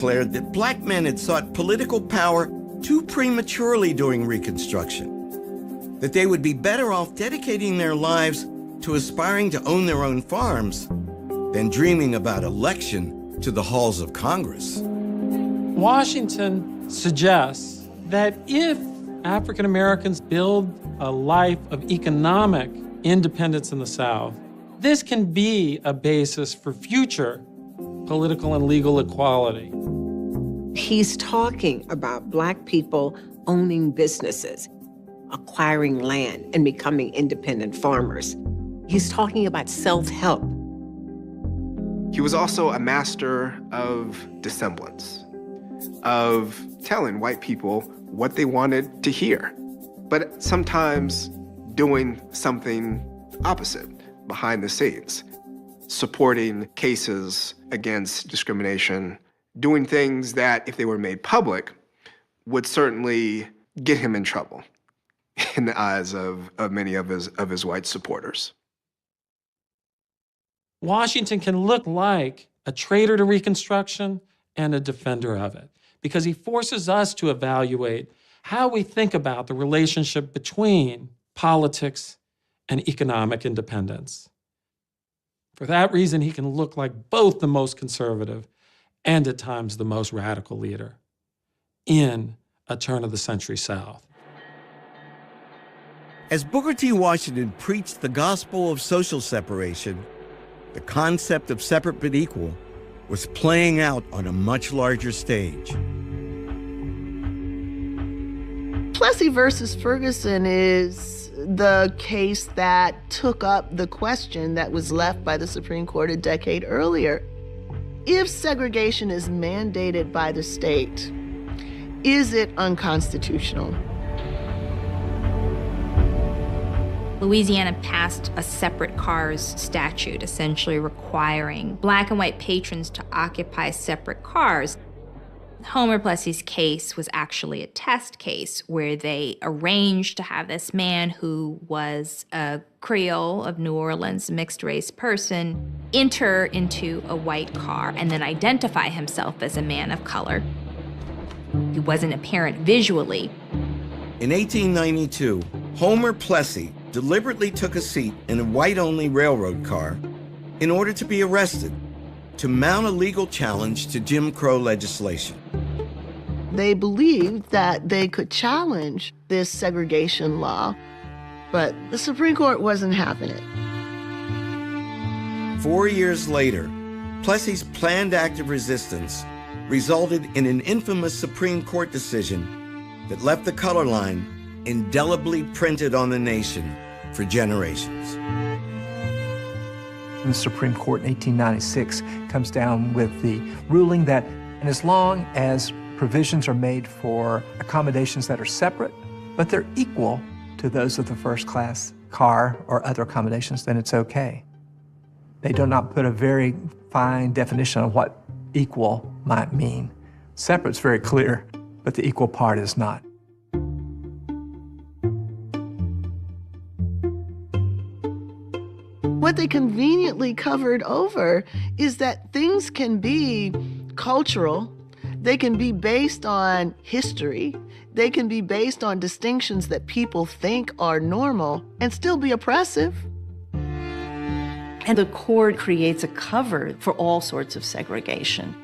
declared that black men had sought political power too prematurely during Reconstruction, that they would be better off dedicating their lives to aspiring to own their own farms than dreaming about election to the halls of Congress. Washington suggests that if African Americans build a life of economic independence in the South, this can be a basis for future political and legal equality. He's talking about black people owning businesses, acquiring land, and becoming independent farmers. He's talking about self-help. He was also a master of dissemblance, of telling white people what they wanted to hear, but sometimes doing something opposite behind the scenes, supporting cases against discrimination, doing things that, if they were made public, would certainly get him in trouble in the eyes of many of his white supporters. Washington can look like a traitor to Reconstruction and a defender of it, because he forces us to evaluate how we think about the relationship between politics and economic independence. For that reason, he can look like both the most conservative and at times the most radical leader in a turn-of-the-century South. As Booker T. Washington preached the gospel of social separation, the concept of separate but equal was playing out on a much larger stage. Plessy versus Ferguson is the case that took up the question that was left by the Supreme Court a decade earlier. If segregation is mandated by the state, is it unconstitutional? Louisiana passed a separate cars statute, essentially requiring black and white patrons to occupy separate cars. Homer Plessy's case was actually a test case where they arranged to have this man who was a Creole of New Orleans, mixed-race person, enter into a white car and then identify himself as a man of color. He wasn't apparent visually. In 1892, Homer Plessy deliberately took a seat in a white-only railroad car in order to be arrested, to mount a legal challenge to Jim Crow legislation. They believed that they could challenge this segregation law, but the Supreme Court wasn't having it. 4 years later, Plessy's planned act of resistance resulted in an infamous Supreme Court decision that left the color line indelibly printed on the nation for generations. The Supreme Court in 1896 comes down with the ruling that, and as long as provisions are made for accommodations that are separate, but they're equal to those of the first-class car or other accommodations, then it's okay. They do not put a very fine definition on what equal might mean. Separate's very clear, but the equal part is not. What they conveniently covered over is that things can be cultural, they can be based on history, they can be based on distinctions that people think are normal and still be oppressive. And the court creates a cover for all sorts of segregation,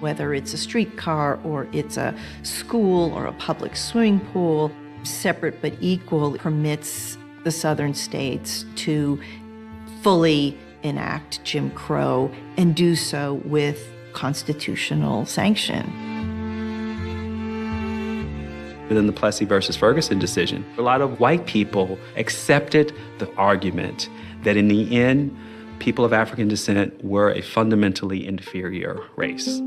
whether it's a streetcar or it's a school or a public swimming pool. Separate but equal permits the southern states to fully enact Jim Crow and do so with constitutional sanction. Within the Plessy versus Ferguson decision, a lot of white people accepted the argument that in the end, people of African descent were a fundamentally inferior race.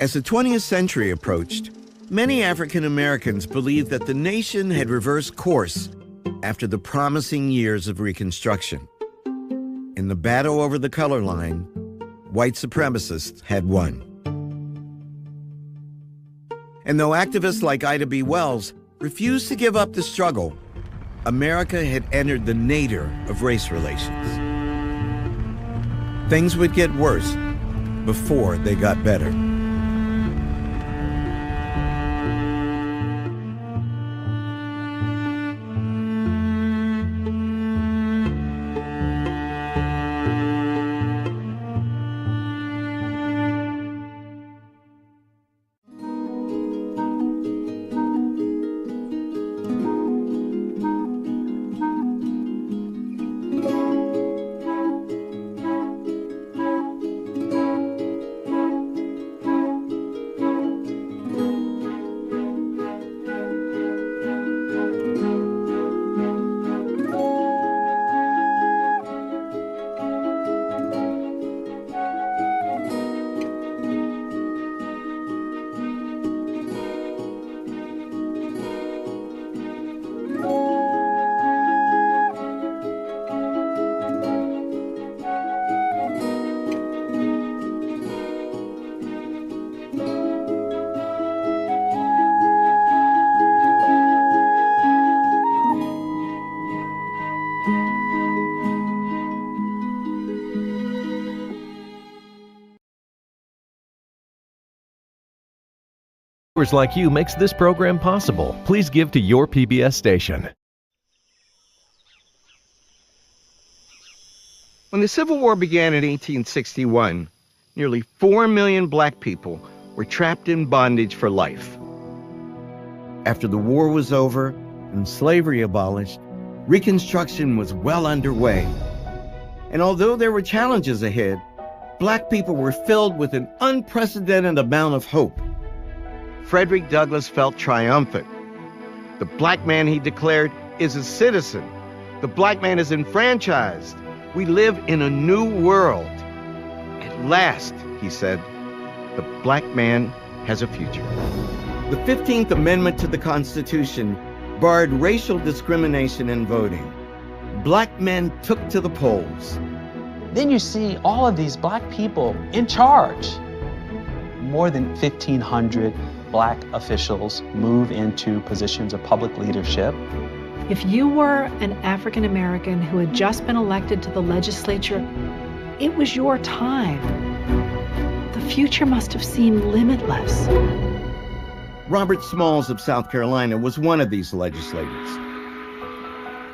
As the 20th century approached, many African Americans believed that the nation had reversed course after the promising years of Reconstruction. In the battle over the color line, white supremacists had won. And though activists like Ida B. Wells refused to give up the struggle, America had entered the nadir of race relations. things would get worse before they got better. Like you makes this program possible. Please give to your PBS station. When the Civil War began in 1861, nearly 4 million black people were trapped in bondage for life. After the war was over and slavery abolished, Reconstruction was well underway. And although there were challenges ahead, black people were filled with an unprecedented amount of hope. Frederick Douglass felt triumphant. The black man, he declared, is a citizen. The black man is enfranchised. We live in a new world. At last, he said, the black man has a future. The 15th Amendment to the Constitution barred racial discrimination in voting. Black men took to the polls. Then you see all of these black people in charge. More than 1,500 black officials move into positions of public leadership. If you were an African American who had just been elected to the legislature, it was your time. The future must have seemed limitless. Robert Smalls of South Carolina was one of these legislators.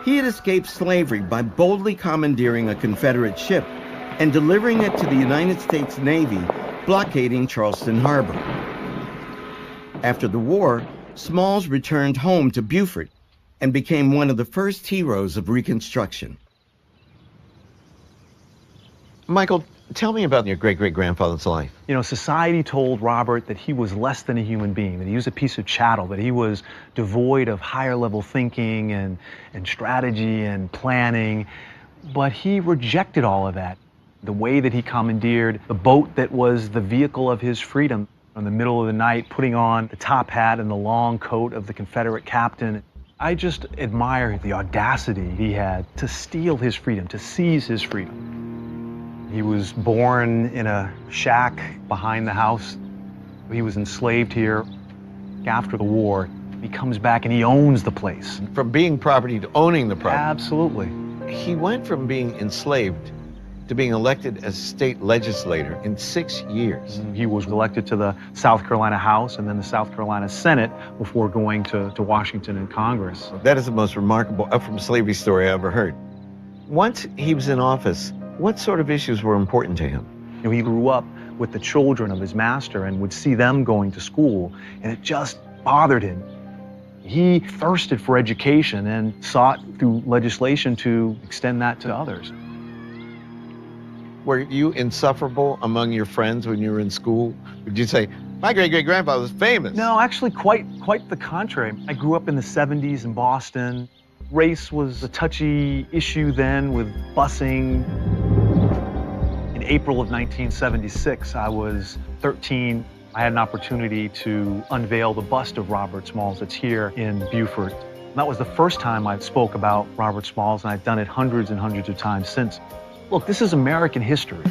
He had escaped slavery by boldly commandeering a Confederate ship and delivering it to the United States Navy, blockading Charleston Harbor. After the war, Smalls returned home to Beaufort and became one of the first heroes of Reconstruction. Michael, tell me about your great-great-grandfather's life. You know, society told Robert that he was less than a human being, that he was a piece of chattel, that he was devoid of higher-level thinking and strategy and planning, but he rejected all of that. The way that he commandeered the boat that was the vehicle of his freedom, in the middle of the night, putting on the top hat and the long coat of the Confederate captain. I just admire the audacity he had to steal his freedom, to seize his freedom. He was born in a shack behind the house. He was enslaved here. After the war, he comes back and he owns the place. From being property to owning the property. Absolutely. He went from being enslaved to being elected as state legislator in 6 years. He was elected to the South Carolina House and then the South Carolina Senate before going to Washington and Congress. That is the most remarkable up from slavery story I ever heard. Once he was in office, what sort of issues were important to him? You know, he grew up with the children of his master and would see them going to school, and it just bothered him. He thirsted for education and sought through legislation to extend that to others. Were you insufferable among your friends when you were in school? Would you say, my great-great-grandfather was famous? No, actually quite the contrary. I grew up in the 70s in Boston. Race was a touchy issue then with busing. In April of 1976, I was 13. I had an opportunity to unveil the bust of Robert Smalls that's here in Beaufort. That was the first time I spoke about Robert Smalls, and I've done it hundreds and hundreds of times since. Look, this is American history.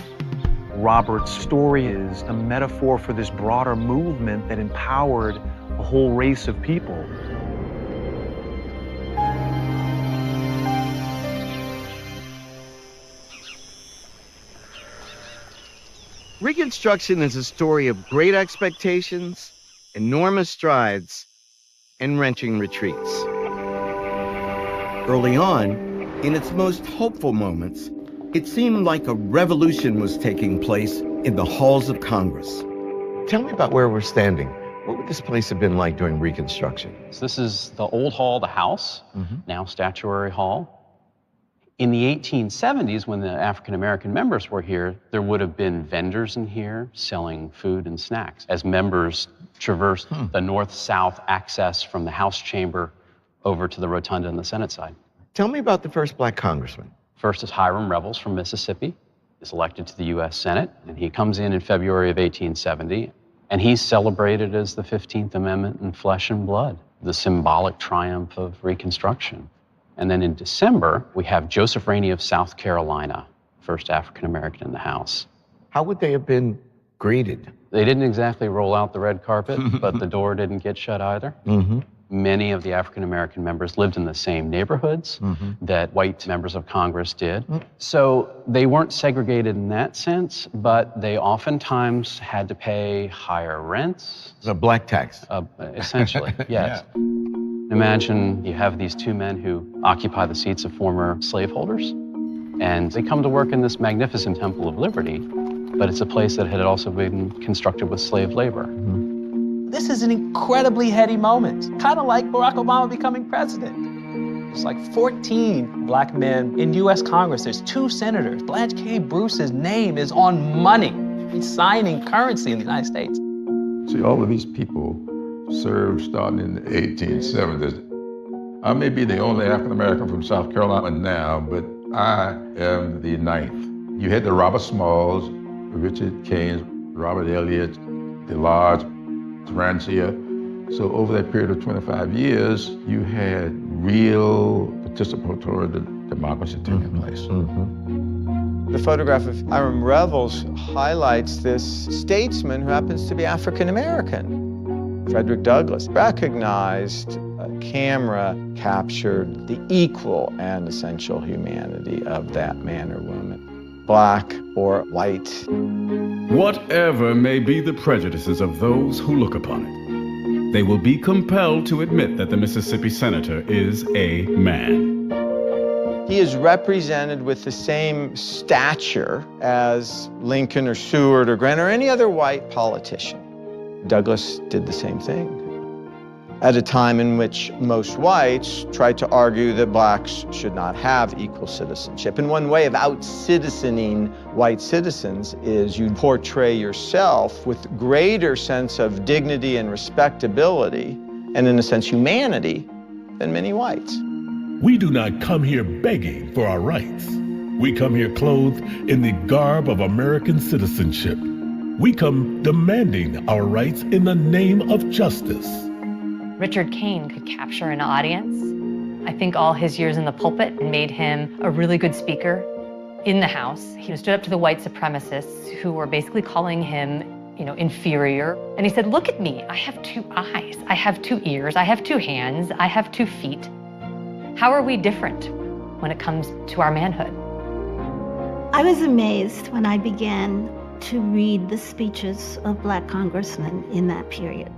Robert's story is a metaphor for this broader movement that empowered a whole race of people. Reconstruction is a story of great expectations, enormous strides, and wrenching retreats. Early on, in its most hopeful moments, it seemed like a revolution was taking place in the halls of Congress. Tell me about where we're standing. What would this place have been like during Reconstruction? So this is the old hall, the House, now Statuary Hall. In the 1870s, when the African-American members were here, there would have been vendors in here selling food and snacks as members traversed the north-south access from the House chamber over to the rotunda on the Senate side. Tell me about the first black congressman. First is Hiram Revels from Mississippi. He's elected to the U.S. Senate, and he comes in February of 1870, and he's celebrated as the 15th Amendment in flesh and blood, the symbolic triumph of Reconstruction. And then in December, we have Joseph Rainey of South Carolina, first African-American in the House. How would they have been greeted? They didn't exactly roll out the red carpet, but the door didn't get shut either. Many of the African-American members lived in the same neighborhoods that white members of Congress did. So they weren't segregated in that sense, but they oftentimes had to pay higher rents. The black tax. Essentially, yes. Imagine you have these two men who occupy the seats of former slaveholders, and they come to work in this magnificent Temple of Liberty, but it's a place that had also been constructed with slave labor. This is an incredibly heady moment, kind of like Barack Obama becoming president. There's like 14 black men in U.S. Congress. There's 2 senators. Blanche K. Bruce's name is on money. He's signing currency in the United States. See, all of these people served starting in the 1870s. I may be the only African-American from South Carolina now, but I am the 9th. You had the Robert Smalls, Richard Keynes, Robert Elliott, DeLarge, Rancia. So over that period of 25 years, you had real participatory democracy taking place. The photograph of Hiram Revels highlights this statesman who happens to be African American. Frederick Douglass recognized a camera captured the equal and essential humanity of that man or woman, black or white. Whatever may be the prejudices of those who look upon it, they will be compelled to admit that the Mississippi senator is a man. He is represented with the same stature as Lincoln or Seward or Grant or any other white politician. Douglass did the same thing at a time in which most whites tried to argue that blacks should not have equal citizenship. And one way of out-citizening white citizens is you portray yourself with greater sense of dignity and respectability, and in a sense humanity, than many whites. We do not come here begging for our rights. We come here clothed in the garb of American citizenship. We come demanding our rights in the name of justice. Richard Kane could capture an audience. I think all his years in the pulpit made him a really good speaker in the House. He stood up to the white supremacists who were basically calling him, inferior. And he said, look at me, I have 2 eyes, I have 2 ears, I have 2 hands, I have 2 feet. How are we different when it comes to our manhood? I was amazed when I began to read the speeches of black congressmen in that period.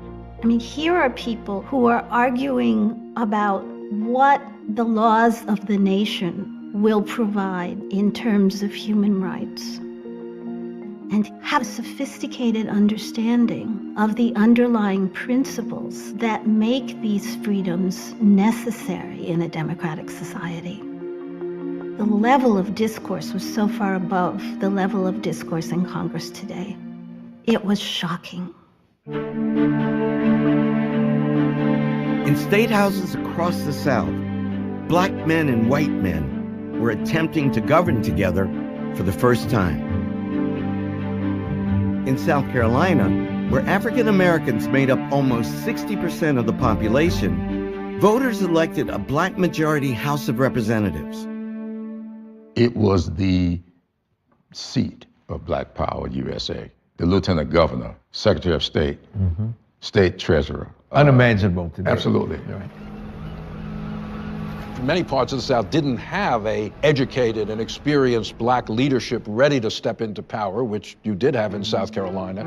I mean, here are people who are arguing about what the laws of the nation will provide in terms of human rights, and have a sophisticated understanding of the underlying principles that make these freedoms necessary in a democratic society. The level of discourse was so far above the level of discourse in Congress today. It was shocking. In state houses across the South, black men and white men were attempting to govern together for the first time. In South Carolina, where African Americans made up almost 60% of the population, voters elected a black majority House of Representatives. It was the seat of Black Power USA. The Lieutenant Governor, Secretary of State, State Treasurer. Unimaginable today. Absolutely. Many parts of the South didn't have a educated and experienced black leadership ready to step into power, which you did have in South Carolina.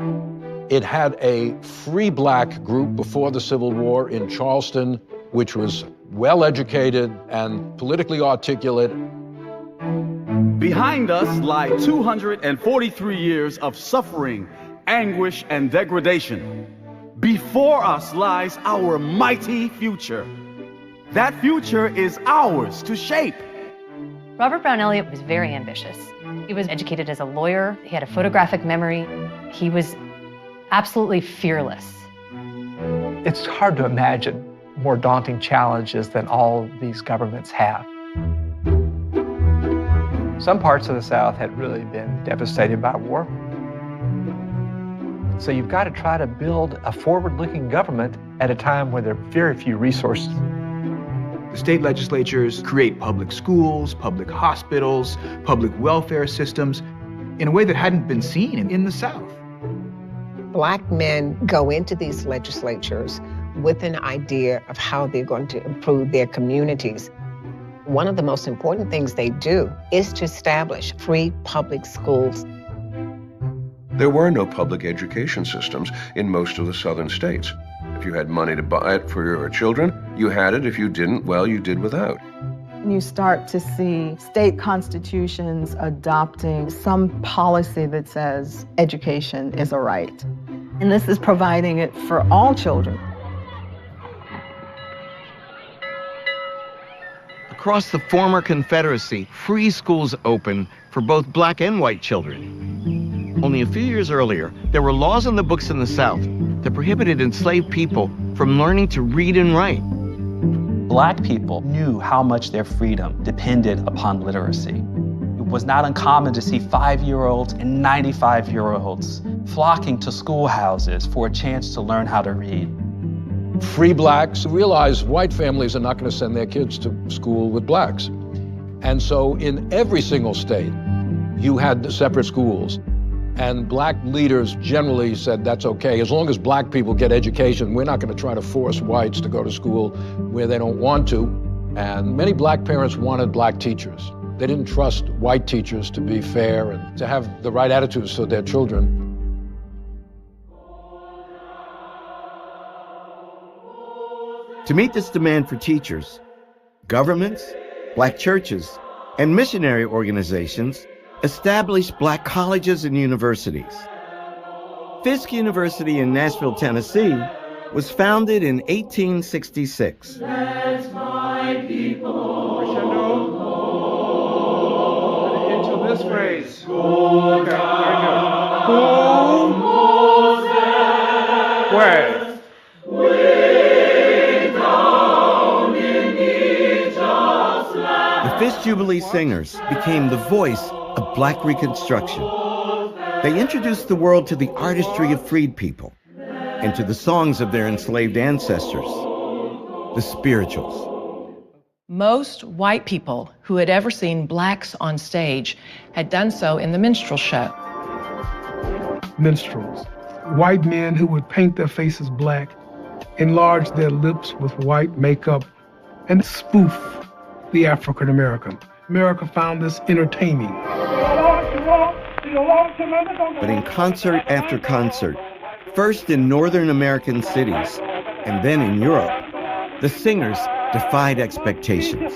It had a free black group before the Civil War in Charleston, which was well-educated and politically articulate. Behind us lie 243 years of suffering, anguish, and degradation. Before us lies our mighty future. That future is ours to shape. Robert Brown Elliott was very ambitious. He was educated as a lawyer. He had a photographic memory. He was absolutely fearless. It's hard to imagine more daunting challenges than all these governments have. Some parts of the South had really been devastated by war. So you've got to try to build a forward-looking government at a time where there are very few resources. The state legislatures create public schools, public hospitals, public welfare systems in a way that hadn't been seen in the South. Black men go into these legislatures with an idea of how they're going to improve their communities. One of the most important things they do is to establish free public schools. There were no public education systems in most of the southern states. If you had money to buy it for your children, you had it. If you didn't, well, you did without. You start to see state constitutions adopting some policy that says education is a right. And this is providing it for all children. Across the former Confederacy, free schools opened for both black and white children. Only a few years earlier, there were laws on the books in the South that prohibited enslaved people from learning to read and write. Black people knew how much their freedom depended upon literacy. It was not uncommon to see 5-year-olds and 95-year-olds flocking to schoolhouses for a chance to learn how to read. Free blacks realized white families are not going to send their kids to school with blacks. And so in every single state, you had separate schools. And black leaders generally said, that's okay. As long as black people get education, we're not going to try to force whites to go to school where they don't want to. And many black parents wanted black teachers. They didn't trust white teachers to be fair and to have the right attitudes for their children. To meet this demand for teachers, governments, black churches, and missionary organizations established black colleges and universities. Fisk University in Nashville, Tennessee, was founded in 1866. Let my people into this phrase. Go down, where? The Fisk Jubilee Singers became the voice of Black Reconstruction. They introduced the world to the artistry of freed people and to the songs of their enslaved ancestors, the spirituals. Most white people who had ever seen blacks on stage had done so in the minstrel show. Minstrels, white men who would paint their faces black, enlarge their lips with white makeup, and spoof the African American. America found this entertaining. But in concert after concert, first in Northern American cities and then in Europe, the singers defied expectations.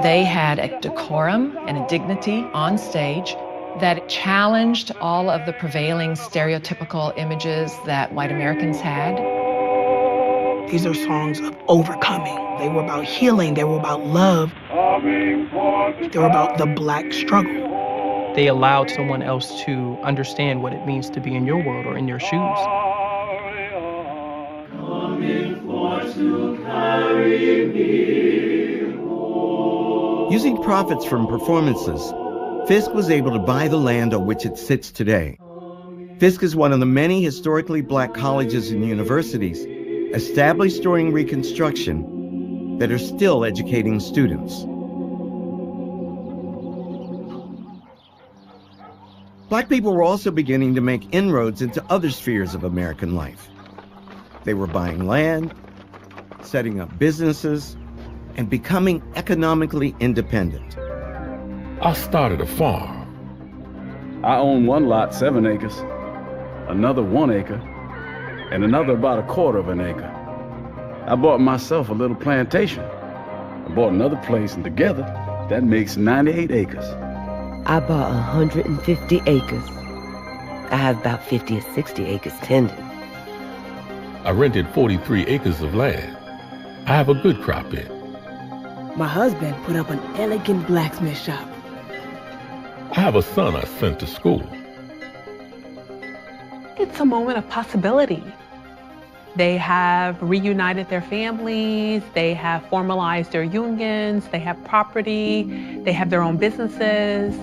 They had a decorum and a dignity on stage that challenged all of the prevailing stereotypical images that white Americans had. These are songs of overcoming. They were about healing. They were about love. They were about the black struggle. They allowed someone else to understand what it means to be in your world or in your shoes. Using profits from performances, Fisk was able to buy the land on which it sits today. Fisk is one of the many historically black colleges and universities established during Reconstruction that are still educating students. Black people were also beginning to make inroads into other spheres of American life. They were buying land, setting up businesses, and becoming economically independent. I started a farm. I own one lot, 7 acres, another 1 acre, and another about 1/4 of an acre. I bought myself a little plantation. I bought another place, and together, that makes 98 acres. I bought 150 acres. I have about 50 or 60 acres tended. I rented 43 acres of land. I have a good crop in. My husband put up an elegant blacksmith shop. I have a son I sent to school. It's a moment of possibility. They have reunited their families, they have formalized their unions, they have property, they have their own businesses.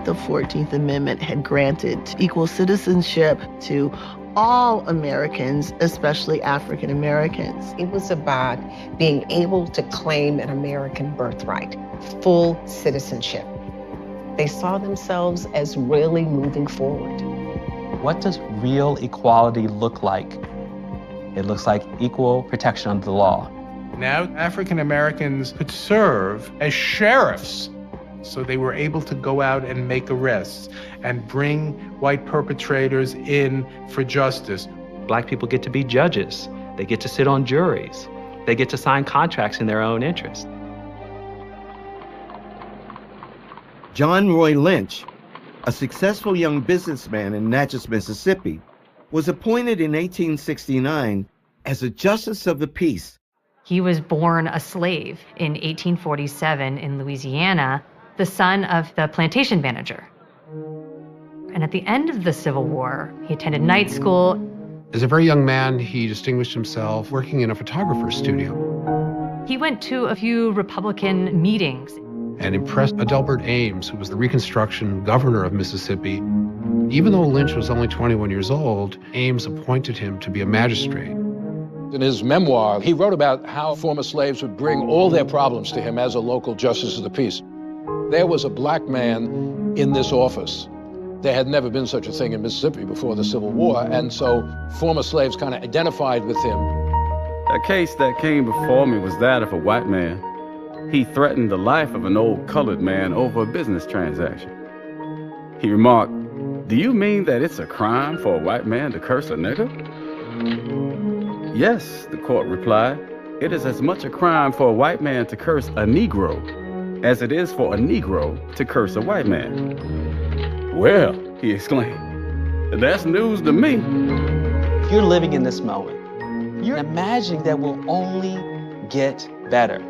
The 14th Amendment had granted equal citizenship to all Americans, especially African Americans. It was about being able to claim an American birthright, full citizenship. They saw themselves as really moving forward. What does real equality look like? It looks like equal protection under the law. Now African Americans could serve as sheriffs. So they were able to go out and make arrests and bring white perpetrators in for justice. Black people get to be judges. They get to sit on juries. They get to sign contracts in their own interest. John Roy Lynch, a successful young businessman in Natchez, Mississippi, was appointed in 1869 as a justice of the peace. He was born a slave in 1847 in Louisiana, the son of the plantation manager. And at the end of the Civil War, he attended night school. As a very young man, he distinguished himself working in a photographer's studio He went to a few Republican meetings. and impressed Adelbert Ames, who was the Reconstruction governor of Mississippi. Even though Lynch was only 21 years old, Ames appointed him to be a magistrate. In his memoir, he wrote about how former slaves would bring all their problems to him as a local justice of the peace. There was a black man in this office. There had never been such a thing in Mississippi before the Civil War, and so former slaves kind of identified with him. A case that came before me was that of a white man. He threatened the life of an old colored man over a business transaction. He remarked, "Do you mean that it's a crime for a white man to curse a nigger?" "Yes," the court replied. "It is as much a crime for a white man to curse a Negro as it is for a Negro to curse a white man." "Well," he exclaimed, "that's news to me." You're living in this moment. You're imagining that we'll only get better.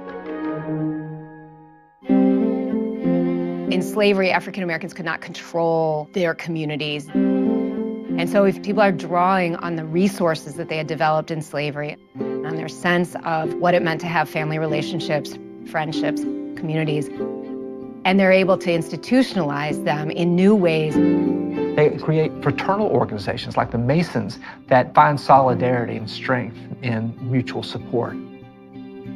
In slavery, African Americans could not control their communities. And so if people are drawing on the resources that they had developed in slavery, on their sense of what it meant to have family relationships, friendships, communities, and they're able to institutionalize them in new ways. They create fraternal organizations like the Masons that find solidarity and strength in mutual support.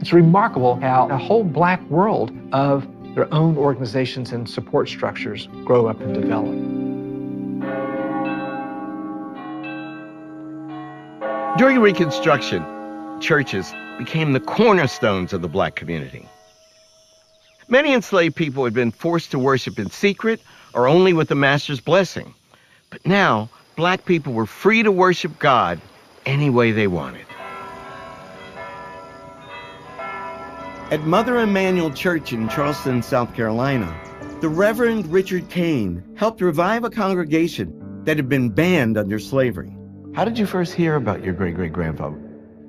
It's remarkable how a whole black world of their own organizations and support structures grow up and develop. During Reconstruction, churches became the cornerstones of the black community. Many enslaved people had been forced to worship in secret or only with the master's blessing. But now, black people were free to worship God any way they wanted. At Mother Emanuel Church in Charleston, South Carolina, the Reverend Richard Kane helped revive a congregation that had been banned under slavery. How did you first hear about your great-great-grandfather?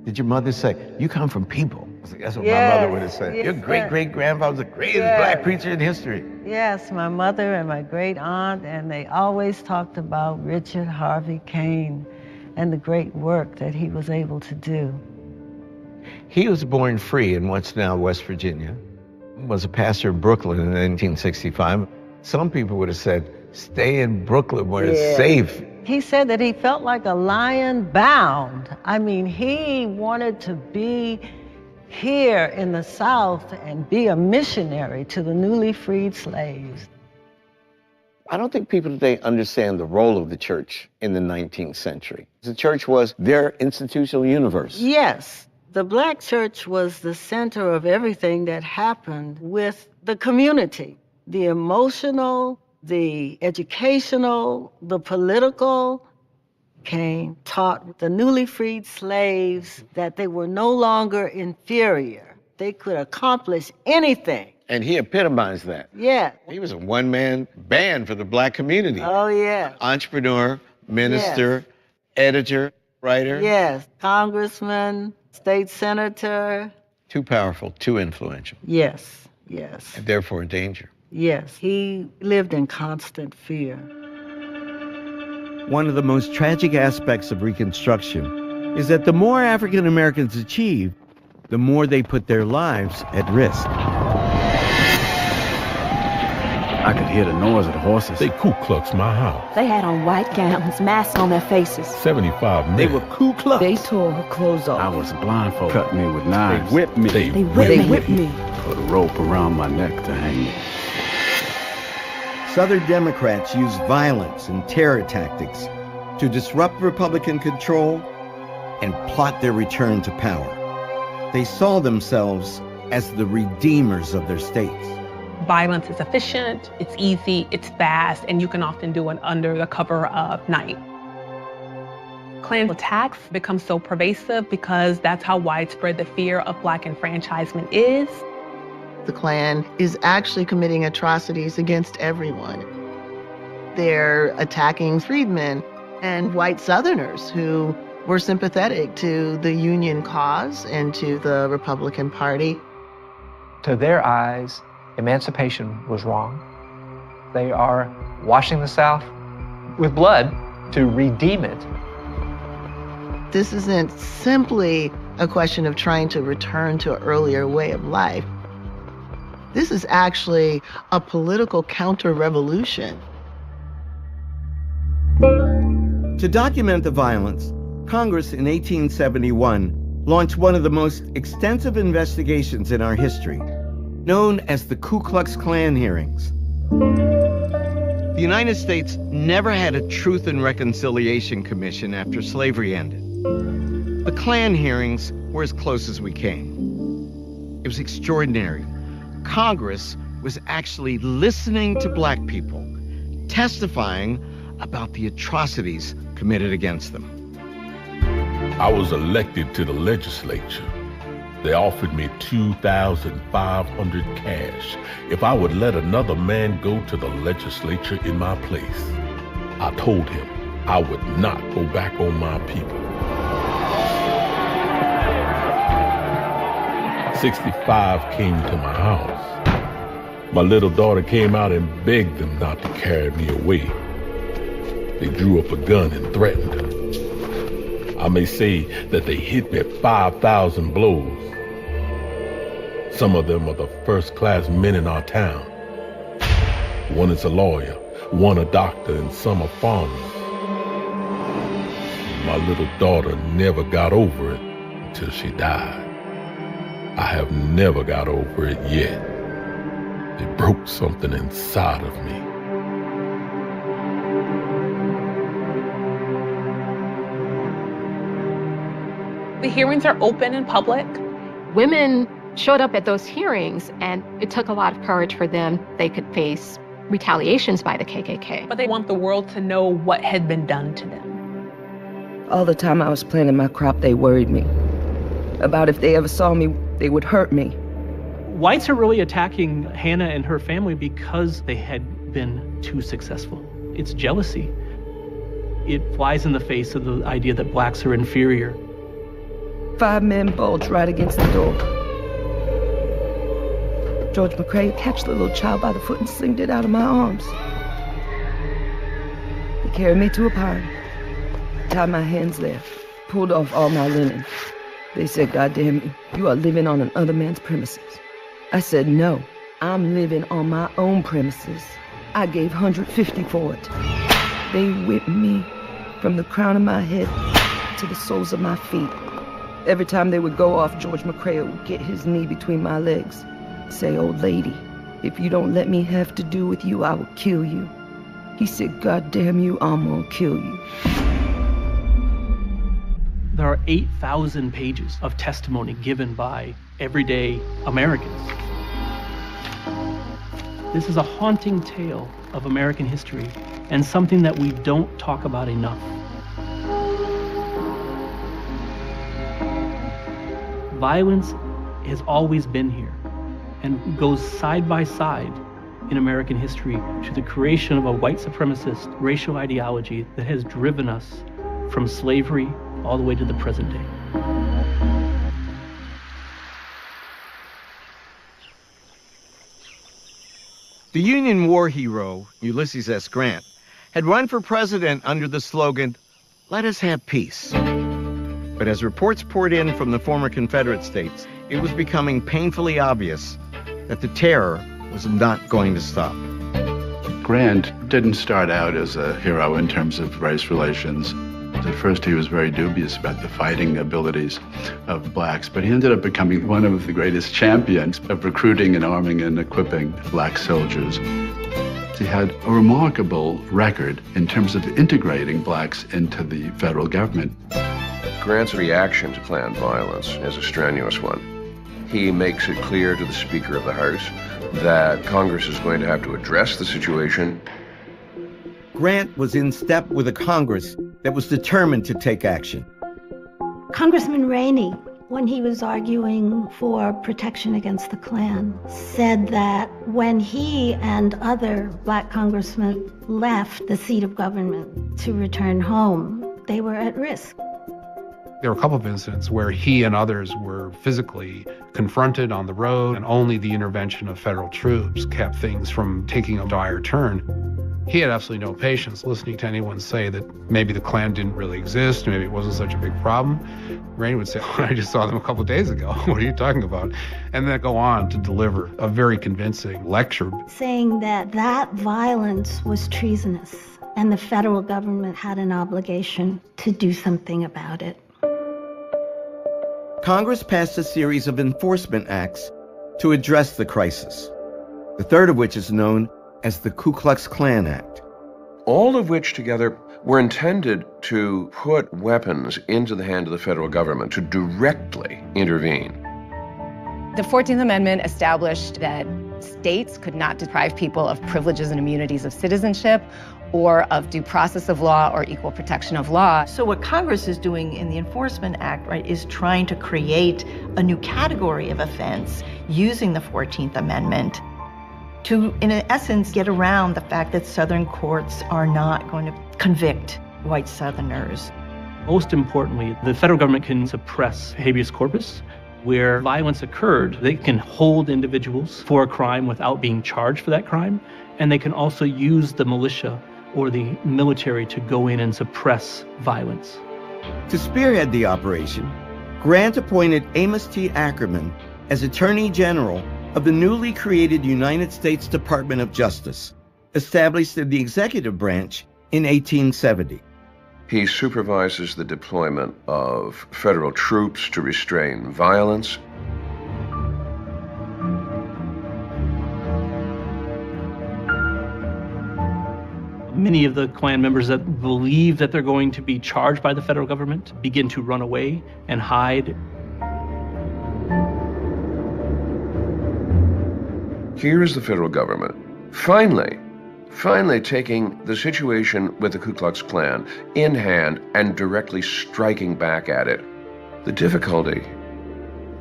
Did your mother say, "You come from people"? That's what my mother would have said. Yes, Your great-great-grandfather was the greatest black preacher in history. Yes, my mother and my great aunt, and they always talked about Richard Harvey Kane and the great work that he was able to do. He was born free in what's now West Virginia, was a pastor in Brooklyn in 1965. Some people would have said, stay in Brooklyn where it's safe. He said that he felt like a lion bound. I mean, he wanted to be here in the South and be a missionary to the newly freed slaves. I don't think people today understand the role of the church in the 19th century. The church was their institutional universe. Yes, The Black church was the center of everything that happened with the community. The emotional, the educational, the political. Cain taught the newly freed slaves that they were no longer inferior. They could accomplish anything. And he epitomized that. Yeah. He was a one-man band for the Black community. Oh, yeah. Entrepreneur, minister, editor, writer. Yes. Congressman, state senator. Too powerful, too influential. Yes, yes. And therefore a danger. Yes. He lived in constant fear. One of the most tragic aspects of Reconstruction is that the more African Americans achieve, the more they put their lives at risk. I could hear the noise of the horses. They Ku Klux my house. They had on white gowns, masks on their faces. 75 men. They were Ku Klux. They tore her clothes off. I was blindfolded. Cut me with knives. They whipped me. They whipped me. Put a rope around my neck to hang me. Southern Democrats used violence and terror tactics to disrupt Republican control and plot their return to power. They saw themselves as the redeemers of their states. Violence is efficient, it's easy, it's fast, and you can often do it under the cover of night. Klan attacks become so pervasive because that's how widespread the fear of Black enfranchisement is. The Klan is actually committing atrocities against everyone. They're attacking freedmen and white Southerners who were sympathetic to the Union cause and to the Republican Party. To their eyes, emancipation was wrong. They are washing the South with blood to redeem it. This isn't simply a question of trying to return to an earlier way of life. This is actually a political counter-revolution. To document the violence, Congress in 1871 launched one of the most extensive investigations in our history, known as the Ku Klux Klan hearings. The United States never had a Truth and Reconciliation Commission after slavery ended. The Klan hearings were as close as we came. It was extraordinary. Congress was actually listening to Black people, testifying about the atrocities committed against them. I was elected to the legislature. They offered me $2,500 cash if I would let another man go to the legislature in my place. I told him I would not go back on my people. 65 came to my house. My little daughter came out and begged them not to carry me away. They drew up a gun and threatened her. I may say that they hit me 5,000 blows. Some of them are the first-class men in our town. One is a lawyer, one a doctor, and some are farmers. My little daughter never got over it until she died. I have never got over it yet. It broke something inside of me. The hearings are open and public. Women showed up at those hearings, and it took a lot of courage for them. They could face retaliations by the KKK. But they want the world to know what had been done to them. All the time I was planting my crop, they worried me about if they ever saw me, they would hurt me. Whites are really attacking Hannah and her family because they had been too successful. It's jealousy. It flies in the face of the idea that Blacks are inferior. 5 men bulged right against the door. George McCrae catched the little child by the foot and slinged it out of my arms. He carried me to a pine, tied my hands there, pulled off all my linen. They said, "God damn you, you are living on another man's premises." I said, "No, I'm living on my own premises." I gave $150 for it. They whipped me from the crown of my head to the soles of my feet. Every time they would go off, George McCrae would get his knee between my legs, say, "Old lady, if you don't let me have to do with you, I will kill you." He said, "God damn you, I'm gonna kill you." There are 8,000 pages of testimony given by everyday Americans. This is a haunting tale of American history and something that we don't talk about enough. Violence has always been here and goes side by side in American history to the creation of a white supremacist racial ideology that has driven us from slavery all the way to the present day. The Union war hero, Ulysses S. Grant, had run for president under the slogan, "Let us have peace." But as reports poured in from the former Confederate states, it was becoming painfully obvious that the terror was not going to stop. Grant didn't start out as a hero in terms of race relations. At first, he was very dubious about the fighting abilities of blacks, but he ended up becoming one of the greatest champions of recruiting and arming and equipping black soldiers. He had a remarkable record in terms of integrating blacks into the federal government. Grant's reaction to Klan violence is a strenuous one. He makes it clear to the Speaker of the House that Congress is going to have to address the situation. Grant was in step with a Congress that was determined to take action. Congressman Rainey, when he was arguing for protection against the Klan, said that when he and other black congressmen left the seat of government to return home, they were at risk. There were a couple of incidents where he and others were physically confronted on the road, and only the intervention of federal troops kept things from taking a dire turn. He had absolutely no patience listening to anyone say that maybe the Klan didn't really exist, maybe it wasn't such a big problem. Rainey would say, "Oh, I just saw them a couple of days ago. What are you talking about?" And then go on to deliver a very convincing lecture. Saying that that violence was treasonous and the federal government had an obligation to do something about it. Congress passed a series of enforcement acts to address the crisis, the third of which is known as the Ku Klux Klan Act. All of which together were intended to put weapons into the hand of the federal government to directly intervene. The 14th Amendment established that states could not deprive people of privileges and immunities of citizenship or of due process of law or equal protection of law. So what Congress is doing in the Enforcement Act, right, is trying to create a new category of offense using the 14th Amendment to, in essence, get around the fact that Southern courts are not going to convict white Southerners. Most importantly, the federal government can suppress habeas corpus. Where violence occurred, they can hold individuals for a crime without being charged for that crime, and they can also use the militia or the military to go in and suppress violence. To spearhead the operation, Grant appointed Amos T. Ackerman as Attorney General of the newly created United States Department of Justice, established in the executive branch in 1870. He supervises the deployment of federal troops to restrain violence. Many of the Klan members that believe that they're going to be charged by the federal government begin to run away and hide. Here is the federal government, finally taking the situation with the Ku Klux Klan in hand and directly striking back at it. The difficulty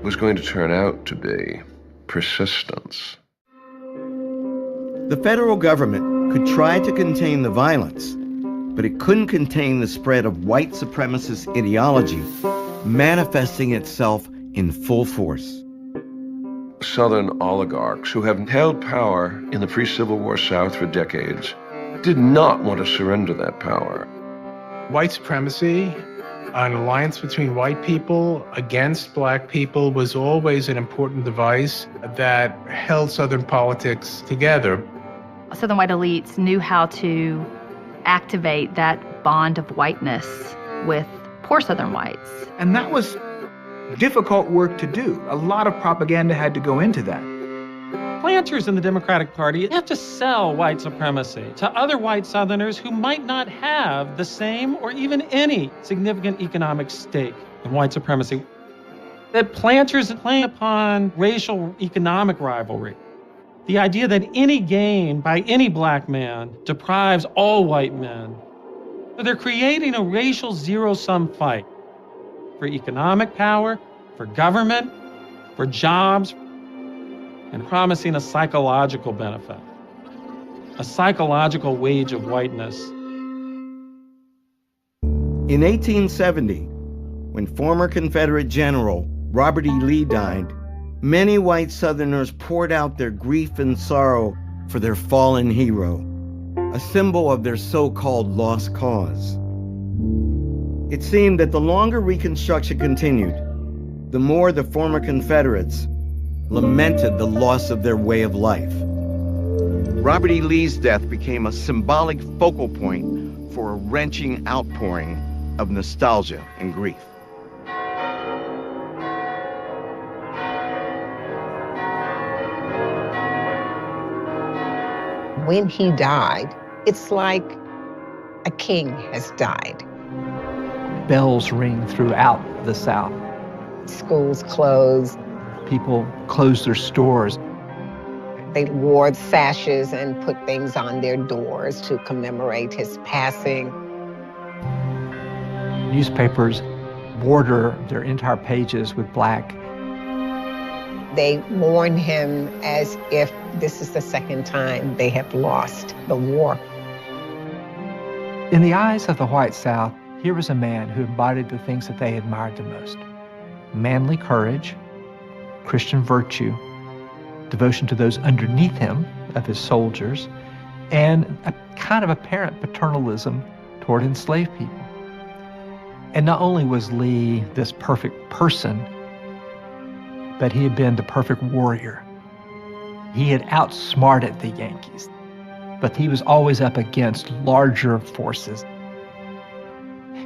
was going to turn out to be persistence. The federal government could try to contain the violence, but it couldn't contain the spread of white supremacist ideology manifesting itself in full force. Southern oligarchs who have held power in the pre-Civil War South for decades did not want to surrender that power. White supremacy, an alliance between white people against black people, was always an important device that held Southern politics together. Southern white elites knew how to activate that bond of whiteness with poor Southern whites. And that was difficult work to do. A lot of propaganda had to go into that. planters in the Democratic Party have to sell white supremacy to other white Southerners who might not have the same or even any significant economic stake in white supremacy. That planters play upon racial economic rivalry. The idea that any gain by any black man deprives all white men. So they're creating a racial zero-sum fight for economic power, for government, for jobs, and promising a psychological benefit, a psychological wage of whiteness. In 1870, when former Confederate General Robert E. Lee died, many white Southerners poured out their grief and sorrow for their fallen hero, a symbol of their so-called lost cause. It seemed that the longer Reconstruction continued, the more the former Confederates lamented the loss of their way of life. Robert E. Lee's death became a symbolic focal point for a wrenching outpouring of nostalgia and grief. When he died, it's like a king has died. Bells ring throughout the South. Schools closed. People closed their stores. They wore sashes and put things on their doors to commemorate his passing. Newspapers border their entire pages with black. They mourn him as if this is the second time they have lost the war. In the eyes of the white South, here was a man who embodied the things that they admired the most: manly courage, Christian virtue, devotion to those underneath him, of his soldiers, and a kind of apparent paternalism toward enslaved people. And not only was Lee this perfect person, but he had been the perfect warrior. He had outsmarted the Yankees, but he was always up against larger forces.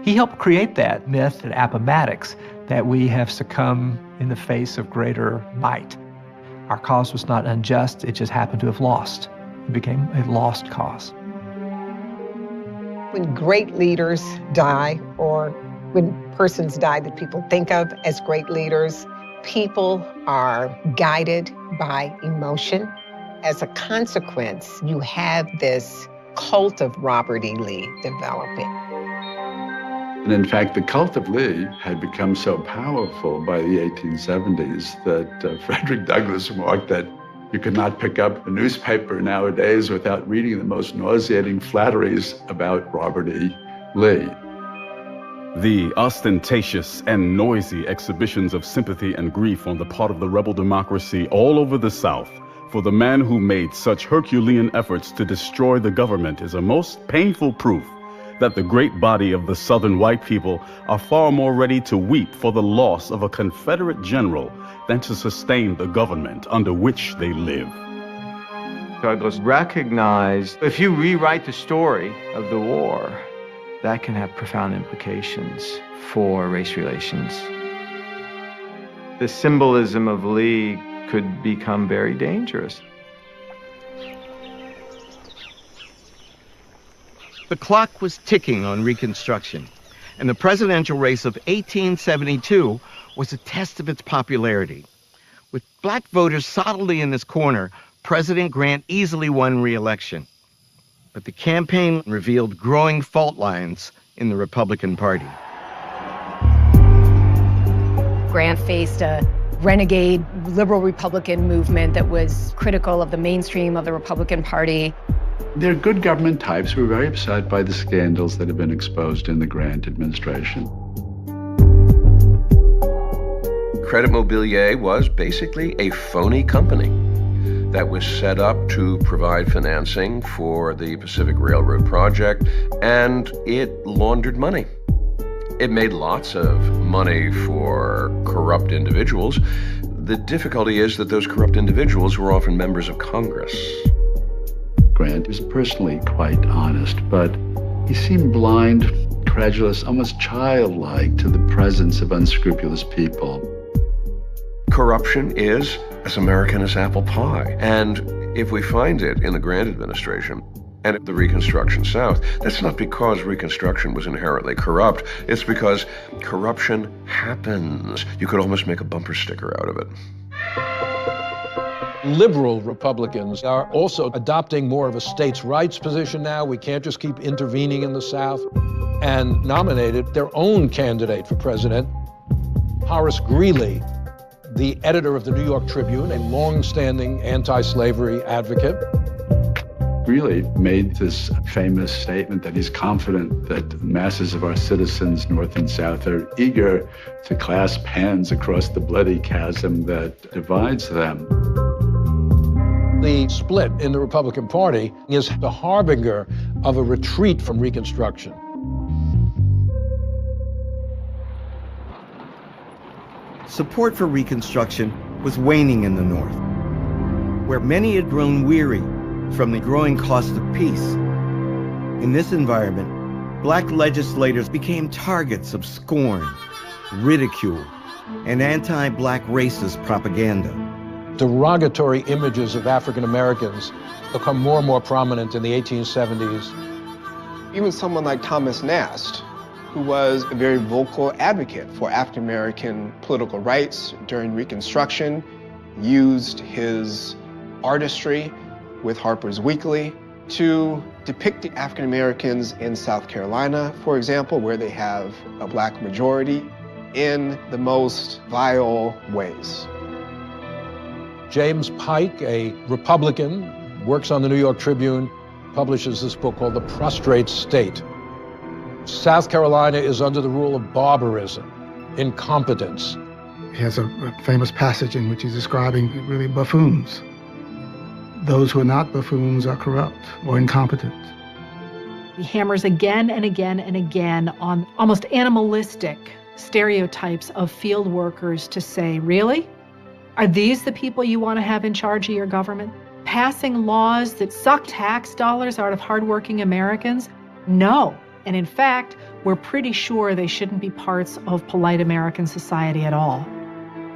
He helped create that myth at Appomattox that we have succumbed in the face of greater might. Our cause was not unjust, it just happened to have lost. It became a lost cause. When great leaders die, or when persons die that people think of as great leaders, people are guided by emotion. As a consequence, you have this cult of Robert E. Lee developing. And in fact, the cult of Lee had become so powerful by the 1870s that Frederick Douglass remarked that you could not pick up a newspaper nowadays without reading the most nauseating flatteries about Robert E. Lee. The ostentatious and noisy exhibitions of sympathy and grief on the part of the rebel democracy all over the South for the man who made such Herculean efforts to destroy the government is a most painful proof that the great body of the Southern white people are far more ready to weep for the loss of a Confederate general than to sustain the government under which they live. Douglass recognized if you rewrite the story of the war, that can have profound implications for race relations. The symbolism of Lee could become very dangerous. The clock was ticking on Reconstruction, and the presidential race of 1872 was a test of its popularity. With black voters solidly in his corner, President Grant easily won re-election. But the campaign revealed growing fault lines in the Republican Party. Grant faced a renegade liberal Republican movement that was critical of the mainstream of the Republican Party. Their good government types were very upset by the scandals that had been exposed in the Grant administration. Credit Mobilier was basically a phony company that was set up to provide financing for the Pacific Railroad project, and it laundered money. It made lots of money for corrupt individuals. The difficulty is that those corrupt individuals were often members of Congress. Grant was personally quite honest, but he seemed blind, credulous, almost childlike to the presence of unscrupulous people. Corruption is as American as apple pie. And if we find it in the Grant administration and the Reconstruction South, that's not because Reconstruction was inherently corrupt. It's because corruption happens. You could almost make a bumper sticker out of it. Liberal Republicans are also adopting more of a states' rights position now. We can't just keep intervening in the South, and nominated their own candidate for president, Horace Greeley, the editor of the New York Tribune, a long-standing anti-slavery advocate. Greeley made this famous statement that he's confident that the masses of our citizens, North and South, are eager to clasp hands across the bloody chasm that divides them. The split in the Republican Party is the harbinger of a retreat from Reconstruction. Support for Reconstruction was waning in the North, where many had grown weary from the growing cost of peace. In this environment, black legislators became targets of scorn, ridicule, and anti-black racist propaganda. Derogatory images of African Americans become more and more prominent in the 1870s. Even someone like Thomas Nast, who was a very vocal advocate for African American political rights during Reconstruction, used his artistry with Harper's Weekly to depict the African Americans in South Carolina, for example, where they have a black majority, in the most vile ways. James Pike, a Republican, works on the New York Tribune, publishes this book called The Prostrate State. South Carolina is under the rule of barbarism, incompetence. He has a famous passage in which he's describing really buffoons. Those who are not buffoons are corrupt or incompetent. He hammers again and again and again on almost animalistic stereotypes of field workers to say, really? Are these the people you want to have in charge of your government? Passing laws that suck tax dollars out of hardworking Americans? No. And in fact, we're pretty sure they shouldn't be parts of polite American society at all.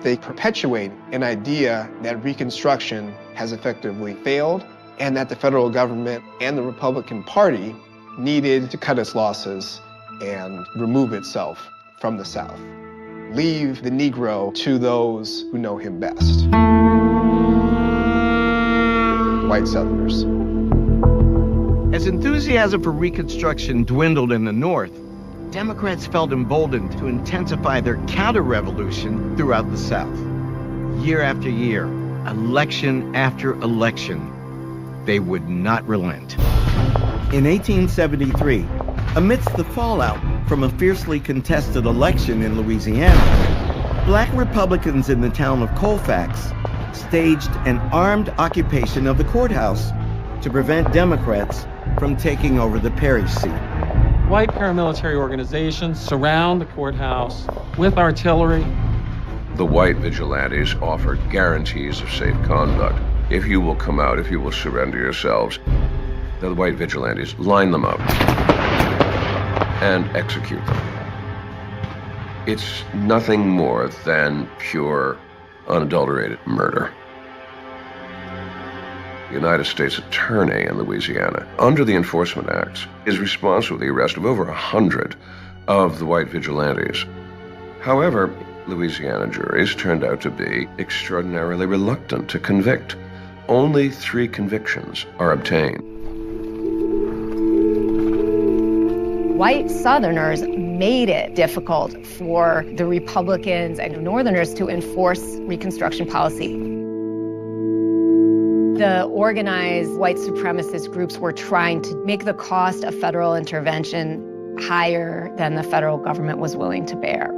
They perpetuate an idea that Reconstruction has effectively failed and that the federal government and the Republican Party needed to cut its losses and remove itself from the South. Leave the Negro to those who know him best. White Southerners. As enthusiasm for Reconstruction dwindled in the North, Democrats felt emboldened to intensify their counter-revolution throughout the South. Year after year, election after election, they would not relent. In 1873, amidst the fallout from a fiercely contested election in Louisiana, black Republicans in the town of Colfax staged an armed occupation of the courthouse to prevent Democrats from taking over the Perry seat. White paramilitary organizations surround the courthouse with artillery. The white vigilantes offered guarantees of safe conduct. If you will come out, if you will surrender yourselves, the white vigilantes line them up and execute them. It's nothing more than pure, unadulterated murder. The United States Attorney in Louisiana, under the Enforcement Acts, is responsible for the arrest of over 100 of the white vigilantes. However, Louisiana juries turned out to be extraordinarily reluctant to convict. Only 3 convictions are obtained. White Southerners made it difficult for the Republicans and Northerners to enforce Reconstruction policy. The organized white supremacist groups were trying to make the cost of federal intervention higher than the federal government was willing to bear.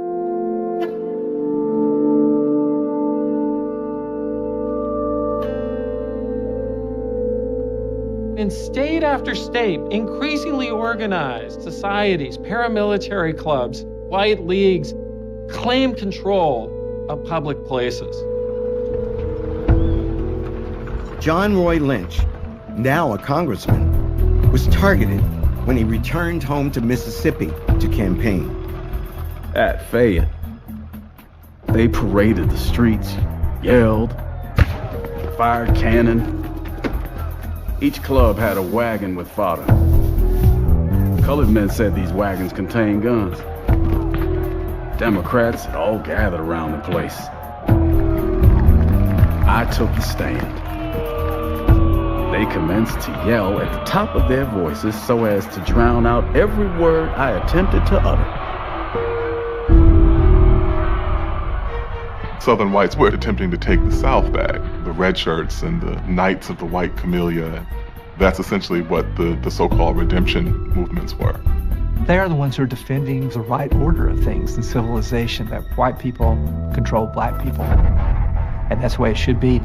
In state after state, increasingly organized societies, paramilitary clubs, white leagues claim control of public places. John Roy Lynch, now a congressman, was targeted when he returned home to Mississippi to campaign. At Fayette, they paraded the streets, yelled, fired cannon. Each club had a wagon with fodder. Colored men said these wagons contained guns. Democrats had all gathered around the place. I took the stand. They commenced to yell at the top of their voices so as to drown out every word I attempted to utter. Southern whites were attempting to take the South back. The red shirts and the Knights of the White Camellia. That's essentially what the so-called redemption movements were. They are the ones who are defending the right order of things in civilization, that white people control black people. And that's the way it should be.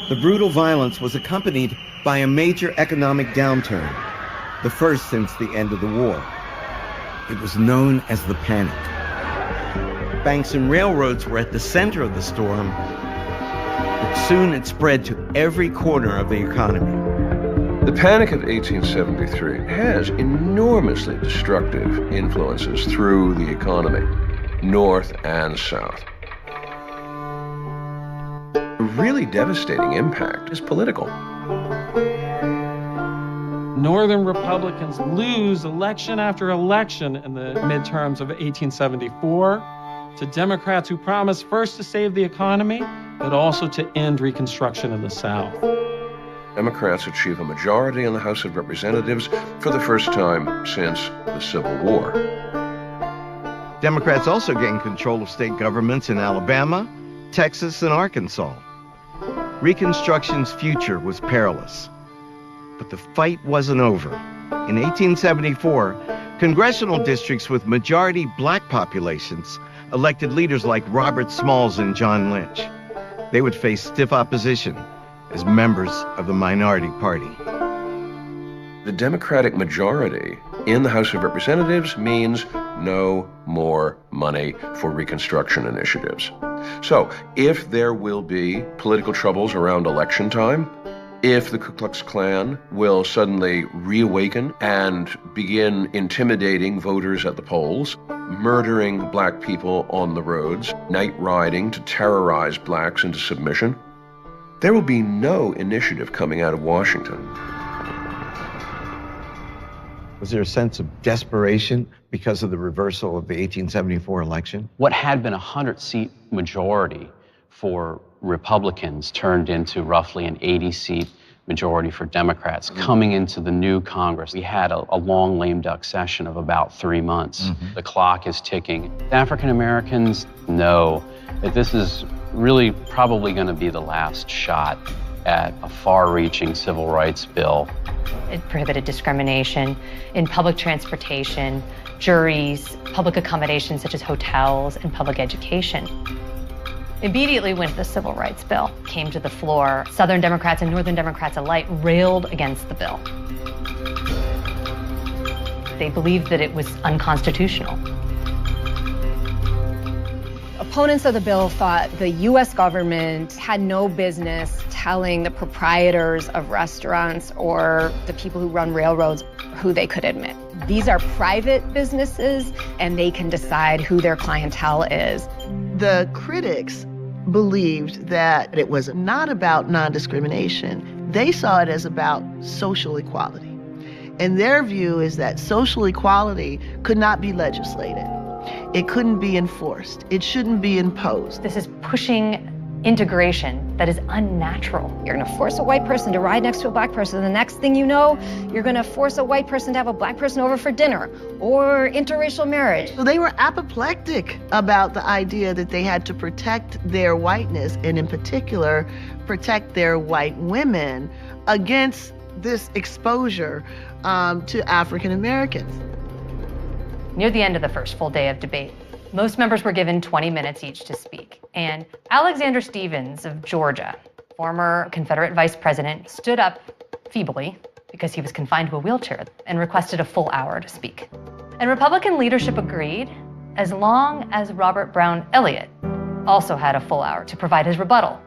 The brutal violence was accompanied by a major economic downturn, the first since the end of the war. It was known as the Panic. Banks and railroads were at the center of the storm, but soon it spread to every corner of the economy. The Panic of 1873 has enormously destructive influences through the economy, North and South. A really devastating impact is political. Northern Republicans lose election after election in the midterms of 1874 to Democrats who promised first to save the economy, but also to end Reconstruction in the South. Democrats achieve a majority in the House of Representatives for the first time since the Civil War. Democrats also gained control of state governments in Alabama, Texas, and Arkansas. Reconstruction's future was perilous. But the fight wasn't over. In 1874, congressional districts with majority black populations elected leaders like Robert Smalls and John Lynch. They would face stiff opposition as members of the minority party. The Democratic majority in the House of Representatives means no more money for Reconstruction initiatives. So, if there will be political troubles around election time, if the Ku Klux Klan will suddenly reawaken and begin intimidating voters at the polls, murdering black people on the roads, night riding to terrorize blacks into submission, there will be no initiative coming out of Washington. Was there a sense of desperation because of the reversal of the 1874 election? What had been a 100-seat majority for Republicans turned into roughly an 80-seat majority for Democrats. Coming into the new Congress, we had a long lame duck session of about 3 months. The clock is ticking. African Americans know that this is really probably going to be the last shot at a far-reaching civil rights bill. It prohibited discrimination in public transportation, juries, public accommodations such as hotels, and public education. Immediately when the Civil Rights Bill came to the floor, Southern Democrats and Northern Democrats alike railed against the bill. They believed that it was unconstitutional. Opponents of the bill thought the U.S. government had no business telling the proprietors of restaurants or the people who run railroads who they could admit. These are private businesses, and they can decide who their clientele is. The critics believed that it was not about non-discrimination. They saw it as about social equality. And their view is that social equality could not be legislated. It couldn't be enforced. It shouldn't be imposed. This is pushing integration that is unnatural. You're going to force a white person to ride next to a black person, and the next thing you know, you're going to force a white person to have a black person over for dinner, or interracial marriage. So they were apoplectic about the idea that they had to protect their whiteness, and in particular, protect their white women against this exposure to African Americans. Near the end of the first full day of debate, most members were given 20 minutes each to speak. And Alexander Stephens of Georgia, former Confederate vice president, stood up feebly because he was confined to a wheelchair and requested a full hour to speak. And Republican leadership agreed as long as Robert Brown Elliott also had a full hour to provide his rebuttal.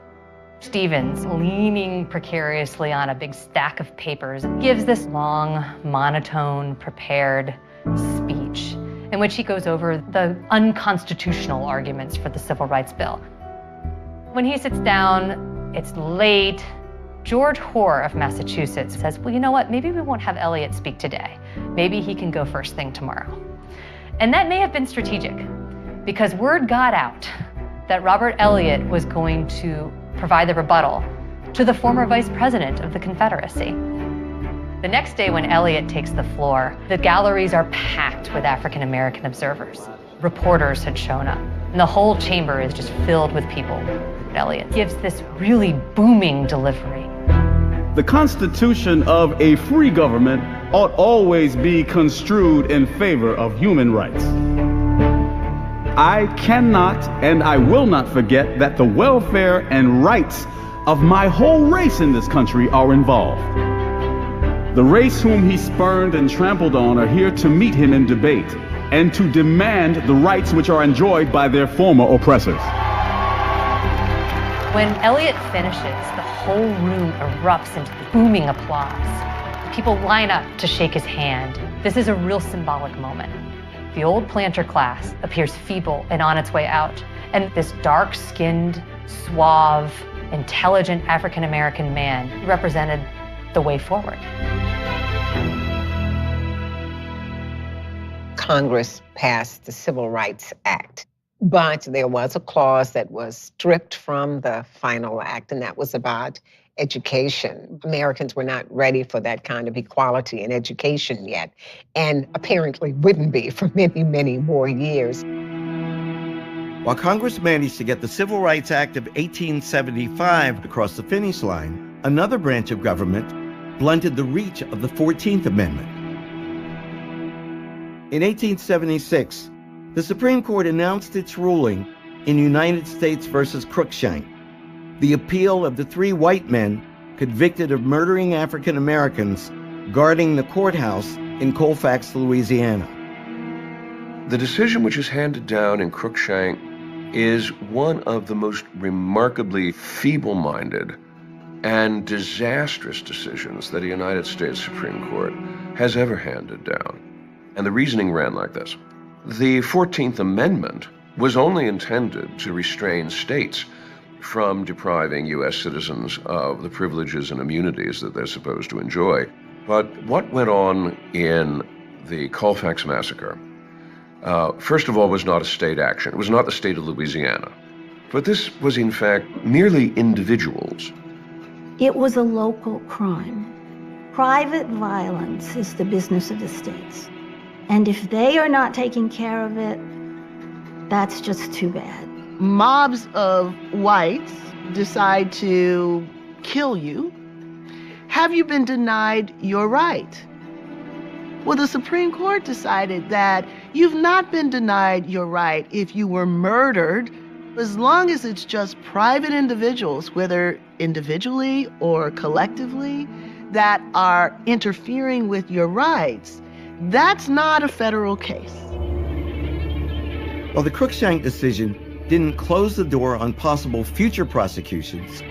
Stephens, leaning precariously on a big stack of papers, gives this long, monotone, prepared speech. in which he goes over the unconstitutional arguments for the Civil Rights Bill. When he sits down, it's late. George Hoare of Massachusetts says, well, you know what? Maybe we won't have Eliot speak today. Maybe he can go first thing tomorrow. And that may have been strategic, because word got out that Robert Eliot was going to provide the rebuttal to the former vice president of the Confederacy. The next day when Eliot takes the floor, the galleries are packed with African American observers. Reporters had shown up, and the whole chamber is just filled with people. Eliot gives this really booming delivery. The Constitution of a free government ought always be construed in favor of human rights. I cannot and I will not forget that the welfare and rights of my whole race in this country are involved. The race whom he spurned and trampled on are here to meet him in debate and to demand the rights which are enjoyed by their former oppressors. When Eliot finishes, the whole room erupts into booming applause. People line up to shake his hand. This is a real symbolic moment. The old planter class appears feeble and on its way out, and this dark-skinned, suave, intelligent African-American man represented the way forward. Congress passed the Civil Rights Act, but there was a clause that was stripped from the final act, and that was about education. Americans were not ready for that kind of equality in education yet, and apparently wouldn't be for many, many more years. While Congress managed to get the Civil Rights Act of 1875 across the finish line, another branch of government blunted the reach of the 14th Amendment. In 1876, the Supreme Court announced its ruling in United States versus Cruikshank, the appeal of the 3 white men convicted of murdering African Americans guarding the courthouse in Colfax, Louisiana. The decision which is handed down in Cruikshank is one of the most remarkably feeble-minded and disastrous decisions that a United States Supreme Court has ever handed down. And the reasoning ran like this. The 14th Amendment was only intended to restrain states from depriving U.S. citizens of the privileges and immunities that they're supposed to enjoy. But what went on in the Colfax Massacre, first of all, was not a state action. It was not the state of Louisiana. But this was, in fact, merely individuals. It was a local crime. Private violence is the business of the states. And if they are not taking care of it, that's just too bad. Mobs of whites decide to kill you. Have you been denied your right? Well, the Supreme Court decided that you've not been denied your right if you were murdered, as long as it's just private individuals, whether individually or collectively, that are interfering with your rights. That's not a federal case. While the Cruikshank decision didn't close the door on possible future prosecutions,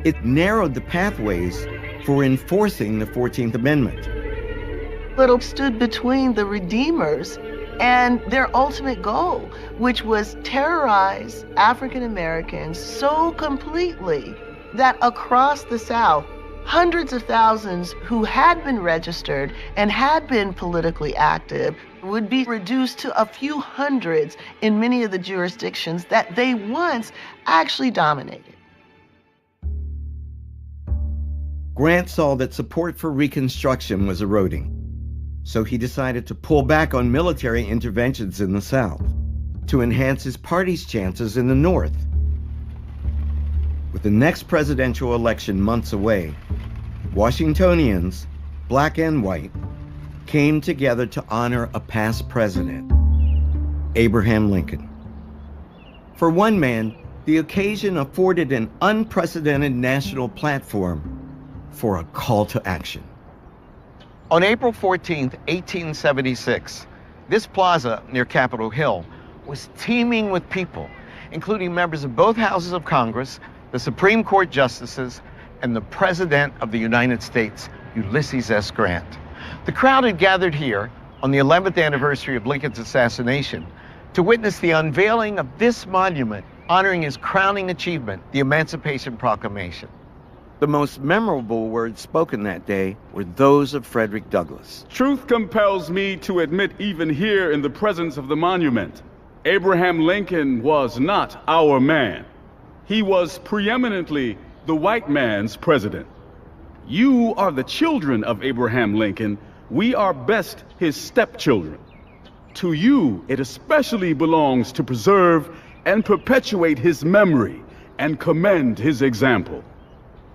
it narrowed the pathways for enforcing the 14th Amendment. Little stood between the Redeemers and their ultimate goal, which was terrorize African Americans so completely that across the South, hundreds of thousands who had been registered and had been politically active would be reduced to a few hundreds in many of the jurisdictions that they once actually dominated. Grant saw that support for Reconstruction was eroding, so he decided to pull back on military interventions in the South to enhance his party's chances in the North. With the next presidential election months away, Washingtonians, black and white, came together to honor a past president, Abraham Lincoln. For one man, the occasion afforded an unprecedented national platform for a call to action. On April 14th, 1876, this plaza near Capitol Hill was teeming with people, including members of both houses of Congress, the Supreme Court justices, and the President of the United States, Ulysses S. Grant. The crowd had gathered here on the 11th anniversary of Lincoln's assassination to witness the unveiling of this monument honoring his crowning achievement, the Emancipation Proclamation. The most memorable words spoken that day were those of Frederick Douglass. Truth compels me to admit, even here in the presence of the monument, Abraham Lincoln was not our man. He was preeminently the white man's president. You are the children of Abraham Lincoln. We are best his stepchildren. To you, it especially belongs to preserve and perpetuate his memory and commend his example.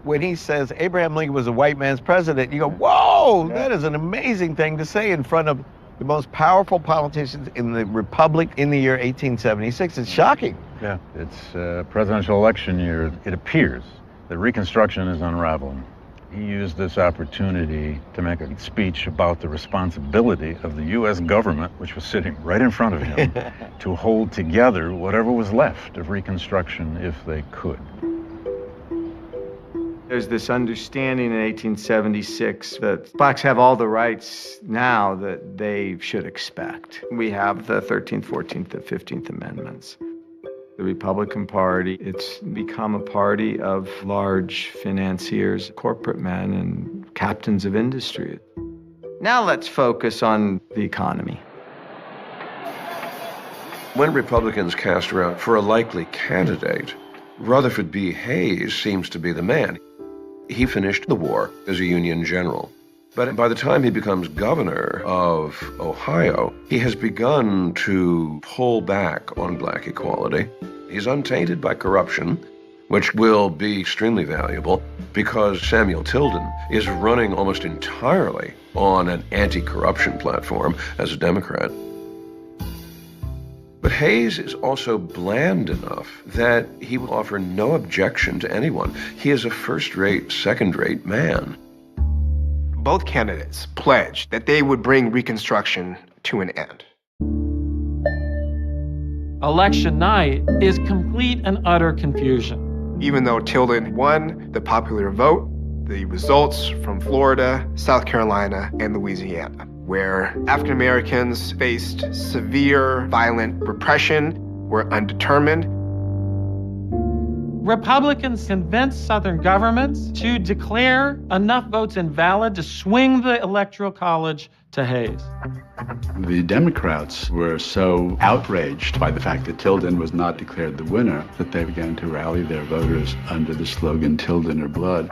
When he says Abraham Lincoln was a white man's president, you go, whoa, that is an amazing thing to say in front of the most powerful politicians in the Republic in the year 1876. It's shocking. Yeah, it's a presidential election year. It appears that Reconstruction is unraveling. He used this opportunity to make a speech about the responsibility of the U.S. government, which was sitting right in front of him, to hold together whatever was left of Reconstruction if they could. There's this understanding in 1876 that blacks have all the rights now that they should expect. We have the 13th, 14th, and 15th Amendments. The Republican Party, it's become a party of large financiers, corporate men, and captains of industry. Now let's focus on the economy. When Republicans cast around for a likely candidate, Rutherford B. Hayes seems to be the man. He finished the war as a Union general. But by the time he becomes governor of Ohio, he has begun to pull back on black equality. He's untainted by corruption, which will be extremely valuable because Samuel Tilden is running almost entirely on an anti-corruption platform as a Democrat. But Hayes is also bland enough that he will offer no objection to anyone. He is a first-rate, second-rate man. Both candidates pledged that they would bring Reconstruction to an end. Election night is complete and utter confusion. Even though Tilden won the popular vote, the results from Florida, South Carolina, and Louisiana, where African Americans faced severe violent repression, were undetermined. Republicans convinced Southern governments to declare enough votes invalid to swing the Electoral College to Hayes. The Democrats were so outraged by the fact that Tilden was not declared the winner that they began to rally their voters under the slogan, Tilden or Blood.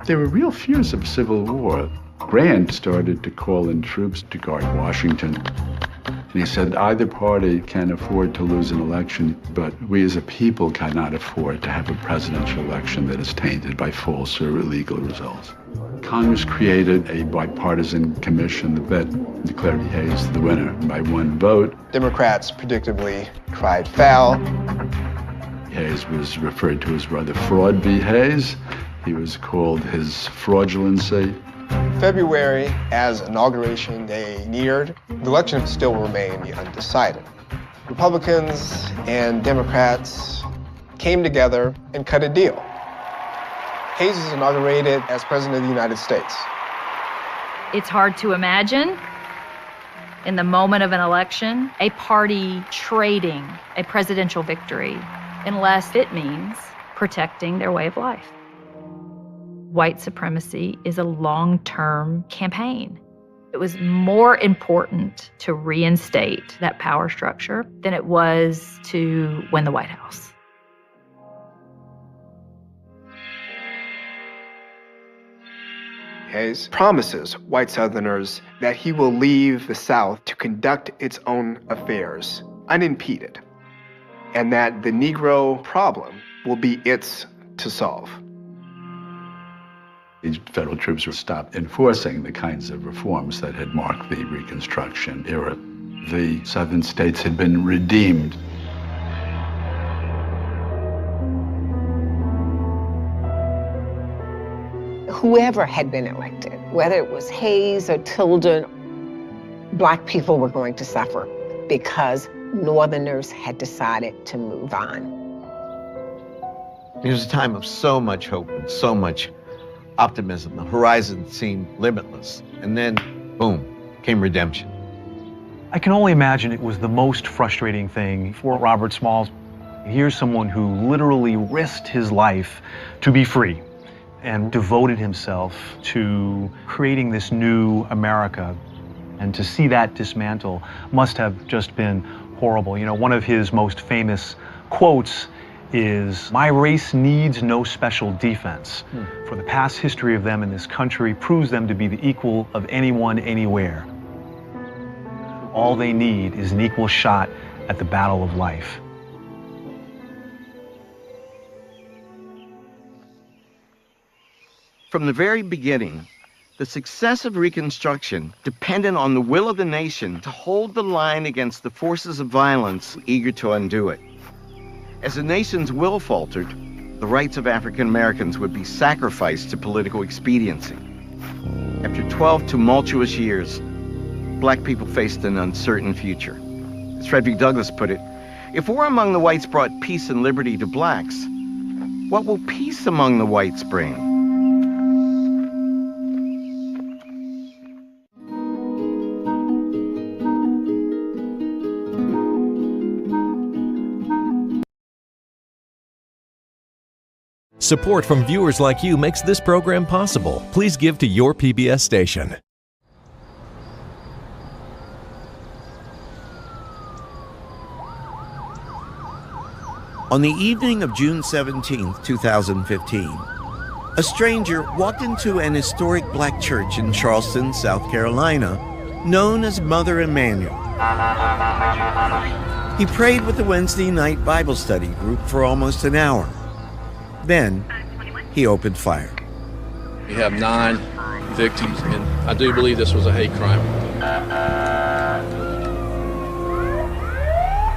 There were real fears of civil war. Grant started to call in troops to guard Washington. And he said, either party can afford to lose an election, but we as a people cannot afford to have a presidential election that is tainted by false or illegal results. Congress created a bipartisan commission that declared Hayes the winner by one vote. Democrats predictably cried foul. Hayes was referred to as rather Fraud v. Hayes. He was called his fraudulency. February, as Inauguration Day neared, the election still remained undecided. Republicans and Democrats came together and cut a deal. Hayes is inaugurated as President of the United States. It's hard to imagine, in the moment of an election, a party trading a presidential victory, unless it means protecting their way of life. White supremacy is a long-term campaign. It was more important to reinstate that power structure than it was to win the White House. Hayes promises white Southerners that he will leave the South to conduct its own affairs unimpeded, and that the Negro problem will be its to solve. The federal troops were stopped enforcing the kinds of reforms that had marked the Reconstruction era. The Southern states had been redeemed. Whoever had been elected, whether it was Hayes or Tilden, Black people were going to suffer because Northerners had decided to move on. It was a time of so much hope and so much optimism. The horizon seemed limitless. And then, boom, came redemption. I can only imagine it was the most frustrating thing for Robert Smalls. Here's someone who literally risked his life to be free and devoted himself to creating this new America. And to see that dismantle must have just been horrible. You know, one of his most famous quotes is, "My race needs no special defense, for the past history of them in this country proves them to be the equal of anyone, anywhere. All they need is an equal shot at the battle of life." From the very beginning, the success of Reconstruction depended on the will of the nation to hold the line against the forces of violence eager to undo it. As the nation's will faltered, the rights of African Americans would be sacrificed to political expediency. After 12 tumultuous years, Black people faced an uncertain future. As Frederick Douglass put it, if war among the whites brought peace and liberty to blacks, what will peace among the whites bring? Support from viewers like you makes this program possible. Please give to your PBS station. On the evening of June 17, 2015, a stranger walked into an historic black church in Charleston, South Carolina, known as Mother Emanuel. He prayed with the Wednesday night Bible study group for almost an hour. Then, he opened fire. We have 9 victims, and I do believe this was a hate crime.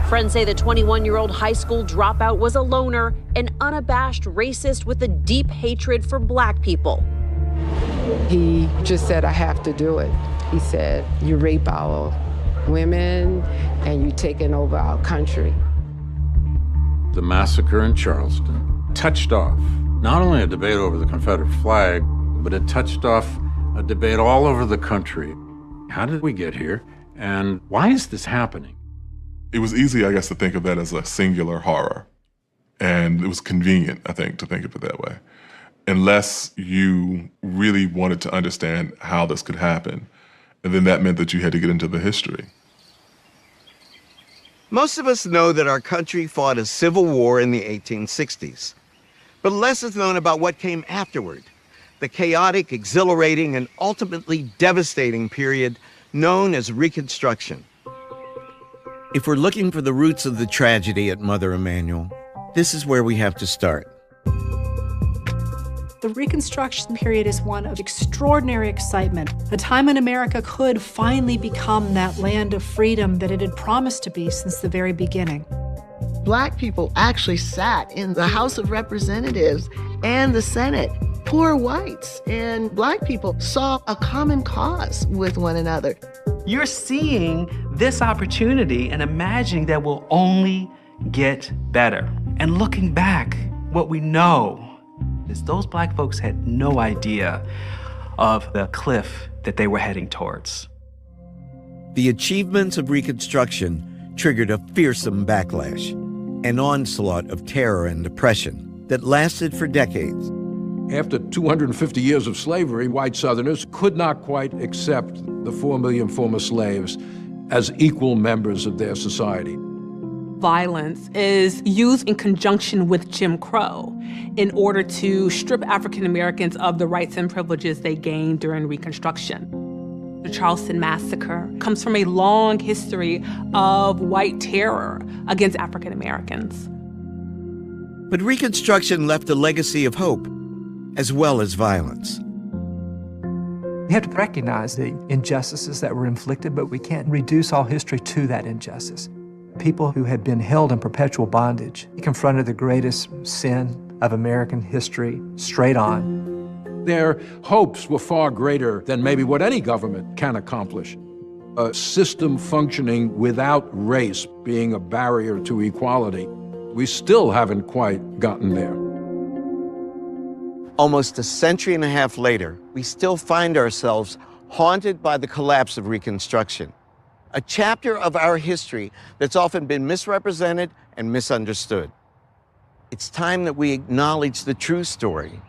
Friends say the 21-year-old high school dropout was a loner, an unabashed racist with a deep hatred for Black people. He just said, "I have to do it." He said, "You rape our women and you taking over our country." The massacre in Charleston touched off not only a debate over the Confederate flag, but it touched off a debate all over the country. How did we get here? And why is this happening? It was easy, I guess, to think of that as a singular horror. And it was convenient, I think, to think of it that way. Unless you really wanted to understand how this could happen. And then that meant that you had to get into the history. Most of us know that our country fought a civil war in the 1860s. But less is known about what came afterward, the chaotic, exhilarating, and ultimately devastating period known as Reconstruction. If we're looking for the roots of the tragedy at Mother Emanuel, this is where we have to start. The Reconstruction period is one of extraordinary excitement, a time when America could finally become that land of freedom that it had promised to be since the very beginning. Black people actually sat in the House of Representatives and the Senate. Poor whites and Black people saw a common cause with one another. You're seeing this opportunity and imagining that will only get better. And looking back, what we know is those Black folks had no idea of the cliff that they were heading towards. The achievements of Reconstruction triggered a fearsome backlash, an onslaught of terror and oppression that lasted for decades. After 250 years of slavery, white Southerners could not quite accept the 4 million former slaves as equal members of their society. Violence is used in conjunction with Jim Crow in order to strip African Americans of the rights and privileges they gained during Reconstruction. The Charleston Massacre comes from a long history of white terror against African Americans. But Reconstruction left a legacy of hope, as well as violence. We have to recognize the injustices that were inflicted, but we can't reduce all history to that injustice. People who had been held in perpetual bondage confronted the greatest sin of American history straight on. Their hopes were far greater than maybe what any government can accomplish. A system functioning without race being a barrier to equality. We still haven't quite gotten there. Almost a century and a half later, we still find ourselves haunted by the collapse of Reconstruction. a chapter of our history that's often been misrepresented and misunderstood. It's time that we acknowledge the true story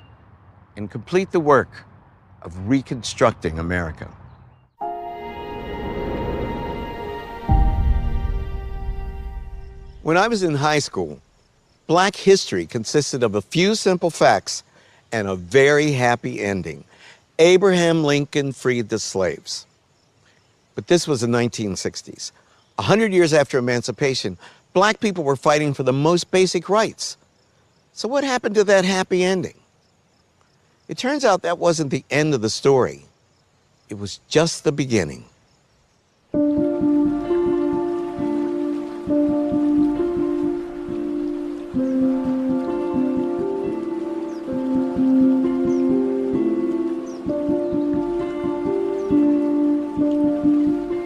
and complete the work of reconstructing America. When I was in high school, Black history consisted of a few simple facts and a very happy ending. Abraham Lincoln freed the slaves. But this was the 1960s. 100 years after emancipation, Black people were fighting for the most basic rights. So what happened to that happy ending? It turns out that wasn't the end of the story. It was just the beginning.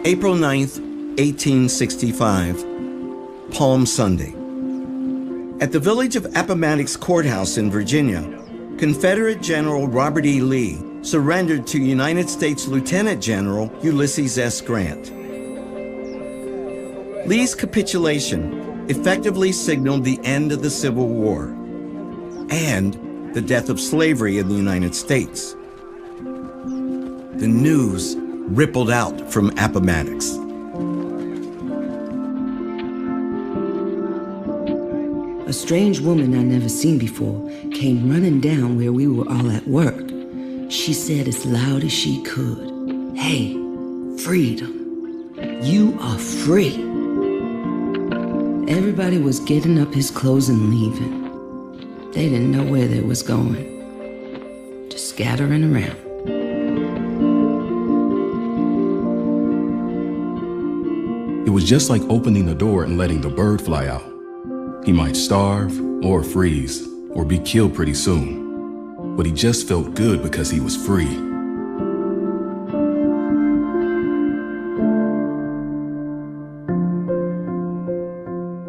April 9th, 1865, Palm Sunday. At the village of Appomattox Courthouse in Virginia, Confederate General Robert E. Lee surrendered to United States Lieutenant General Ulysses S. Grant. Lee's capitulation effectively signaled the end of the Civil War and the death of slavery in the United States. The news rippled out from Appomattox. A strange woman I never seen before came running down where we were all at work. She said as loud as she could, "Hey, freedom, you are free." Everybody was getting up his clothes and leaving. They didn't know where they was going, just scattering around. It was just like opening the door and letting the bird fly out. He might starve or freeze or be killed pretty soon, but he just felt good because he was free.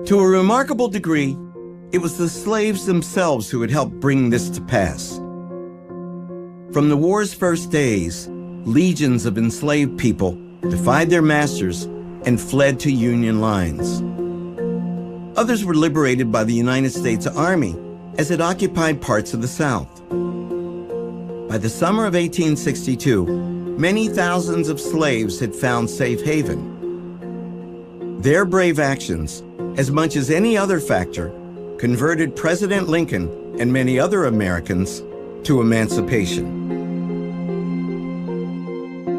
To a remarkable degree, it was the slaves themselves who had helped bring this to pass. From the war's first days, legions of enslaved people defied their masters and fled to Union lines. Others were liberated by the United States Army as it occupied parts of the South. By the summer of 1862, many thousands of slaves had found safe haven. Their brave actions, as much as any other factor, converted President Lincoln and many other Americans to emancipation.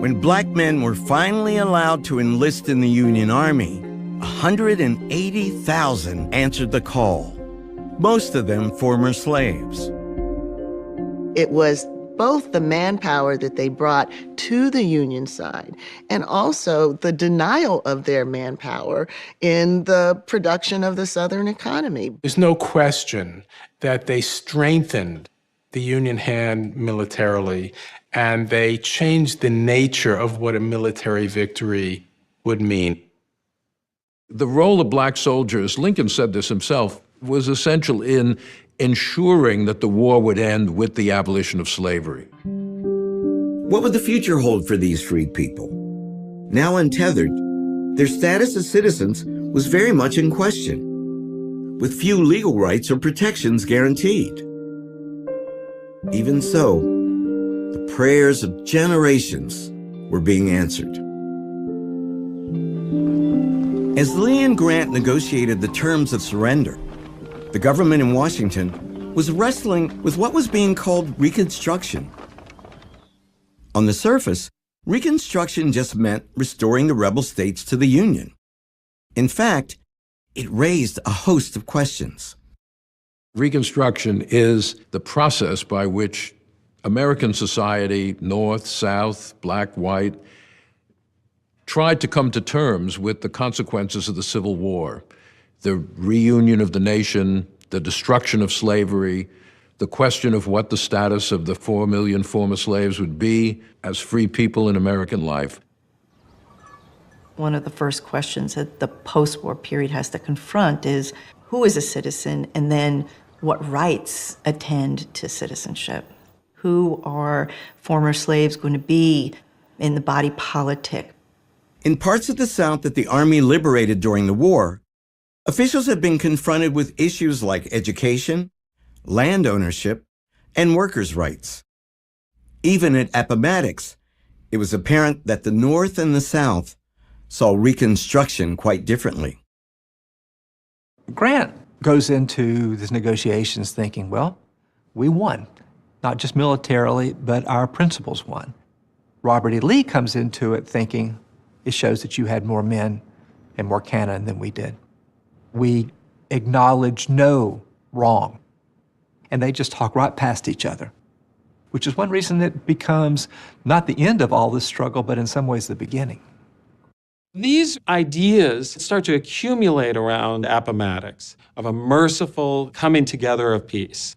When Black men were finally allowed to enlist in the Union Army, 180,000 answered the call, most of them former slaves. It was both the manpower that they brought to the Union side and also the denial of their manpower in the production of the Southern economy. There's no question that they strengthened the Union hand militarily, and they changed the nature of what a military victory would mean. The role of Black soldiers, Lincoln said this himself, was essential in ensuring that the war would end with the abolition of slavery. What would the future hold for these freed people? Now untethered, their status as citizens was very much in question, with few legal rights or protections guaranteed. Even so, the prayers of generations were being answered. As Lee and Grant negotiated the terms of surrender, the government in Washington was wrestling with what was being called Reconstruction. On the surface, Reconstruction just meant restoring the rebel states to the Union. In fact, it raised a host of questions. Reconstruction is the process by which American society, North, South, Black, White, tried to come to terms with the consequences of the Civil War, the reunion of the nation, the destruction of slavery, the question of what the status of the 4 million former slaves would be as free people in American life. One of the first questions that the post-war period has to confront is who is a citizen, and then what rights attend to citizenship? Who are former slaves going to be in the body politic? In parts of the South that the Army liberated during the war, officials have been confronted with issues like education, land ownership, and workers' rights. Even at Appomattox, it was apparent that the North and the South saw Reconstruction quite differently. Grant goes into these negotiations thinking, well, we won. Not just militarily, but our principles won. Robert E. Lee comes into it thinking, it shows that you had more men and more cannon than we did. We acknowledge no wrong. And they just talk right past each other, which is one reason it becomes not the end of all this struggle, but in some ways the beginning. These ideas start to accumulate around Appomattox of a merciful coming together of peace.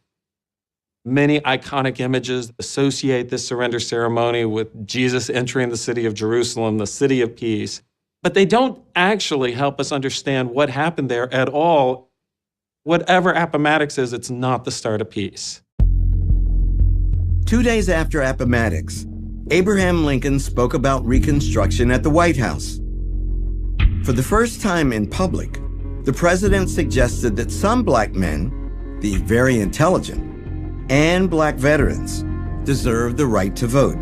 Many iconic images associate this surrender ceremony with Jesus entering the city of Jerusalem, the city of peace, but they don't actually help us understand what happened there at all. Whatever Appomattox is, it's not the start of peace. 2 days after Appomattox, Abraham Lincoln spoke about Reconstruction at the White House. For the first time in public, the president suggested that some black men, the very intelligent, and black veterans deserved the right to vote.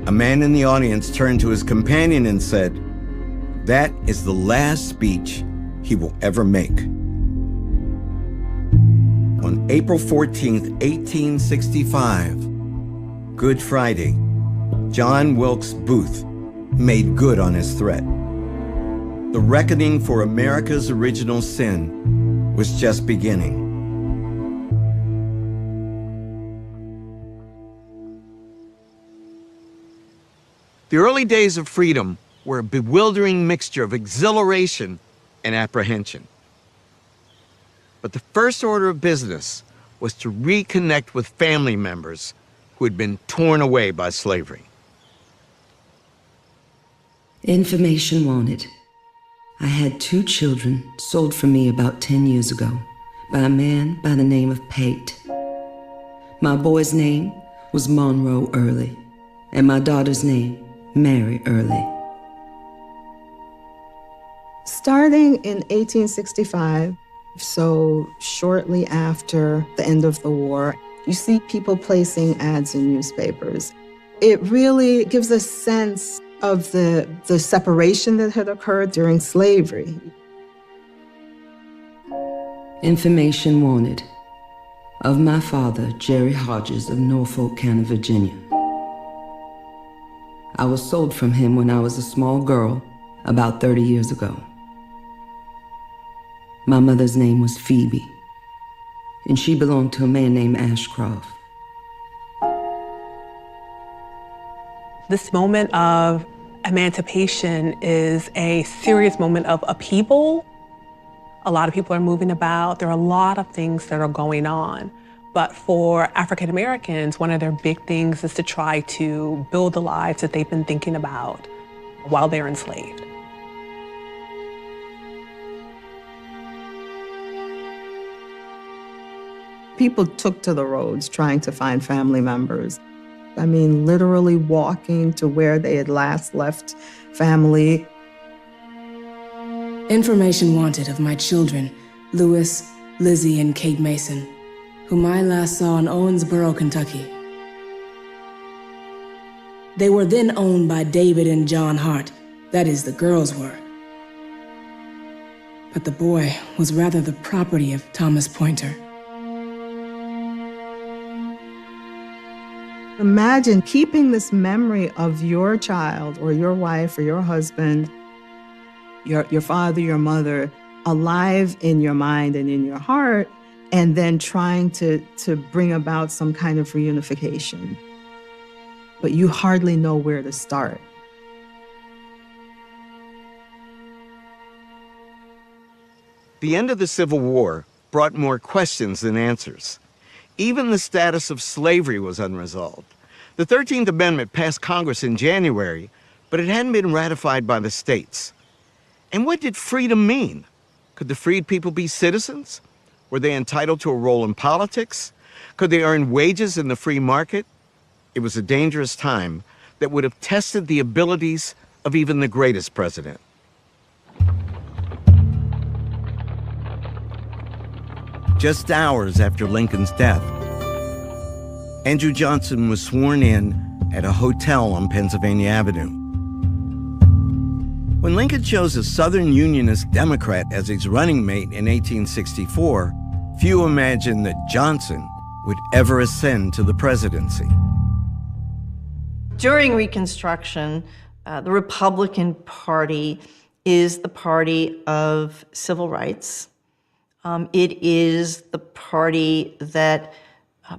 A man in the audience turned to his companion and said, "That is the last speech he will ever make." On April 14th, 1865, Good Friday, John Wilkes Booth made good on his threat. The reckoning for America's original sin was just beginning. The early days of freedom were a bewildering mixture of exhilaration and apprehension. But the first order of business was to reconnect with family members who had been torn away by slavery. Information wanted. I had 2 children sold from me about 10 years ago by a man by the name of Pate. My boy's name was Monroe Early, and my daughter's name, Mary Early. Starting in 1865, so shortly after the end of the war, you see people placing ads in newspapers. It really gives a sense of the separation that had occurred during slavery. Information wanted. Of my father, Jerry Hodges of Norfolk County, Virginia. I was sold from him when I was a small girl about 30 years ago. My mother's name was Phoebe, and she belonged to a man named Ashcroft. This moment of emancipation is a serious moment of upheaval. A lot of people are moving about. There are a lot of things that are going on. But for African Americans, one of their big things is to try to build the lives that they've been thinking about while they're enslaved. People took to the roads trying to find family members. I mean, literally walking to where they had last left family. Information wanted of my children, Lewis, Lizzie, and Kate Mason, whom I last saw in Owensboro, Kentucky. They were then owned by David and John Hart, that is, the girls were. But the boy was rather the property of Thomas Pointer. Imagine keeping this memory of your child or your wife or your husband, your father, your mother, alive in your mind and in your heart, and then trying to bring about some kind of reunification. But you hardly know where to start. The end of the Civil War brought more questions than answers. Even the status of slavery was unresolved. The 13th Amendment passed Congress in January, but it hadn't been ratified by the states. And what did freedom mean? Could the freed people be citizens? Were they entitled to a role in politics? Could they earn wages in the free market? It was a dangerous time that would have tested the abilities of even the greatest president. Just hours after Lincoln's death, Andrew Johnson was sworn in at a hotel on Pennsylvania Avenue. When Lincoln chose a Southern Unionist Democrat as his running mate in 1864, few imagined that Johnson would ever ascend to the presidency. During Reconstruction, the Republican Party is the party of civil rights. It is the party that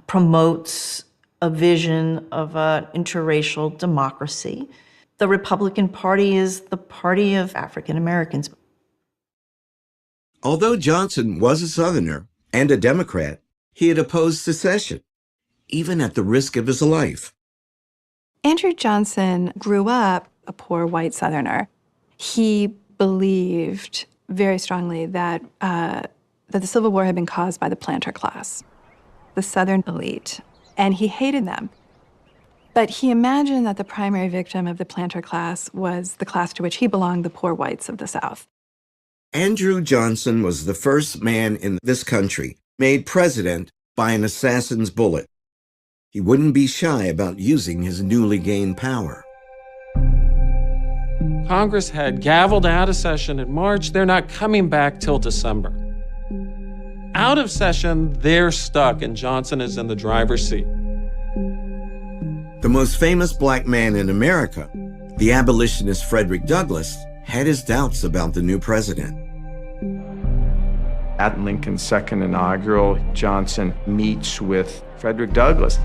promotes a vision of an interracial democracy. The Republican Party is the party of African Americans. Although Johnson was a Southerner and a Democrat, he had opposed secession, even at the risk of his life. Andrew Johnson grew up a poor white Southerner. He believed very strongly that the Civil War had been caused by the planter class, the Southern elite, and he hated them. But he imagined that the primary victim of the planter class was the class to which he belonged, the poor whites of the South. Andrew Johnson was the first man in this country made president by an assassin's bullet. He wouldn't be shy about using his newly gained power. Congress had gavelled out of session in March. They're not coming back till December. Out of session, they're stuck, and Johnson is in the driver's seat. The most famous black man in America, the abolitionist Frederick Douglass, had his doubts about the new president. At Lincoln's second inaugural, Johnson meets with Frederick Douglass.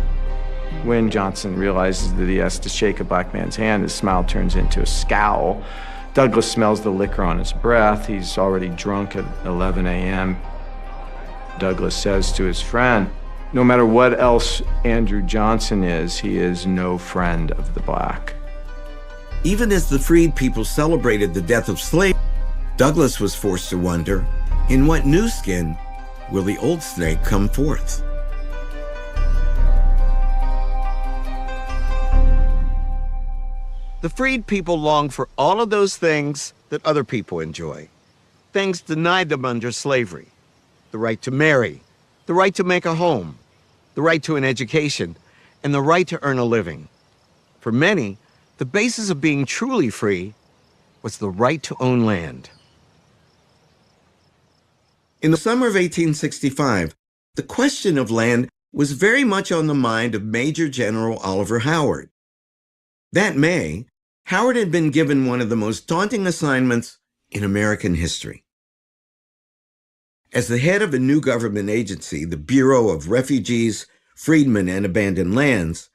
When Johnson realizes that he has to shake a black man's hand, his smile turns into a scowl. Douglass smells the liquor on his breath. He's already drunk at 11 a.m. Douglass says to his friend, no matter what else Andrew Johnson is, he is no friend of the black. Even as the freed people celebrated the death of slavery, Douglass was forced to wonder, in what new skin will the old snake come forth? The freed people longed for all of those things that other people enjoy, things denied them under slavery: the right to marry, the right to make a home, the right to an education, and the right to earn a living. For many, the basis of being truly free was the right to own land. In the summer of 1865, the question of land was very much on the mind of Major General Oliver Howard. That May, Howard had been given one of the most daunting assignments in American history. As the head of a new government agency, the Bureau of Refugees, Freedmen, and Abandoned Lands,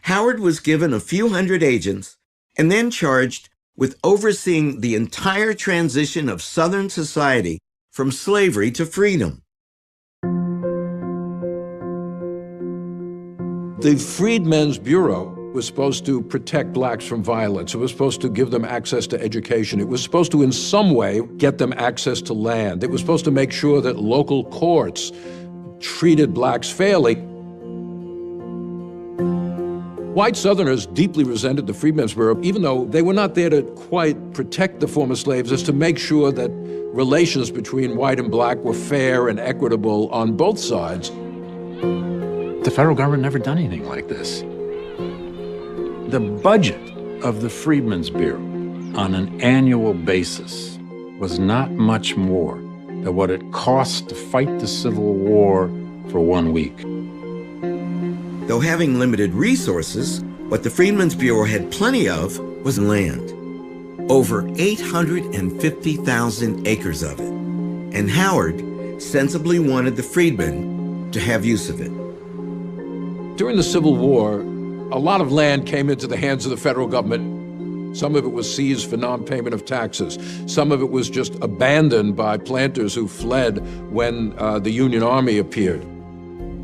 Howard was given a few hundred agents and then charged with overseeing the entire transition of Southern society from slavery to freedom. The Freedmen's Bureau was supposed to protect blacks from violence. It was supposed to give them access to education. It was supposed to, in some way, get them access to land. It was supposed to make sure that local courts treated blacks fairly. White Southerners deeply resented the Freedmen's Bureau, even though they were not there to quite protect the former slaves, as to make sure that relations between white and black were fair and equitable on both sides. The federal government never done anything like this. The budget of the Freedmen's Bureau on an annual basis was not much more than what it cost to fight the Civil War for 1 week. Though having limited resources, what the Freedmen's Bureau had plenty of was land. Over 850,000 acres of it. And Howard sensibly wanted the freedmen to have use of it. During the Civil War, a lot of land came into the hands of the federal government. Some of it was seized for non-payment of taxes. Some of it was just abandoned by planters who fled when the Union Army appeared.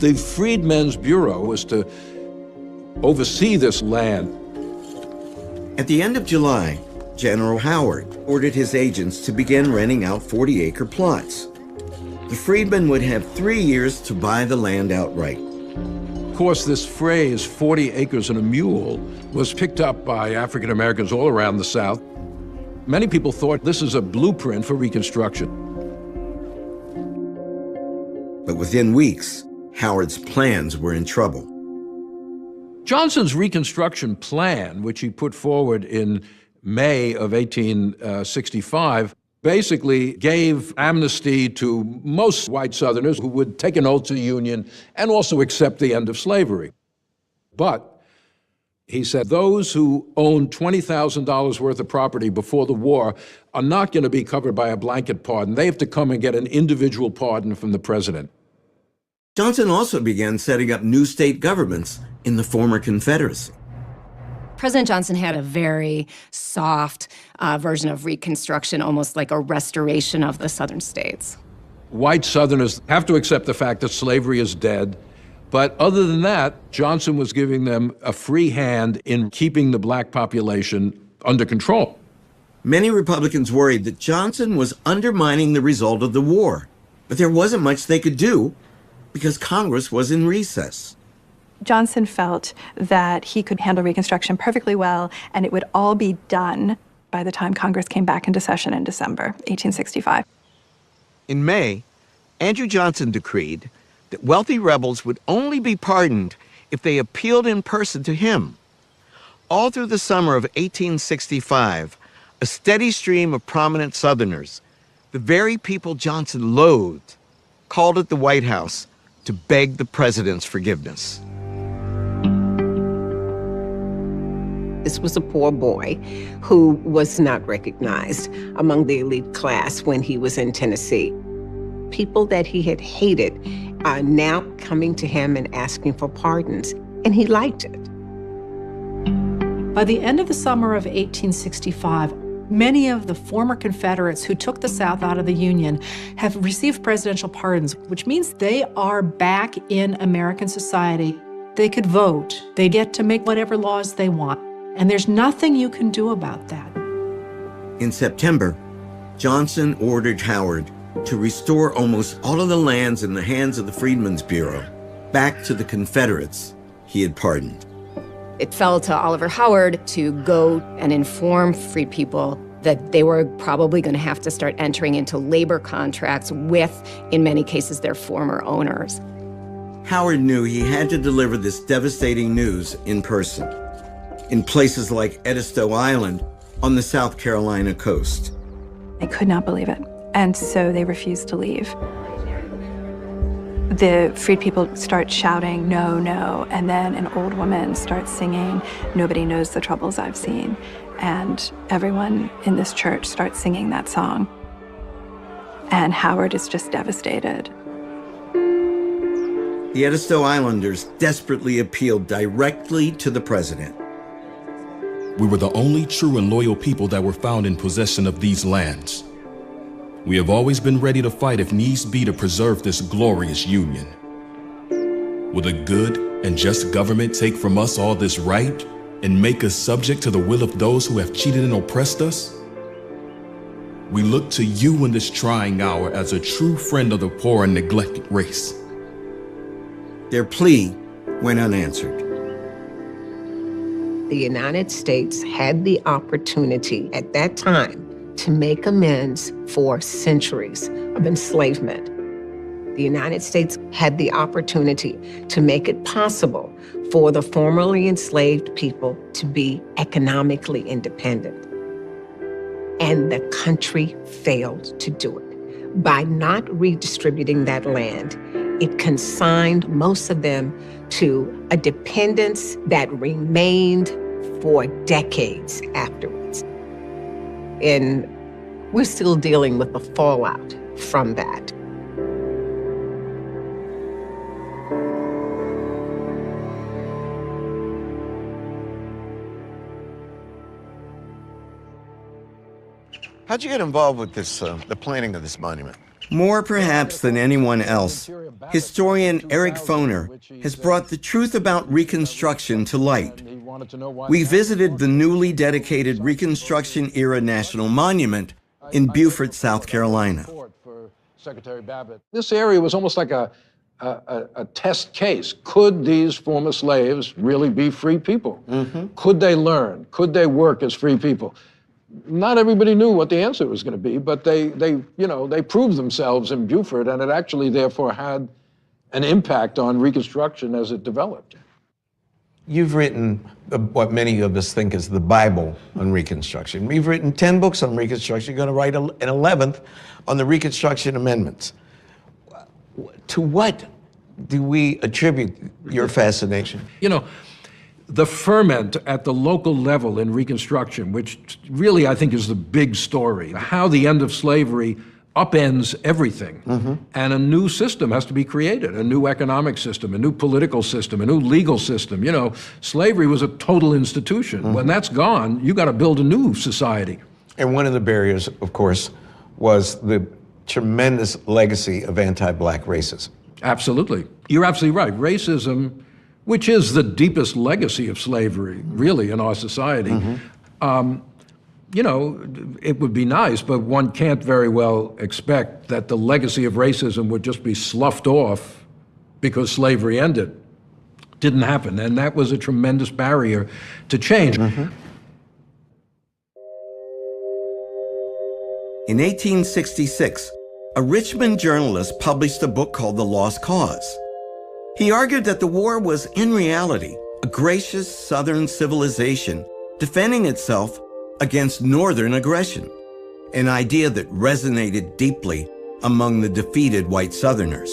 The Freedmen's Bureau was to oversee this land. At the end of July, General Howard ordered his agents to begin renting out 40-acre plots. The freedmen would have 3 years to buy the land outright. course, this phrase, 40 acres and a mule, was picked up by African Americans all around the South. Many people thought this is a blueprint for Reconstruction. But within weeks, Howard's plans were in trouble. Johnson's Reconstruction plan, which he put forward in May of 1865, basically gave amnesty to most white Southerners who would take an oath to the Union and also accept the end of slavery. But he said those who owned $20,000 worth of property before the war are not going to be covered by a blanket pardon. They have to come and get an individual pardon from the president. Johnson also began setting up new state governments in the former Confederacy. President Johnson had a very soft version of Reconstruction, almost like a restoration of the Southern states. White Southerners have to accept the fact that slavery is dead. But other than that, Johnson was giving them a free hand in keeping the black population under control. Many Republicans worried that Johnson was undermining the result of the war, but there wasn't much they could do because Congress was in recess. Johnson felt that he could handle Reconstruction perfectly well, and it would all be done by the time Congress came back into session in December 1865. In May, Andrew Johnson decreed that wealthy rebels would only be pardoned if they appealed in person to him. All through the summer of 1865, a steady stream of prominent Southerners, the very people Johnson loathed, called at the White House to beg the president's forgiveness. This was a poor boy who was not recognized among the elite class when he was in Tennessee. People that he had hated are now coming to him and asking for pardons, and he liked it. By the end of the summer of 1865, many of the former Confederates who took the South out of the Union have received presidential pardons, which means they are back in American society. They could vote. They get to make whatever laws they want. And there's nothing you can do about that. In September, Johnson ordered Howard to restore almost all of the lands in the hands of the Freedmen's Bureau back to the Confederates he had pardoned. It fell to Oliver Howard to go and inform free people that they were probably going to have to start entering into labor contracts with, in many cases, their former owners. Howard knew he had to deliver this devastating news in person, in places like Edisto Island on the South Carolina coast. They could not believe it, and so they refused to leave. The freed people start shouting, "No, no," and then an old woman starts singing, "Nobody knows the troubles I've seen." And everyone in this church starts singing that song. And Howard is just devastated. The Edisto Islanders desperately appealed directly to the president. We were the only true and loyal people that were found in possession of these lands. We have always been ready to fight if needs be to preserve this glorious union. Will a good and just government take from us all this right and make us subject to the will of those who have cheated and oppressed us? We look to you in this trying hour as a true friend of the poor and neglected race. Their plea went unanswered. The United States had the opportunity at that time to make amends for centuries of enslavement. The United States had the opportunity to make it possible for the formerly enslaved people to be economically independent. And the country failed to do it. By not redistributing that land, it consigned most of them to a dependence that remained for decades afterwards. And we're still dealing with the fallout from that. How'd you get involved with this, the planning of this monument? More perhaps than anyone else, historian Eric Foner has brought the truth about Reconstruction to light. We visited the newly dedicated Reconstruction-era National Monument in Beaufort, South Carolina. This area was almost like a a test case. Could these former slaves really be free people? Could they learn? Could they work as free people? Not everybody knew what the answer was going to be, but they proved themselves in Beaufort, and it actually therefore had an impact on Reconstruction as it developed. You've written what many of us think is the Bible on Reconstruction. You've written 10 books on Reconstruction. You're going to write an 11th on the Reconstruction Amendments. To what do we attribute your fascination? You know, the ferment at the local level in Reconstruction, which really I think is the big story, how the end of slavery upends everything. And a new system has to be created, a new economic system, a new political system, a new legal system. You know, slavery was a total institution. When that's gone, you got to build a new society. And one of the barriers, of course, was the tremendous legacy of anti-Black racism. Absolutely. You're absolutely right. Racism, which is the deepest legacy of slavery, really, in our society, you know, it would be nice, but one can't very well expect that the legacy of racism would just be sloughed off because slavery ended. Didn't happen, and that was a tremendous barrier to change. In 1866, a Richmond journalist published a book called The Lost Cause. He argued that the war was, in reality, a gracious Southern civilization defending itself against Northern aggression, an idea that resonated deeply among the defeated white Southerners.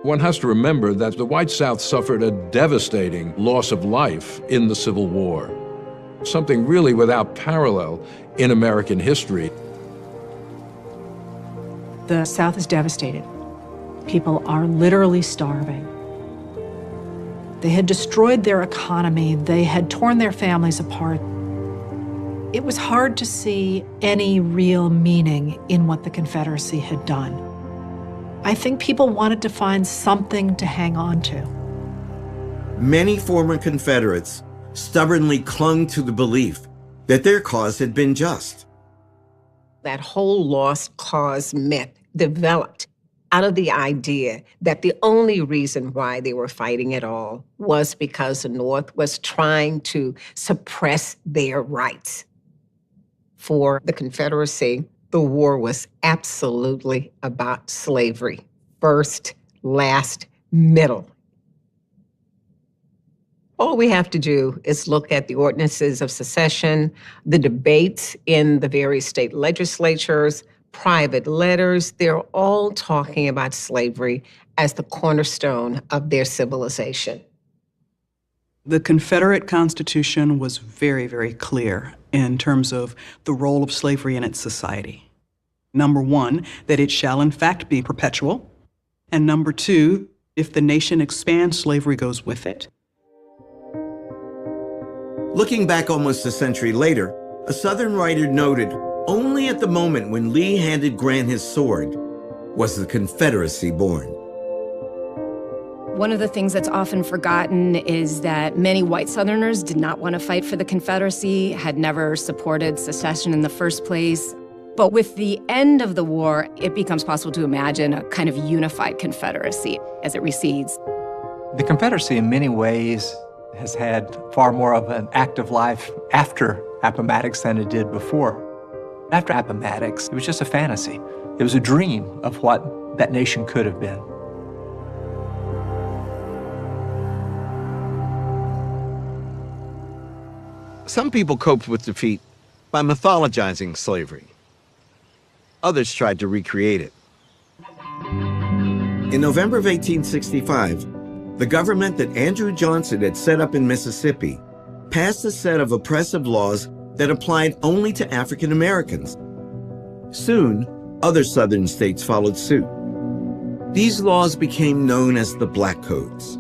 One has to remember that the white South suffered a devastating loss of life in the Civil War, something really without parallel in American history. The South is devastated. People are literally starving. They had destroyed their economy. They had torn their families apart. It was hard to see any real meaning in what the Confederacy had done. I think people wanted to find something to hang on to. Many former Confederates stubbornly clung to the belief that their cause had been just. That whole lost cause myth developed out of the idea that the only reason why they were fighting at all was because the North was trying to suppress their rights. For the Confederacy, the war was absolutely about slavery. First, last, middle. All we have to do is look at the ordinances of secession, the debates in the various state legislatures, private letters. They're all talking about slavery as the cornerstone of their civilization. The Confederate Constitution was very, very clear in terms of the role of slavery in its society. Number one, that it shall in fact be perpetual. And number two, if the nation expands, slavery goes with it. Looking back almost a century later, a Southern writer noted, only at the moment when Lee handed Grant his sword was the Confederacy born. One of the things that's often forgotten is that many white Southerners did not want to fight for the Confederacy, had never supported secession in the first place. But with the end of the war, it becomes possible to imagine a kind of unified Confederacy as it recedes. The Confederacy, in many ways, has had far more of an active life after Appomattox than it did before. After Appomattox, it was just a fantasy. It was a dream of what that nation could have been. Some people coped with defeat by mythologizing slavery. Others tried to recreate it. In November of 1865, the government that Andrew Johnson had set up in Mississippi passed a set of oppressive laws that applied only to African Americans. Soon, other Southern states followed suit. These laws became known as the Black Codes.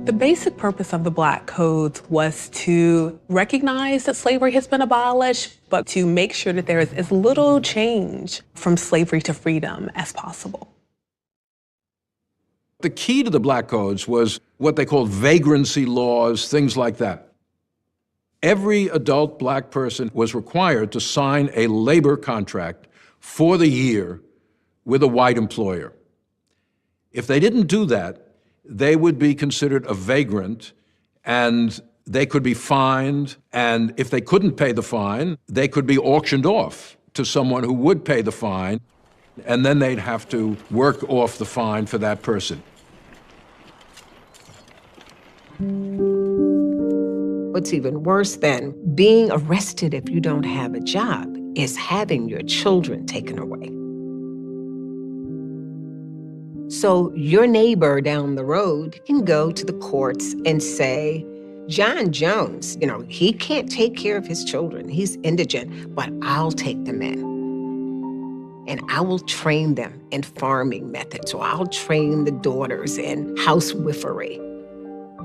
The basic purpose of the Black Codes was to recognize that slavery has been abolished, but to make sure that there is as little change from slavery to freedom as possible. The key to the Black Codes was what they called vagrancy laws, things like that. Every adult Black person was required to sign a labor contract for the year with a white employer. If they didn't do that, they would be considered a vagrant, and they could be fined, and if they couldn't pay the fine, they could be auctioned off to someone who would pay the fine, and then they'd have to work off the fine for that person. What's even worse than being arrested if you don't have a job is having your children taken away. So your neighbor down the road can go to the courts and say, John Jones, he can't take care of his children. He's indigent, but I'll take them in. And I will train them in farming methods, or I'll train the daughters in housewifery.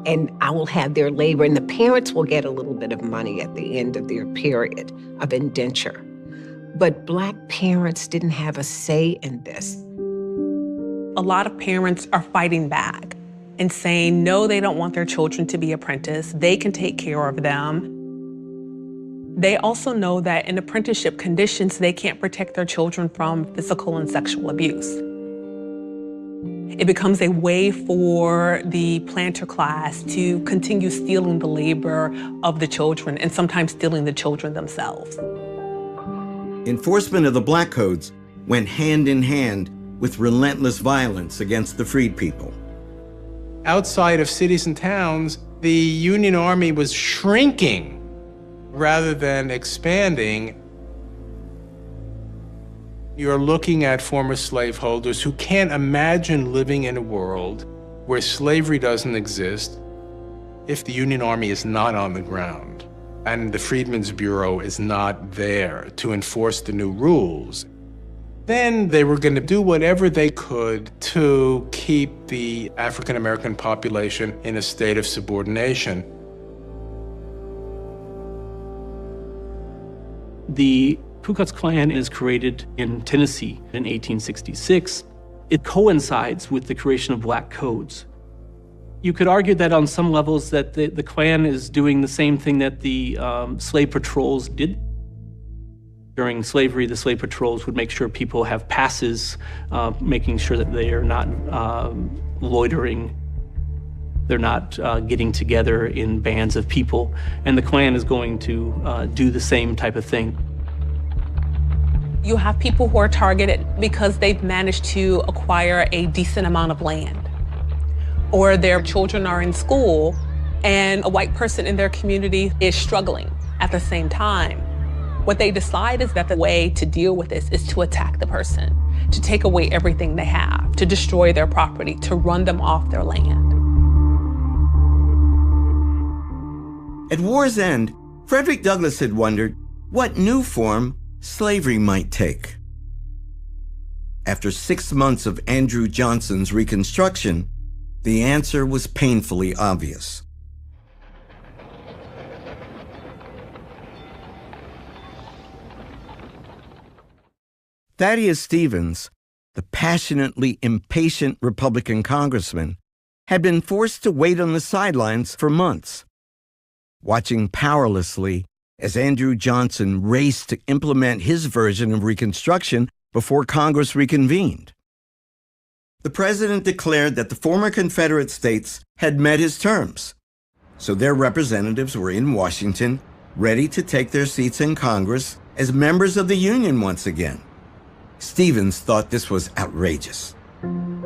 And I will have their labor, and the parents will get a little bit of money at the end of their period of indenture. But Black parents didn't have a say in this. A lot of parents are fighting back and saying, no, they don't want their children to be apprenticed. They can take care of them. They also know that in apprenticeship conditions, they can't protect their children from physical and sexual abuse. It becomes a way for the planter class to continue stealing the labor of the children and sometimes stealing the children themselves. Enforcement of the Black Codes went hand in hand with relentless violence against the freed people. Outside of cities and towns, the Union Army was shrinking rather than expanding. You're looking at former slaveholders who can't imagine living in a world where slavery doesn't exist if the Union Army is not on the ground and the Freedmen's Bureau is not there to enforce the new rules. Then they were going to do whatever they could to keep the African American population in a state of subordination. The Ku Klux Klan is created in Tennessee in 1866. It coincides with the creation of Black Codes. You could argue that on some levels that the Klan is doing the same thing that the slave patrols did. During slavery, the slave patrols would make sure people have passes, making sure that they are not loitering. They're not getting together in bands of people. And the Klan is going to do the same type of thing. You have people who are targeted because they've managed to acquire a decent amount of land, or their children are in school and a white person in their community is struggling at the same time. What they decide is that the way to deal with this is to attack the person, to take away everything they have, to destroy their property, to run them off their land. At war's end, Frederick Douglass had wondered what new form slavery might take. After 6 months of Andrew Johnson's Reconstruction, the answer was painfully obvious. Thaddeus Stevens, the passionately impatient Republican congressman, had been forced to wait on the sidelines for months, watching powerlessly as Andrew Johnson raced to implement his version of Reconstruction before Congress reconvened. The president declared that the former Confederate states had met his terms, so their representatives were in Washington, ready to take their seats in Congress as members of the Union once again. Stevens thought this was outrageous.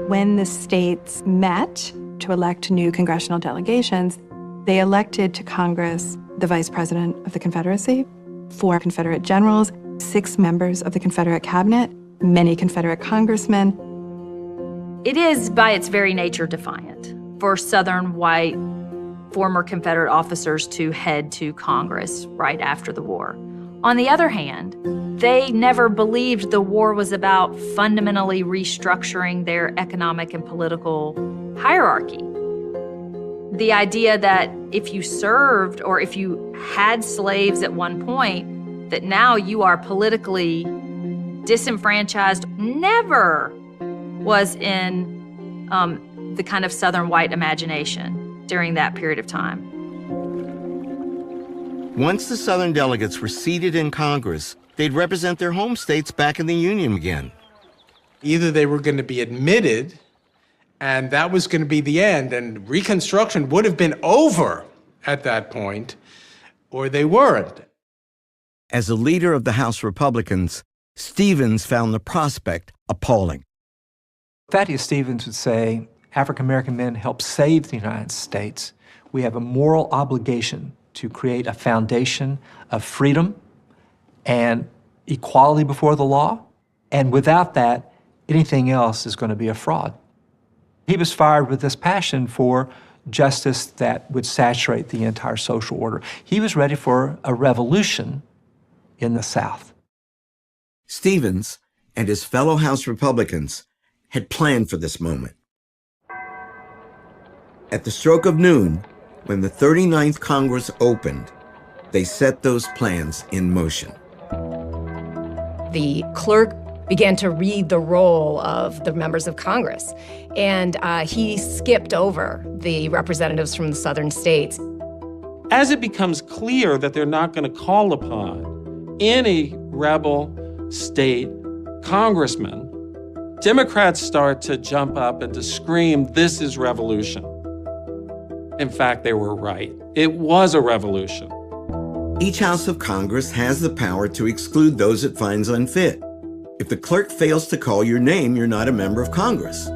When the states met to elect new congressional delegations, they elected to Congress the Vice President of the Confederacy, 4 Confederate generals, 6 members of the Confederate cabinet, many Confederate congressmen. It is, by its very nature, defiant for Southern white former Confederate officers to head to Congress right after the war. On the other hand, they never believed the war was about fundamentally restructuring their economic and political hierarchy. The idea that if you served or if you had slaves at one point, that now you are politically disenfranchised never was in the kind of Southern white imagination during that period of time. Once the Southern delegates were seated in Congress, they'd represent their home states back in the Union again. Either they were going to be admitted And that was going to be the end, and Reconstruction would have been over at that point, or they weren't. As a leader of the House Republicans, Stevens found the prospect appalling. Thaddeus Stevens would say, African American men helped save the United States. We have a moral obligation to create a foundation of freedom and equality before the law. And without that, anything else is going to be a fraud. He was fired with this passion for justice that would saturate the entire social order. He was ready for a revolution in the South. Stevens and his fellow House Republicans had planned for this moment. At the stroke of noon, when the 39th Congress opened, they set those plans in motion. The clerk began to read the roll of the members of Congress, and he skipped over the representatives from the southern states. As it becomes clear that they're not going to call upon any rebel state congressman, Democrats start to jump up and to scream, "This is revolution." In fact, they were right. It was a revolution. Each House of Congress has the power to exclude those it finds unfit. If the clerk fails to call your name, you're not a member of Congress.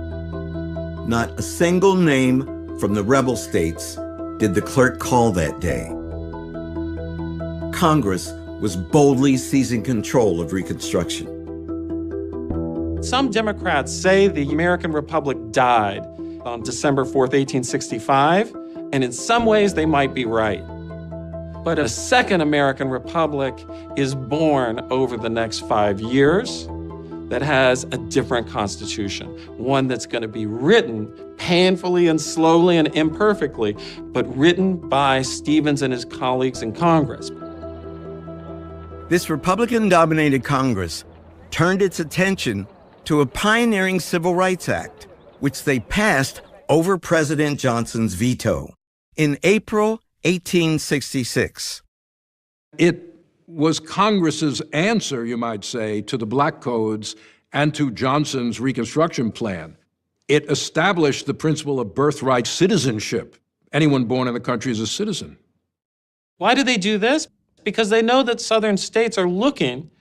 Not a single name from the rebel states did the clerk call that day. Congress was boldly seizing control of Reconstruction. Some Democrats say the American Republic died on December 4th, 1865, and in some ways they might be right. But a second American Republic is born over the next 5 years that has a different constitution, one that's going to be written painfully and slowly and imperfectly, but written by Stevens and his colleagues in Congress. This Republican-dominated Congress turned its attention to a pioneering Civil Rights Act, which they passed over President Johnson's veto in April 1866. It was Congress's answer, you might say, to the Black Codes and to Johnson's Reconstruction Plan. It established the principle of birthright citizenship. Anyone born in the country is a citizen. Why do they do this? Because they know that southern states are looking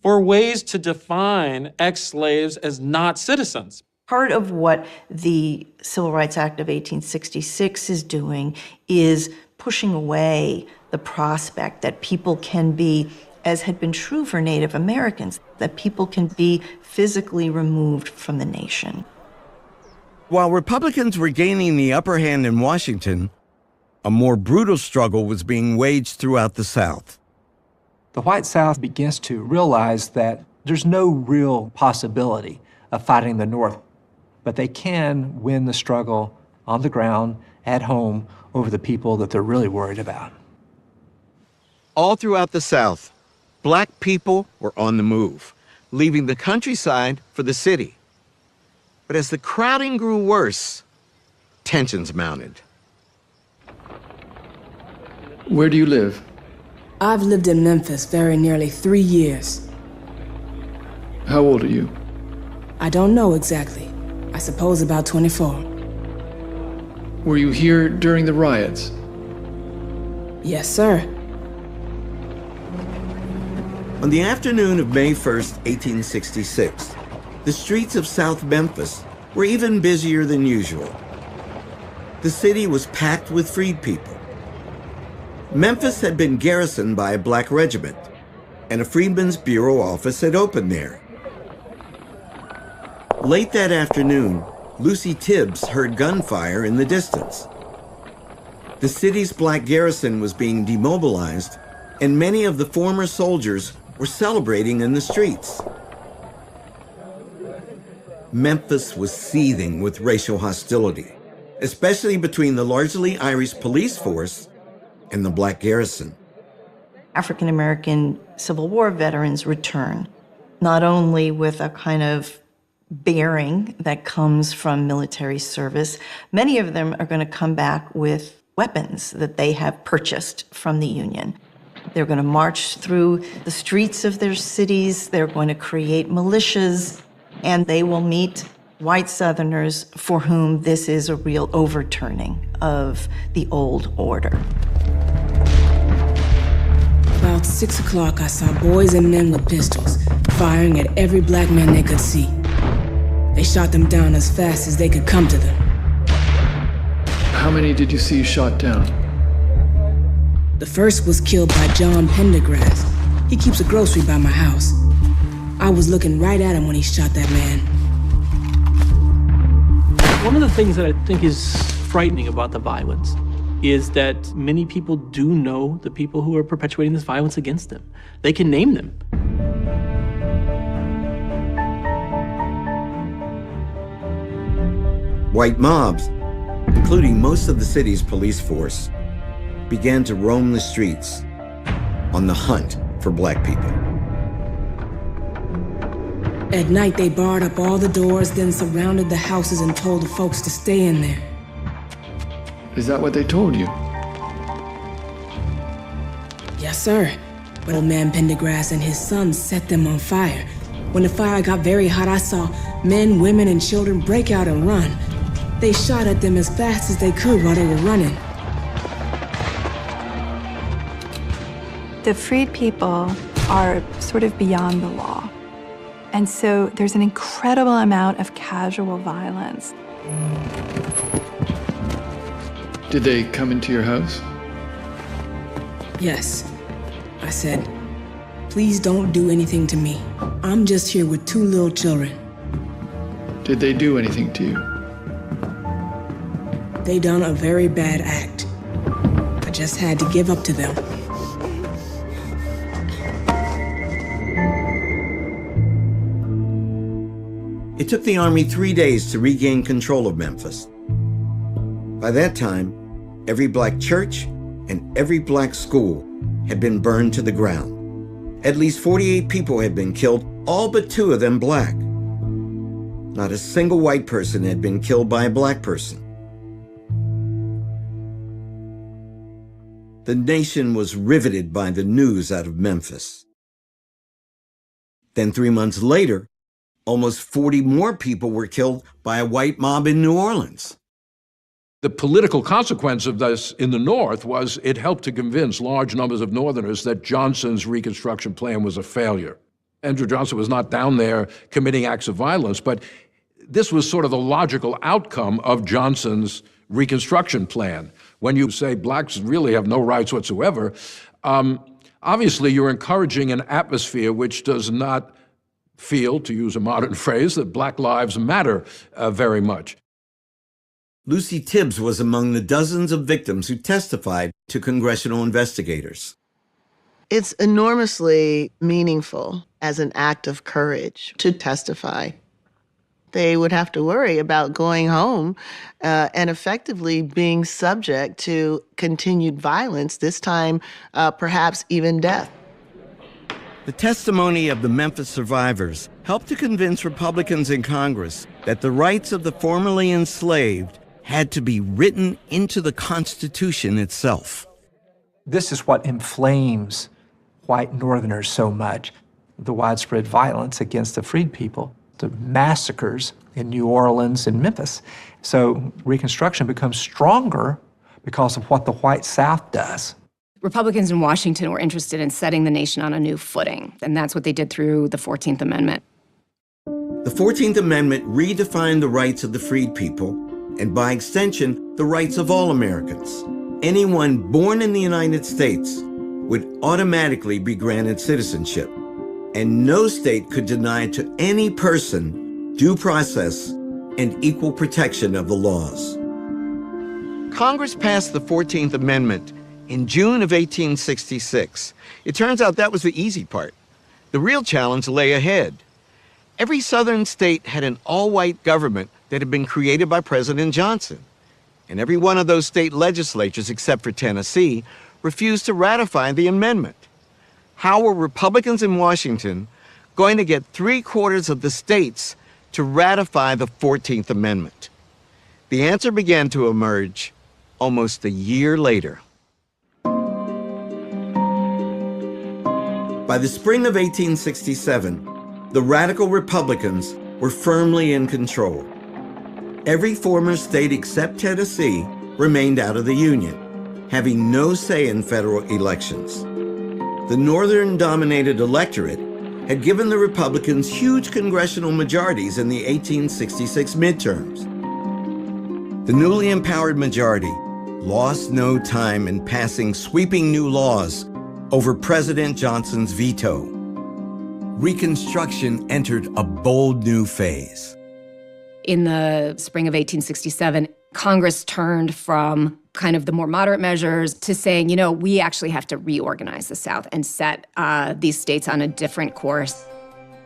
for ways to define ex-slaves as not citizens. Part of what the Civil Rights Act of 1866 is doing is pushing away the prospect that people can be, as had been true for Native Americans, that people can be physically removed from the nation. While Republicans were gaining the upper hand in Washington, a more brutal struggle was being waged throughout the South. The white South begins to realize that there's no real possibility of fighting the North, but they can win the struggle on the ground, at home, over the people that they're really worried about. All throughout the South, Black people were on the move, leaving the countryside for the city. But as the crowding grew worse, tensions mounted. Where do you live? I've lived in Memphis very nearly 3 years. How old are you? I don't know exactly. I suppose about 24. Were you here during the riots? Yes, sir. On the afternoon of May 1st, 1866, the streets of South Memphis were even busier than usual. The city was packed with freed people. Memphis had been garrisoned by a Black regiment, and a Freedmen's Bureau office had opened there. Late that afternoon, Lucy Tibbs heard gunfire in the distance. The city's Black garrison was being demobilized, and many of the former soldiers were celebrating in the streets. Memphis was seething with racial hostility, especially between the largely Irish police force and the Black garrison. African American Civil War veterans return, not only with a kind of bearing that comes from military service, many of them are going to come back with weapons that they have purchased from the Union. They're going to march through the streets of their cities, they're going to create militias, and they will meet white Southerners for whom this is a real overturning of the old order. About 6 o'clock, I saw boys and men with pistols, firing at every black man they could see. They shot them down as fast as they could come to them. How many did you see shot down? The first was killed by John Pendergrass. He keeps a grocery by my house. I was looking right at him when he shot that man. One of the things that I think is frightening about the violence is that many people do know the people who are perpetuating this violence against them. They can name them. White mobs, including most of the city's police force, began to roam the streets on the hunt for black people. At night, they barred up all the doors, then surrounded the houses and told the folks to stay in there. Is that what they told you? Yes, sir. But old man Pendergrass and his sons set them on fire. When the fire got very hot, I saw men, women, and children break out and run. They shot at them as fast as they could while they were running. The freed people are sort of beyond the law. And so there's an incredible amount of casual violence. Did they come into your house? Yes. I said, please don't do anything to me. I'm just here with 2 little children. Did they do anything to you? They done a very bad act. I just had to give up to them. It took the Army 3 days to regain control of Memphis. By that time, every black church and every black school had been burned to the ground. At least 48 people had been killed, all but 2 of them black. Not a single white person had been killed by a black person. The nation was riveted by the news out of Memphis. Then 3 months later, almost 40 more people were killed by a white mob in New Orleans. The political consequence of this in the North was it helped to convince large numbers of Northerners that Johnson's Reconstruction plan was a failure. Andrew Johnson was not down there committing acts of violence, but this was sort of the logical outcome of Johnson's Reconstruction plan. When you say blacks really have no rights whatsoever, obviously you're encouraging an atmosphere which does not feel, to use a modern phrase, that black lives matter very much. Lucy Tibbs was among the dozens of victims who testified to congressional investigators. It's enormously meaningful as an act of courage to testify. They would have to worry about going home and effectively being subject to continued violence, this time perhaps even death. The testimony of the Memphis survivors helped to convince Republicans in Congress that the rights of the formerly enslaved had to be written into the Constitution itself. This is what inflames white Northerners so much, the widespread violence against the freed people, the massacres in New Orleans and Memphis. So Reconstruction becomes stronger because of what the white South does. Republicans in Washington were interested in setting the nation on a new footing, and that's what they did through the 14th Amendment. The 14th Amendment redefined the rights of the freed people, and by extension, the rights of all Americans. Anyone born in the United States would automatically be granted citizenship, and no state could deny to any person due process and equal protection of the laws. Congress passed the 14th Amendment in June of 1866. It turns out that was the easy part. The real challenge lay ahead. Every Southern state had an all-white government that had been created by President Johnson. And every one of those state legislatures, except for Tennessee, refused to ratify the amendment. How were Republicans in Washington going to get 3/4 of the states to ratify the 14th Amendment? The answer began to emerge almost a year later. By the spring of 1867, the radical Republicans were firmly in control. every former state except Tennessee remained out of the Union, having no say in federal elections. The Northern-dominated electorate had given the Republicans huge congressional majorities in the 1866 midterms. The newly empowered majority lost no time in passing sweeping new laws over President Johnson's veto. Reconstruction entered a bold new phase. In the spring of 1867, Congress turned from kind of the more moderate measures to saying, you know, we actually have to reorganize the South and set these states on a different course.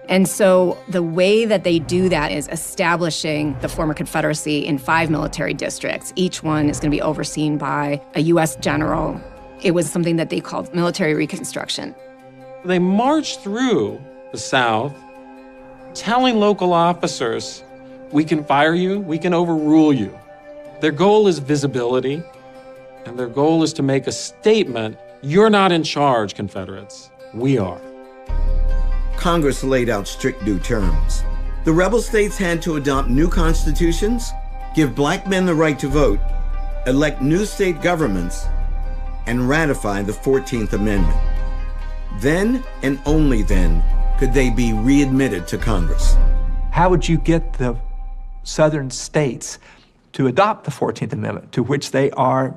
And so the way that they do that is establishing the former Confederacy in 5 military districts. Each one is going to be overseen by a U.S. general. It was something that they called military reconstruction. They marched through the South telling local officers, we can fire you, we can overrule you. Their goal is visibility, and their goal is to make a statement, you're not in charge, Confederates, we are. Congress laid out strict new terms. The rebel states had to adopt new constitutions, give black men the right to vote, elect new state governments, and ratify the 14th Amendment. Then, and only then, could they be readmitted to Congress. How would you get the southern states to adopt the 14th Amendment, to which they are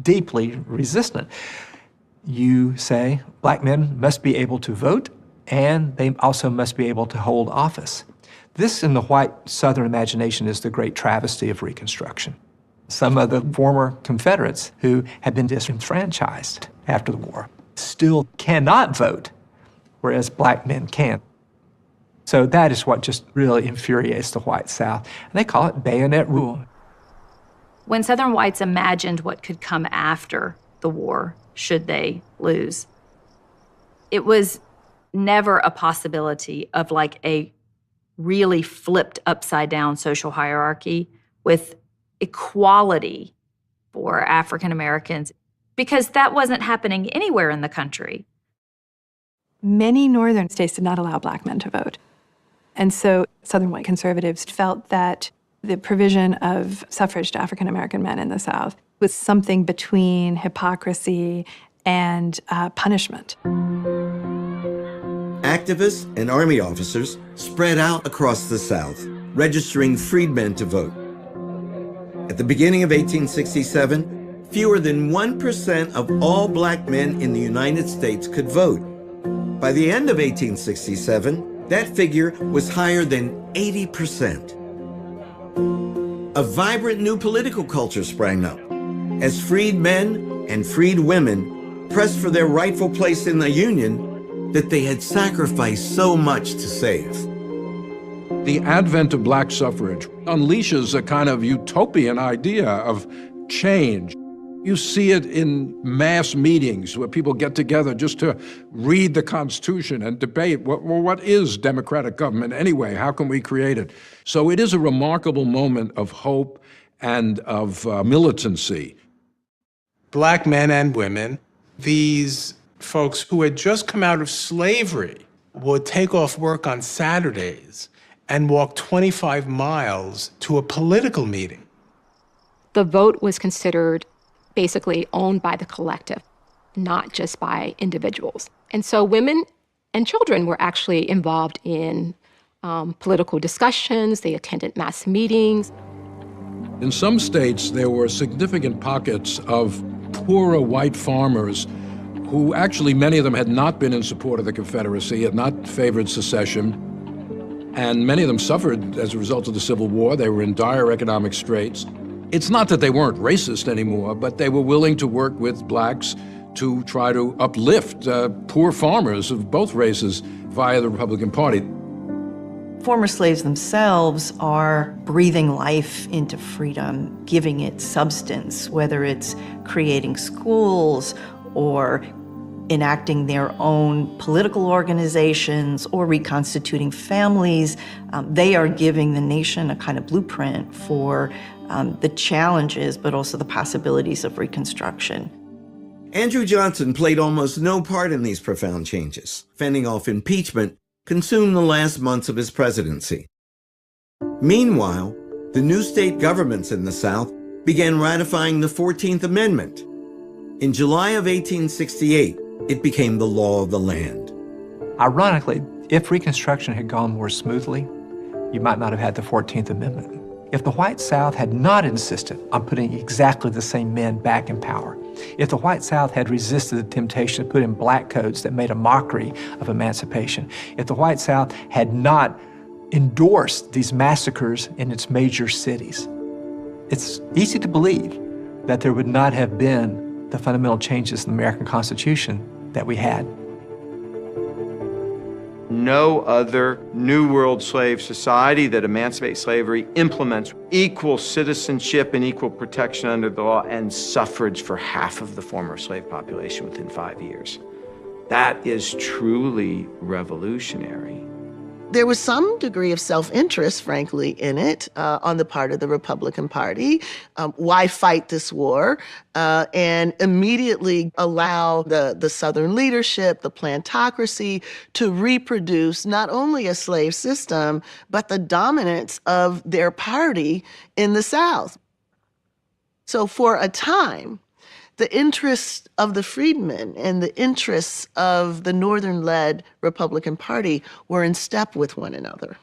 deeply resistant? You say black men must be able to vote, and they also must be able to hold office. This, in the white Southern imagination, is the great travesty of Reconstruction. Some of the former Confederates who had been disenfranchised after the war still cannot vote, whereas black men can. So that is what just really infuriates the white South. And they call it bayonet rule. When Southern whites imagined what could come after the war, should they lose, it was never a possibility of like a really flipped upside down social hierarchy with equality for African Americans, because that wasn't happening anywhere in the country. Many northern states did not allow black men to vote. And so Southern white conservatives felt that the provision of suffrage to African American men in the South was something between hypocrisy and punishment. Activists and Army officers spread out across the South, registering freedmen to vote. At the beginning of 1867, fewer than 1% of all black men in the United States could vote. By the end of 1867, that figure was higher than 80%. A vibrant new political culture sprang up as freed men and freed women pressed for their rightful place in the Union that they had sacrificed so much to save. The advent of black suffrage unleashes a kind of utopian idea of change. You see it in mass meetings where people get together just to read the Constitution and debate, what is democratic government anyway? How can we create it? So it is a remarkable moment of hope and of militancy. Black men and women, these folks who had just come out of slavery, would take off work on Saturdays and walk 25 miles to a political meeting. The vote was considered basically owned by the collective, not just by individuals. And so women and children were actually involved in political discussions. They attended mass meetings. In some states, there were significant pockets of poorer white farmers who actually, many of them had not been in support of the Confederacy, had not favored secession, and many of them suffered as a result of the Civil War. They were in dire economic straits. It's not that they weren't racist anymore, but they were willing to work with blacks to try to uplift poor farmers of both races via the Republican Party. Former slaves themselves are breathing life into freedom, giving it substance, whether it's creating schools or enacting their own political organizations or reconstituting families. They are giving the nation a kind of blueprint for the challenges, but also the possibilities of Reconstruction. Andrew Johnson played almost no part in these profound changes. Fending off impeachment consumed the last months of his presidency. Meanwhile, the new state governments in the South began ratifying the 14th Amendment. In July of 1868, it became the law of the land. Ironically, if Reconstruction had gone more smoothly, you might not have had the 14th Amendment. If the white South had not insisted on putting exactly the same men back in power, if the white South had resisted the temptation to put in black codes that made a mockery of emancipation, if the white South had not endorsed these massacres in its major cities, it's easy to believe that there would not have been the fundamental changes in the American Constitution that we had. No other New World slave society that emancipates slavery implements equal citizenship and equal protection under the law and suffrage for half of the former slave population within 5 years. That is truly revolutionary. There was some degree of self-interest, frankly, in it on the part of the Republican Party. Why fight this war? And immediately allow the Southern leadership, the plantocracy, to reproduce not only a slave system, but the dominance of their party in the South. So for a time, the interests of the freedmen and the interests of the Northern-led Republican Party were in step with one another.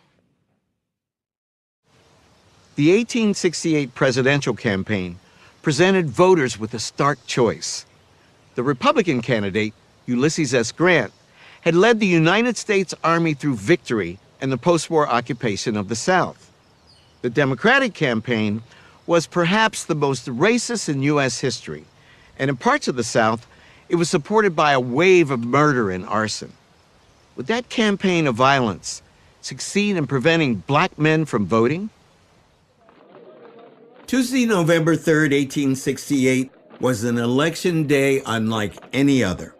The 1868 presidential campaign presented voters with a stark choice. The Republican candidate, Ulysses S. Grant, had led the United States Army through victory and the post-war occupation of the South. The Democratic campaign was perhaps the most racist in U.S. history, and in parts of the South, it was supported by a wave of murder and arson. Would that campaign of violence succeed in preventing black men from voting? Tuesday, November 3rd, 1868, was an election day unlike any other.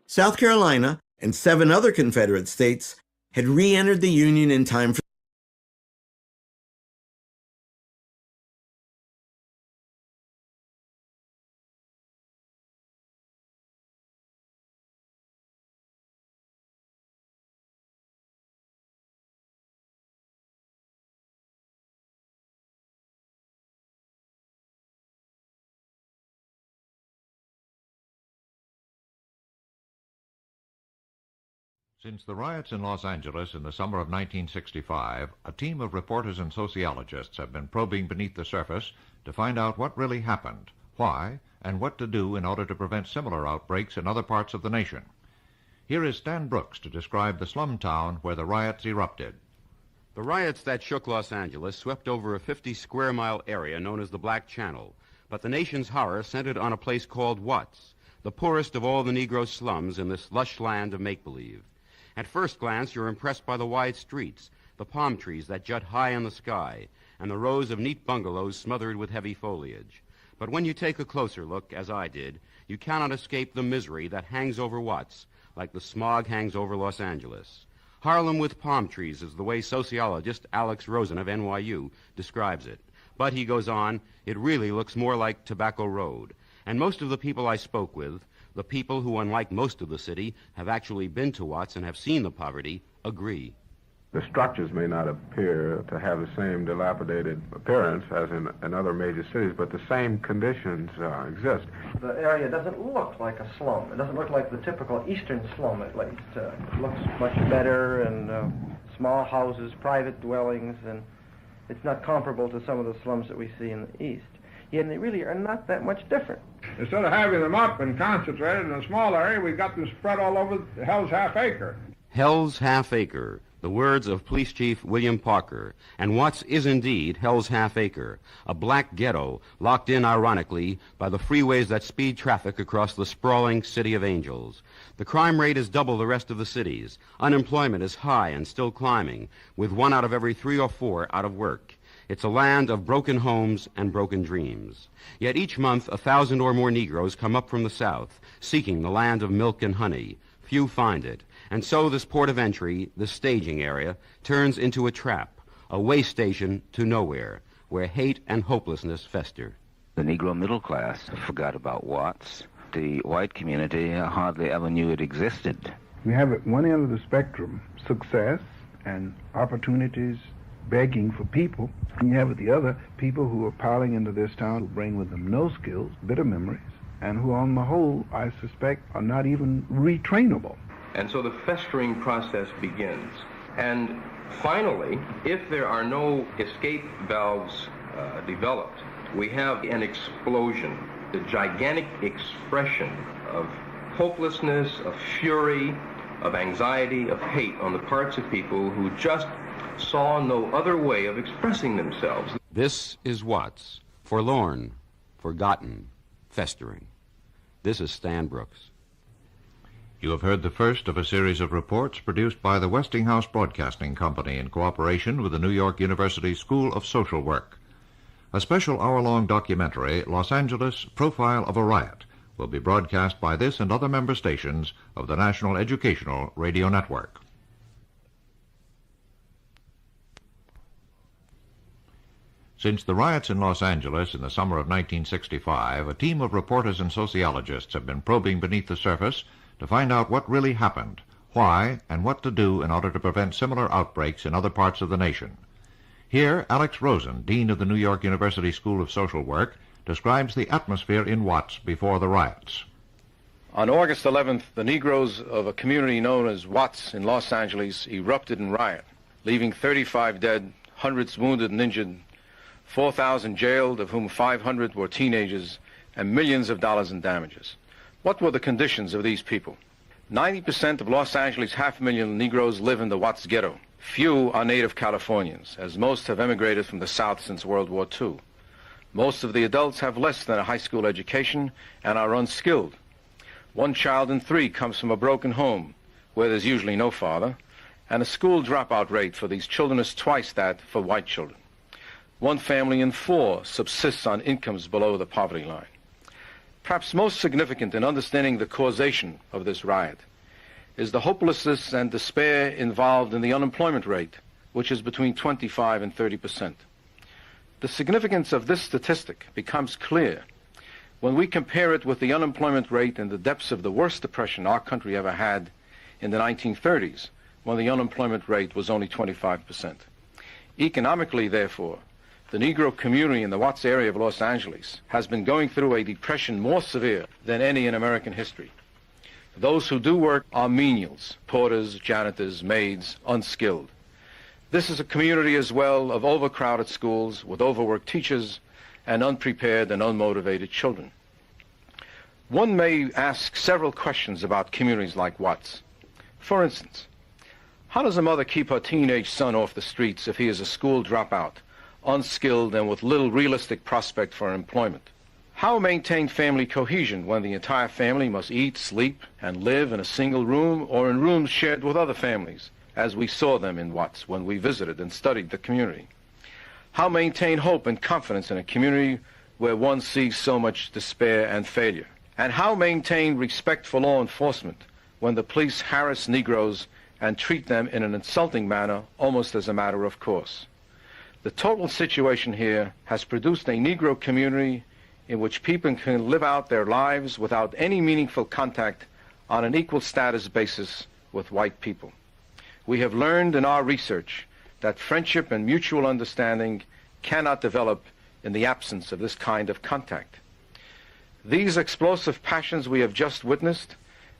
South Carolina and 7 other Confederate states had re-entered the Union in time for Since the riots in Los Angeles in the summer of 1965, a team of reporters and sociologists have been probing beneath the surface to find out what really happened, why, and what to do in order to prevent similar outbreaks in other parts of the nation. Here is Stan Brooks to describe the slum town where the riots erupted. The riots that shook Los Angeles swept over a 50-square-mile area known as the Black Channel, but the nation's horror centered on a place called Watts, the poorest of all the Negro slums in this lush land of make-believe. At first glance, you're impressed by the wide streets, the palm trees that jut high in the sky, and the rows of neat bungalows smothered with heavy foliage. But when you take a closer look, as I did, you cannot escape the misery that hangs over Watts, like the smog hangs over Los Angeles. Harlem with palm trees is the way sociologist Alex Rosen of NYU describes it. But, he goes on, it really looks more like Tobacco Road. And most of the people I spoke with, the people who, unlike most of the city, have actually been to Watts and have seen the poverty, agree. The structures may not appear to have the same dilapidated appearance as in other major cities, but the same conditions exist. The area doesn't look like a slum. It doesn't look like the typical eastern slum, at least. It looks much better, and small houses, private dwellings, and it's not comparable to some of the slums that we see in the east. Yet they really are not that much different. Instead of having them up and concentrated in a small area, we've got them spread all over Hell's Half Acre. Hell's Half Acre, the words of Police Chief William Parker. And Watts is indeed Hell's Half Acre, a black ghetto locked in, ironically, by the freeways that speed traffic across the sprawling City of Angels. The crime rate is double the rest of the cities. Unemployment is high and still climbing, with 1 out of every 3 or 4 out of work. It's a land of broken homes and broken dreams. Yet each month 1,000 or more Negroes come up from the South, seeking the land of milk and honey. Few find it. And so this port of entry, this staging area, turns into a trap, a way station to nowhere, where hate and hopelessness fester. The Negro middle class forgot about Watts. The white community hardly ever knew it existed. We have at one end of the spectrum success and opportunities begging for people. And you have the other people who are piling into this town who bring with them no skills, bitter memories, and who on the whole, I suspect, are not even retrainable. And so the festering process begins. And finally, if there are no escape valves developed, we have an explosion, the gigantic expression of hopelessness, of fury, of anxiety, of hate on the parts of people who just saw no other way of expressing themselves. This is Watts, forlorn, forgotten, festering. This is Stan Brooks. You have heard the first of a series of reports produced by the Westinghouse Broadcasting Company in cooperation with the New York University School of Social Work. A special hour-long documentary, Los Angeles, Profile of a Riot, will be broadcast by this and other member stations of the National Educational Radio Network. Since the riots in Los Angeles in the summer of 1965, a team of reporters and sociologists have been probing beneath the surface to find out what really happened, why, and what to do in order to prevent similar outbreaks in other parts of the nation. Here, Alex Rosen, Dean of the New York University School of Social Work, describes the atmosphere in Watts before the riots. On August 11th, the Negroes of a community known as Watts in Los Angeles erupted in riot, leaving 35 dead, hundreds wounded and injured, 4,000 jailed, of whom 500 were teenagers, and millions of dollars in damages. What were the conditions of these people? 90% of Los Angeles' 500,000 Negroes live in the Watts ghetto. Few are native Californians, as most have emigrated from the South since World War II. Most of the adults have less than a high school education and are unskilled. 1 child in 3 comes from a broken home, where there's usually no father, and a school dropout rate for these children is twice that for white children. 1 family in 4 subsists on incomes below the poverty line. Perhaps most significant in understanding the causation of this riot is the hopelessness and despair involved in the unemployment rate, which is between 25 and 30%. The significance of this statistic becomes clear when we compare it with the unemployment rate in the depths of the worst depression our country ever had in the 1930s, when the unemployment rate was only 25%. Economically, therefore, the Negro community in the Watts area of Los Angeles has been going through a depression more severe than any in American history. Those who do work are menials, porters, janitors, maids, unskilled. This is a community as well of overcrowded schools with overworked teachers and unprepared and unmotivated children. One may ask several questions about communities like Watts. For instance, how does a mother keep her teenage son off the streets if he is a school dropout, unskilled and with little realistic prospect for employment? How maintain family cohesion when the entire family must eat, sleep, and live in a single room or in rooms shared with other families, as we saw them in Watts when we visited and studied the community? How maintain hope and confidence in a community where one sees so much despair and failure? And how maintain respect for law enforcement when the police harass Negroes and treat them in an insulting manner, almost as a matter of course? The total situation here has produced a Negro community in which people can live out their lives without any meaningful contact on an equal status basis with white people. We have learned in our research that friendship and mutual understanding cannot develop in the absence of this kind of contact. These explosive passions we have just witnessed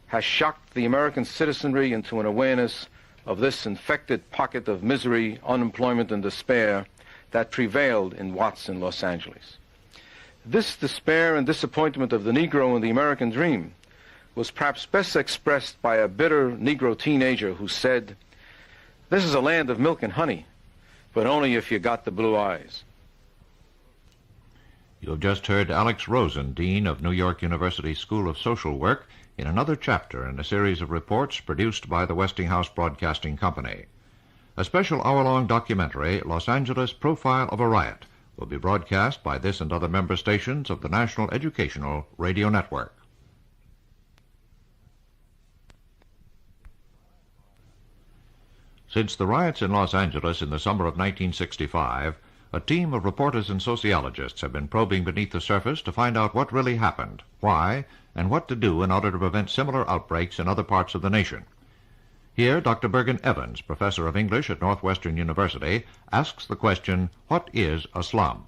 has shocked the American citizenry into an awareness of this infected pocket of misery, unemployment, and despair that prevailed in Watts in Los Angeles. This despair and disappointment of the Negro in the American dream was perhaps best expressed by a bitter Negro teenager who said, "This is a land of milk and honey, but only if you got the blue eyes." You have just heard Alex Rosen, Dean of New York University School of Social Work, in another chapter in a series of reports produced by the Westinghouse Broadcasting Company. A special hour-long documentary, Los Angeles, Profile of a Riot, will be broadcast by this and other member stations of the National Educational Radio Network. Since the riots in Los Angeles in the summer of 1965, a team of reporters and sociologists have been probing beneath the surface to find out what really happened, why, and what to do in order to prevent similar outbreaks in other parts of the nation. Here, Dr. Bergen Evans, professor of English at Northwestern University, asks the question, what is a slum?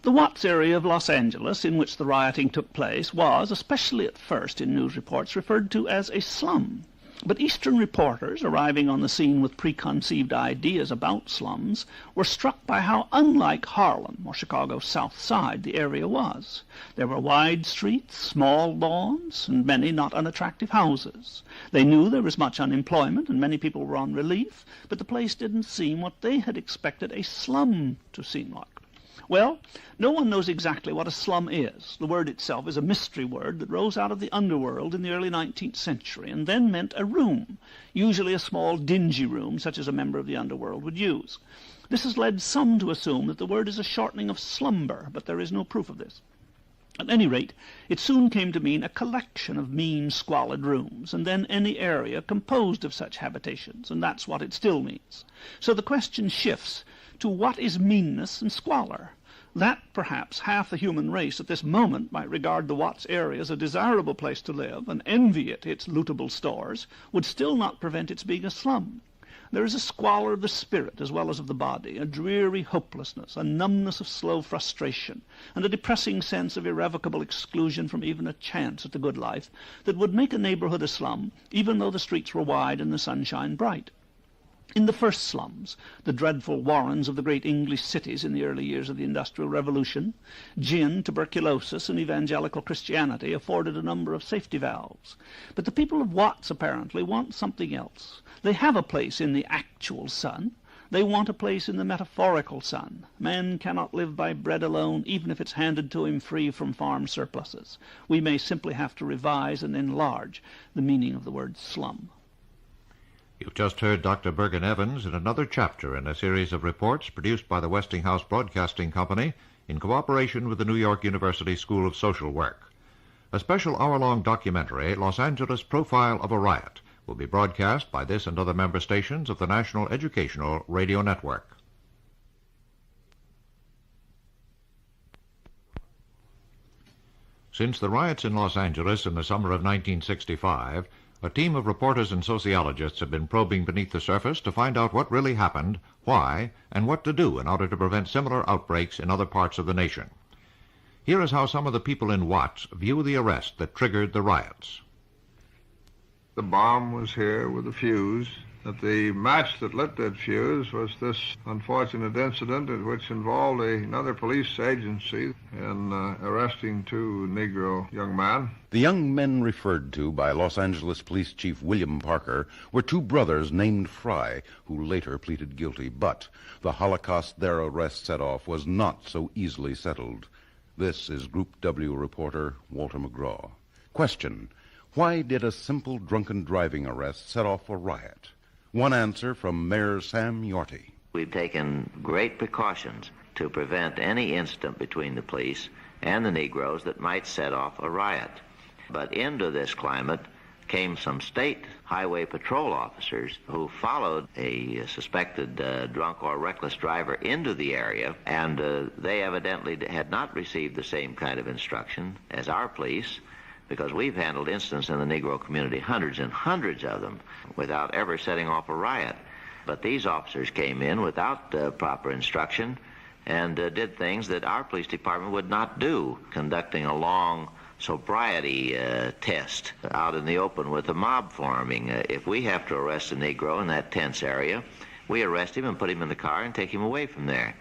The Watts area of Los Angeles, in which the rioting took place, was, especially at first in news reports, referred to as a slum. But Eastern reporters, arriving on the scene with preconceived ideas about slums, were struck by how unlike Harlem, or Chicago's South Side, the area was. There were wide streets, small lawns, and many not unattractive houses. They knew there was much unemployment, and many people were on relief, but the place didn't seem what they had expected a slum to seem like. Well, no one knows exactly what a slum is. The word itself is a mystery word that rose out of the underworld in the early 19th century and then meant a room, usually a small dingy room such as a member of the underworld would use. This has led some to assume that the word is a shortening of slumber, but there is no proof of this. At any rate, it soon came to mean a collection of mean, squalid rooms, and then any area composed of such habitations, and that's what it still means. So the question shifts to what is meanness and squalor. That, perhaps, half the human race at this moment might regard the Watts area as a desirable place to live and envy it its lootable stores, would still not prevent its being a slum. There is a squalor of the spirit as well as of the body, a dreary hopelessness, a numbness of slow frustration, and a depressing sense of irrevocable exclusion from even a chance at the good life that would make a neighborhood a slum, even though the streets were wide and the sunshine bright. In the first slums, the dreadful warrens of the great English cities in the early years of the Industrial Revolution, gin, tuberculosis, and evangelical Christianity afforded a number of safety valves. But the people of Watts apparently want something else. They have a place in the actual sun. They want a place in the metaphorical sun. Man cannot live by bread alone, even if it's handed to him free from farm surpluses. We may simply have to revise and enlarge the meaning of the word slum. You've just heard Dr. Bergen Evans in another chapter in a series of reports produced by the Westinghouse Broadcasting Company in cooperation with the New York University School of Social Work. A special hour-long documentary, Los Angeles Profile of a Riot, will be broadcast by this and other member stations of the National Educational Radio Network. Since the riots in Los Angeles in the summer of 1965, a team of reporters and sociologists have been probing beneath the surface to find out what really happened, why, and what to do in order to prevent similar outbreaks in other parts of the nation. Here is how some of the people in Watts view the arrest that triggered the riots. The bomb was here with a fuse. That the match that lit that fuse was this unfortunate incident which involved another police agency in arresting two Negro young men. The young men referred to by Los Angeles Police Chief William Parker were two brothers named Fry, who later pleaded guilty. But the Holocaust their arrest set off was not so easily settled. This is Group W reporter Walter McGraw. Question: why did a simple drunken driving arrest set off a riot? One answer from Mayor Sam Yorty. We've taken great precautions to prevent any incident between the police and the Negroes that might set off a riot. But into this climate came some state highway patrol officers who followed a suspected drunk or reckless driver into the area, and they evidently had not received the same kind of instruction as our police, because we've handled incidents in the Negro community, hundreds and hundreds of them, without ever setting off a riot. But these officers came in without proper instruction and did things that our police department would not do, conducting a long sobriety test out in the open with a mob forming. If we have to arrest a Negro in that tense area, we arrest him and put him in the car and take him away from there.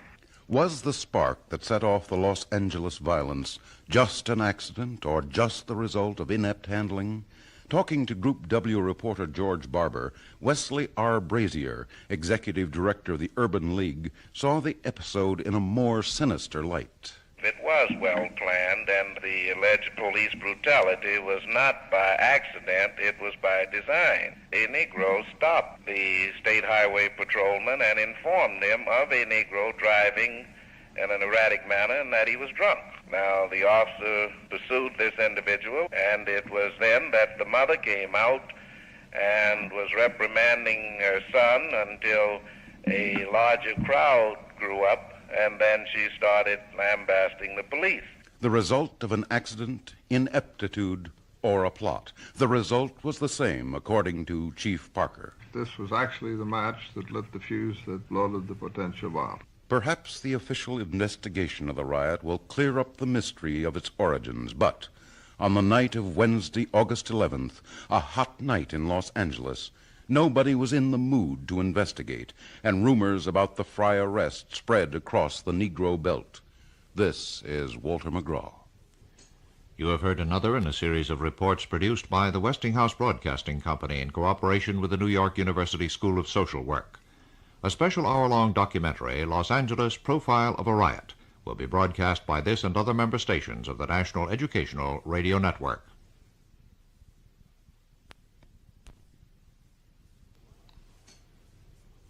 Was the spark that set off the Los Angeles violence just an accident or just the result of inept handling? Talking to Group W reporter George Barber, Wesley R. Brazier, executive director of the Urban League, saw the episode in a more sinister light. It was well planned, and the alleged police brutality was not by accident, it was by design. A Negro stopped the state highway patrolman and informed him of a Negro driving in an erratic manner and that he was drunk. Now, the officer pursued this individual, and it was then that the mother came out and was reprimanding her son until a larger crowd grew up, and then she started lambasting the police. The result of an accident, ineptitude, or a plot. The result was the same, according to Chief Parker. This was actually the match that lit the fuse that loaded the potential bomb. Perhaps the official investigation of the riot will clear up the mystery of its origins, but on the night of Wednesday, August 11th, a hot night in Los Angeles, nobody was in the mood to investigate, and rumors about the Frye arrest spread across the Negro belt. This is Walter McGraw. You have heard another in a series of reports produced by the Westinghouse Broadcasting Company in cooperation with the New York University School of Social Work. A special hour-long documentary, Los Angeles Profile of a Riot, will be broadcast by this and other member stations of the National Educational Radio Network.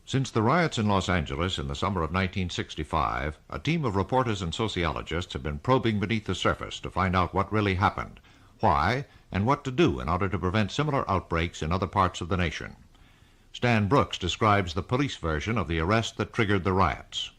Since the riots in Los Angeles in the summer of 1965, a team of reporters and sociologists have been probing beneath the surface to find out what really happened, why, and what to do in order to prevent similar outbreaks in other parts of the nation. Stan Brooks describes the police version of the arrest that triggered the riots.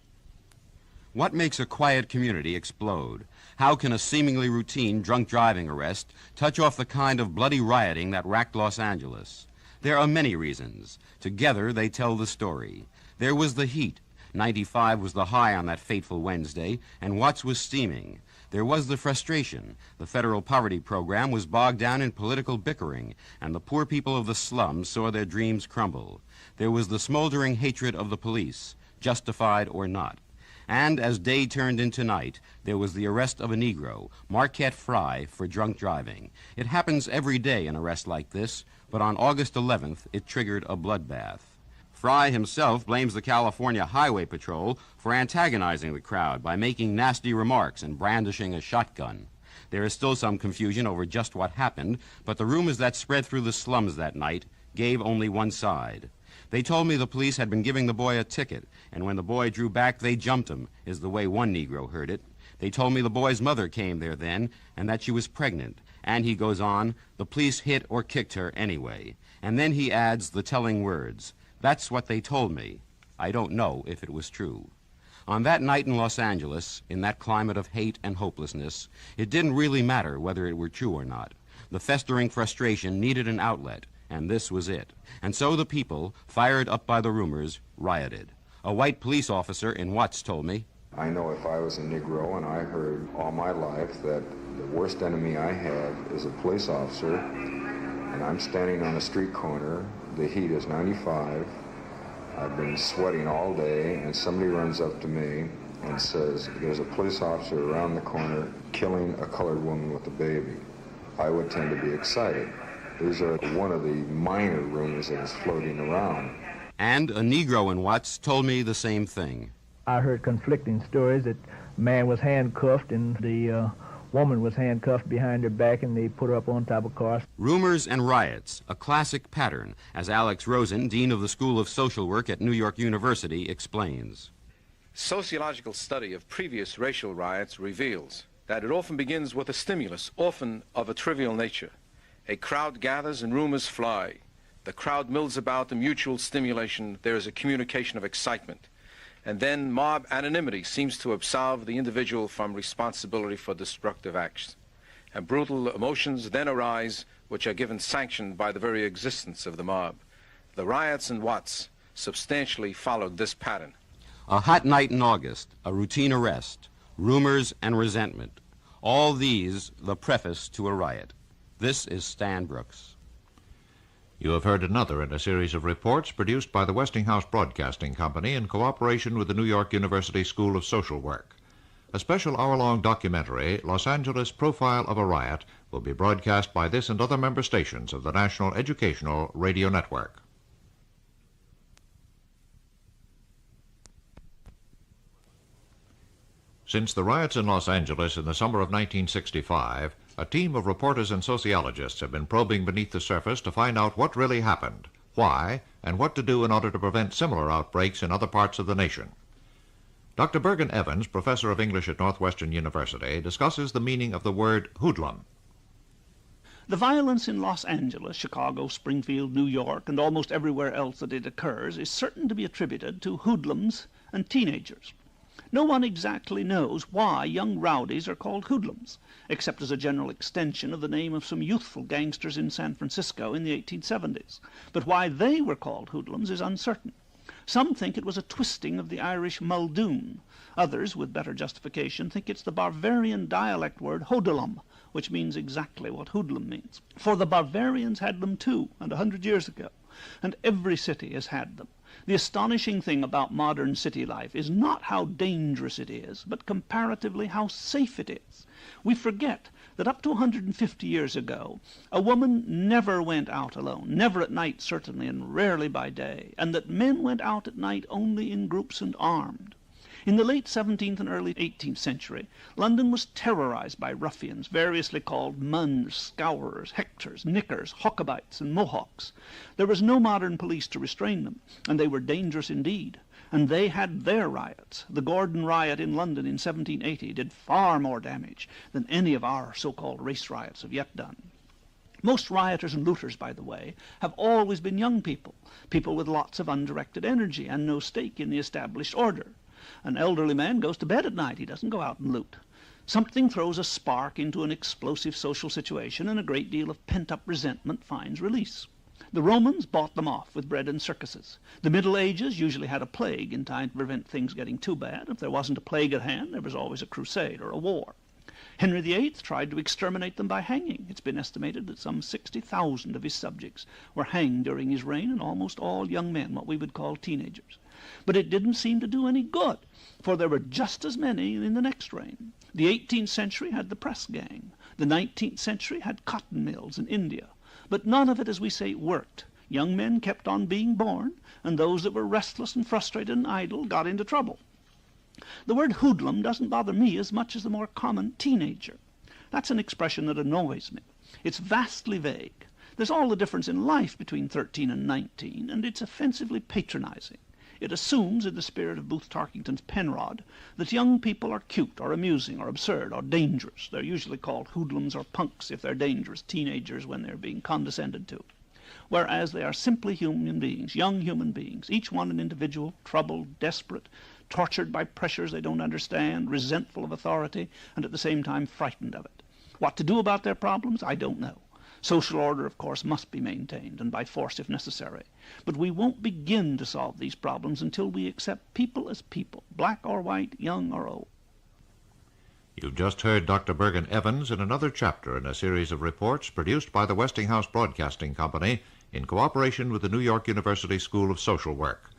What makes a quiet community explode? How can a seemingly routine drunk driving arrest touch off the kind of bloody rioting that racked Los Angeles? There are many reasons. Together, they tell the story. There was the heat. 95 was the high on that fateful Wednesday, and Watts was steaming. There was the frustration. The federal poverty program was bogged down in political bickering, and the poor people of the slums saw their dreams crumble. There was the smoldering hatred of the police, justified or not. And as day turned into night, there was the arrest of a Negro, Marquette Frye, for drunk driving. It happens every day, an arrest like this, but on August 11th, it triggered a bloodbath. Frye himself blames the California Highway Patrol for antagonizing the crowd by making nasty remarks and brandishing a shotgun. There is still some confusion over just what happened, but the rumors that spread through the slums that night gave only one side. They told me the police had been giving the boy a ticket, and when the boy drew back, they jumped him, is the way one Negro heard it. They told me the boy's mother came there then, and that she was pregnant. And he goes on, the police hit or kicked her anyway. And then he adds the telling words. That's what they told me. I don't know if it was true. On that night in Los Angeles, in that climate of hate and hopelessness, it didn't really matter whether it were true or not. The festering frustration needed an outlet, and this was it. And so the people, fired up by the rumors, rioted. A white police officer in Watts told me, I know if I was a Negro and I heard all my life that the worst enemy I have is a police officer, and I'm standing on a street corner, the heat is 95, I've been sweating all day, and somebody runs up to me and says, there's a police officer around the corner killing a colored woman with a baby. I would tend to be excited. These are one of the minor rumors that is floating around. And a Negro in Watts told me the same thing. I heard conflicting stories that a man was handcuffed and the woman was handcuffed behind her back and they put her up on top of cars. Rumors and riots, a classic pattern, as Alex Rosen, Dean of the School of Social Work at New York University, explains. Sociological study of previous racial riots reveals that it often begins with a stimulus, often of a trivial nature. A crowd gathers and rumors fly. The crowd mills about the mutual stimulation. There is a communication of excitement. And then mob anonymity seems to absolve the individual from responsibility for destructive acts. And brutal emotions then arise, which are given sanction by the very existence of the mob. The riots in Watts substantially followed this pattern. A hot night in August, a routine arrest, rumors and resentment. All these the preface to a riot. This is Stan Brooks. You have heard another in a series of reports produced by the Westinghouse Broadcasting Company in cooperation with the New York University School of Social Work. A special hour-long documentary, Los Angeles Profile of a Riot, will be broadcast by this and other member stations of the National Educational Radio Network. Since the riots in Los Angeles in the summer of 1965, a team of reporters and sociologists have been probing beneath the surface to find out what really happened, why, and what to do in order to prevent similar outbreaks in other parts of the nation. Dr. Bergen Evans, professor of English at Northwestern University, discusses the meaning of the word hoodlum. The violence in Los Angeles, Chicago, Springfield, New York, and almost everywhere else that it occurs is certain to be attributed to hoodlums and teenagers. No one exactly knows why young rowdies are called hoodlums, except as a general extension of the name of some youthful gangsters in San Francisco in the 1870s. But why they were called hoodlums is uncertain. Some think it was a twisting of the Irish Muldoon. Others, with better justification, think it's the Bavarian dialect word hodelum, which means exactly what hoodlum means. For the Bavarians had them too, and 100 years ago, and every city has had them. The astonishing thing about modern city life is not how dangerous it is, but comparatively how safe it is. We forget that up to 150 years ago, a woman never went out alone, never at night certainly, and rarely by day, and that men went out at night only in groups and armed. In the late 17th and early 18th century, London was terrorized by ruffians, variously called Muns, Scourers, Hectors, Nickers, Hochabites, and Mohawks. There was no modern police to restrain them, and they were dangerous indeed. And they had their riots. The Gordon riot in London in 1780 did far more damage than any of our so-called race riots have yet done. Most rioters and looters, by the way, have always been young people, people with lots of undirected energy and no stake in the established order. An elderly man goes to bed at night. He doesn't go out and loot. Something throws a spark into an explosive social situation, and a great deal of pent-up resentment finds release. The Romans bought them off with bread and circuses. The Middle Ages usually had a plague in time to prevent things getting too bad. If there wasn't a plague at hand, there was always a crusade or a war. Henry VIII tried to exterminate them by hanging. It's been estimated that some 60,000 of his subjects were hanged during his reign, and almost all young men, what we would call teenagers. But it didn't seem to do any good, for there were just as many in the next reign. The 18th century had the press gang. The 19th century had cotton mills in India. But none of it, as we say, worked. Young men kept on being born, and those that were restless and frustrated and idle got into trouble. The word hoodlum doesn't bother me as much as the more common teenager. That's an expression that annoys me. It's vastly vague. There's all the difference in life between 13 and 19, and it's offensively patronizing. It assumes, in the spirit of Booth Tarkington's Penrod, that young people are cute or amusing or absurd or dangerous. They're usually called hoodlums or punks if they're dangerous teenagers when they're being condescended to. Whereas they are simply human beings, young human beings, each one an individual, troubled, desperate, tortured by pressures they don't understand, resentful of authority, and at the same time frightened of it. What to do about their problems, I don't know. Social order, of course, must be maintained, and by force if necessary. But we won't begin to solve these problems until we accept people as people, black or white, young or old. You've just heard Dr. Bergen Evans in another chapter in a series of reports produced by the Westinghouse Broadcasting Company in cooperation with the New York University School of Social Work.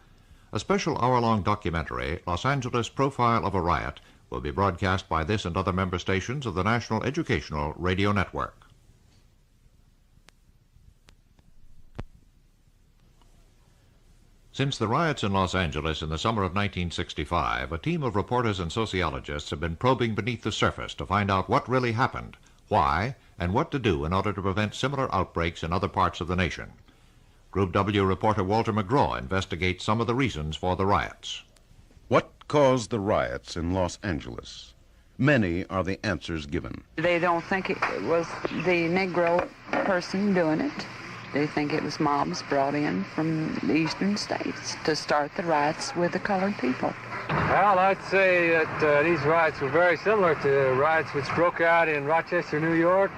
A special hour-long documentary, Los Angeles Profile of a Riot, will be broadcast by this and other member stations of the National Educational Radio Network. Since the riots in Los Angeles in the summer of 1965, a team of reporters and sociologists have been probing beneath the surface to find out what really happened, why, and what to do in order to prevent similar outbreaks in other parts of the nation. Group W reporter Walter McGraw investigates some of the reasons for the riots. What caused the riots in Los Angeles? Many are the answers given. They don't think it was the Negro person doing it. They think it was mobs brought in from the eastern states to start the riots with the colored people. Well, I'd say that these riots were very similar to riots which broke out in Rochester, New York,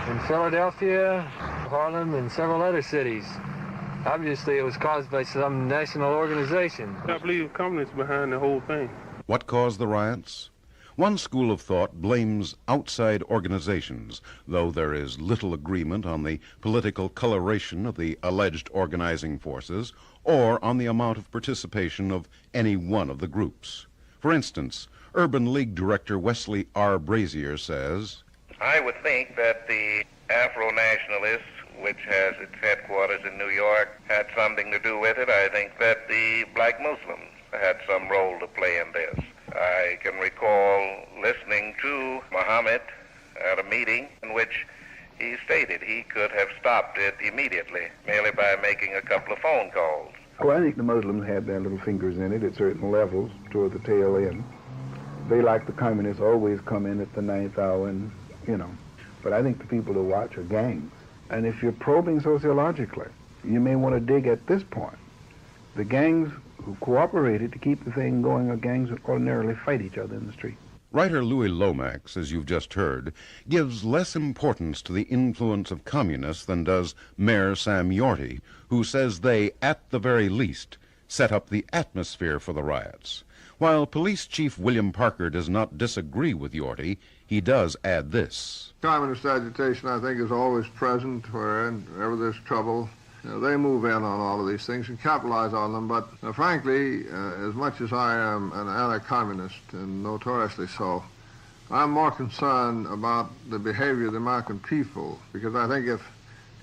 in Philadelphia, Harlem, and several other cities. Obviously, it was caused by some national organization. I believe communists behind the whole thing. What caused the riots? One school of thought blames outside organizations, though there is little agreement on the political coloration of the alleged organizing forces or on the amount of participation of any one of the groups. For instance, Urban League Director Wesley R. Brazier says, I would think that the Afro-Nationalists, which has its headquarters in New York, had something to do with it. I think that the black Muslims had some role to play in this. I can recall listening to Muhammad at a meeting in which he stated he could have stopped it immediately, merely by making a couple of phone calls. Well, I think the Muslims had their little fingers in it at certain levels toward the tail end. They, like the communists, always come in at the 9th hour and, But I think the people who watch are gangs. And if you're probing sociologically, you may want to dig at this point. The gangs who cooperated to keep the thing going, or gangs would ordinarily fight each other in the street. Writer Louis Lomax, as you've just heard, gives less importance to the influence of communists than does Mayor Sam Yorty, who says they, at the very least, set up the atmosphere for the riots. While Police Chief William Parker does not disagree with Yorty, he does add this. Communist agitation, I think, is always present wherever there's trouble. They move in on all of these things and capitalize on them, but frankly, as much as I am an anti-communist, and notoriously so, I'm more concerned about the behavior of the American people, because I think if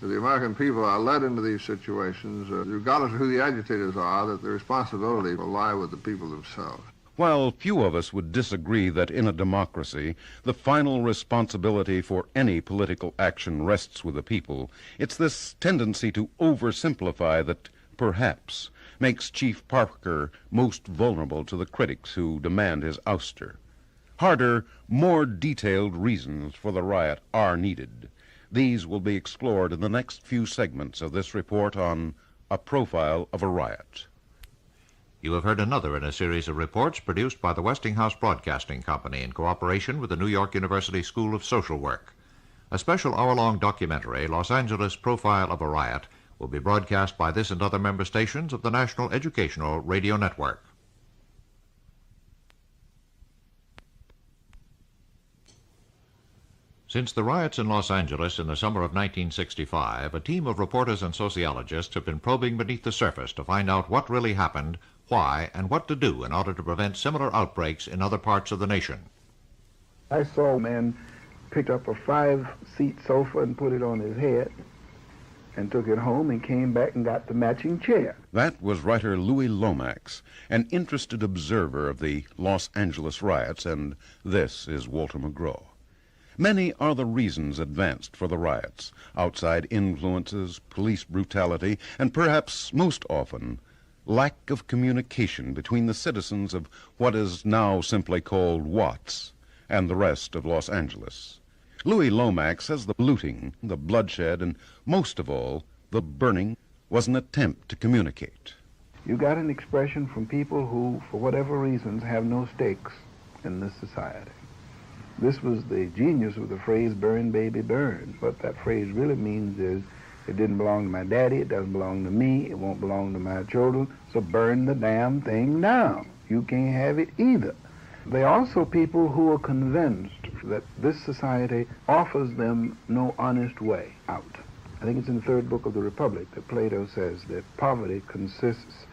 the American people are led into these situations, regardless of who the agitators are, that the responsibility will lie with the people themselves. While few of us would disagree that in a democracy, the final responsibility for any political action rests with the people, it's this tendency to oversimplify that, perhaps, makes Chief Parker most vulnerable to the critics who demand his ouster. Harder, more detailed reasons for the riot are needed. These will be explored in the next few segments of this report on A Profile of a Riot. You have heard another in a series of reports produced by the Westinghouse Broadcasting Company in cooperation with the New York University School of Social Work. A special hour-long documentary, Los Angeles Profile of a Riot, will be broadcast by this and other member stations of the National Educational Radio Network. Since the riots in Los Angeles in the summer of 1965, a team of reporters and sociologists have been probing beneath the surface to find out what really happened, why, and what to do in order to prevent similar outbreaks in other parts of the nation. I saw a man pick up a 5-seat sofa and put it on his head and took it home and came back and got the matching chair. That was writer Louis Lomax, an interested observer of the Los Angeles riots, and this is Walter McGraw. Many are the reasons advanced for the riots: outside influences, police brutality, and perhaps most often, lack of communication between the citizens of what is now simply called Watts and the rest of Los Angeles. Louis Lomax says the looting, the bloodshed, and most of all, the burning was an attempt to communicate. You got an expression from people who, for whatever reasons, have no stakes in this society. This was the genius of the phrase, burn, baby, burn. What that phrase really means is, it didn't belong to my daddy, it doesn't belong to me, it won't belong to my children, so burn the damn thing down. You can't have it either. They are also people who are convinced that this society offers them no honest way out. I think it's in the third book of the Republic that Plato says that poverty consists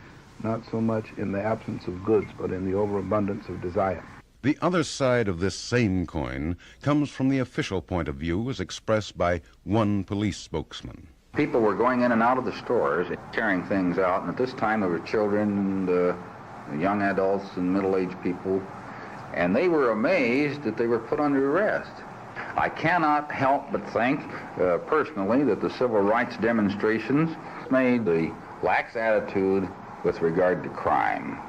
not so much in the absence of goods, but in the overabundance of desire. The other side of this same coin comes from the official point of view as expressed by one police spokesman. People were going in and out of the stores, carrying things out, and at this time there were children and young adults and middle-aged people, and they were amazed that they were put under arrest. I cannot help but think, personally, that the civil rights demonstrations made the lax attitude with regard to crime.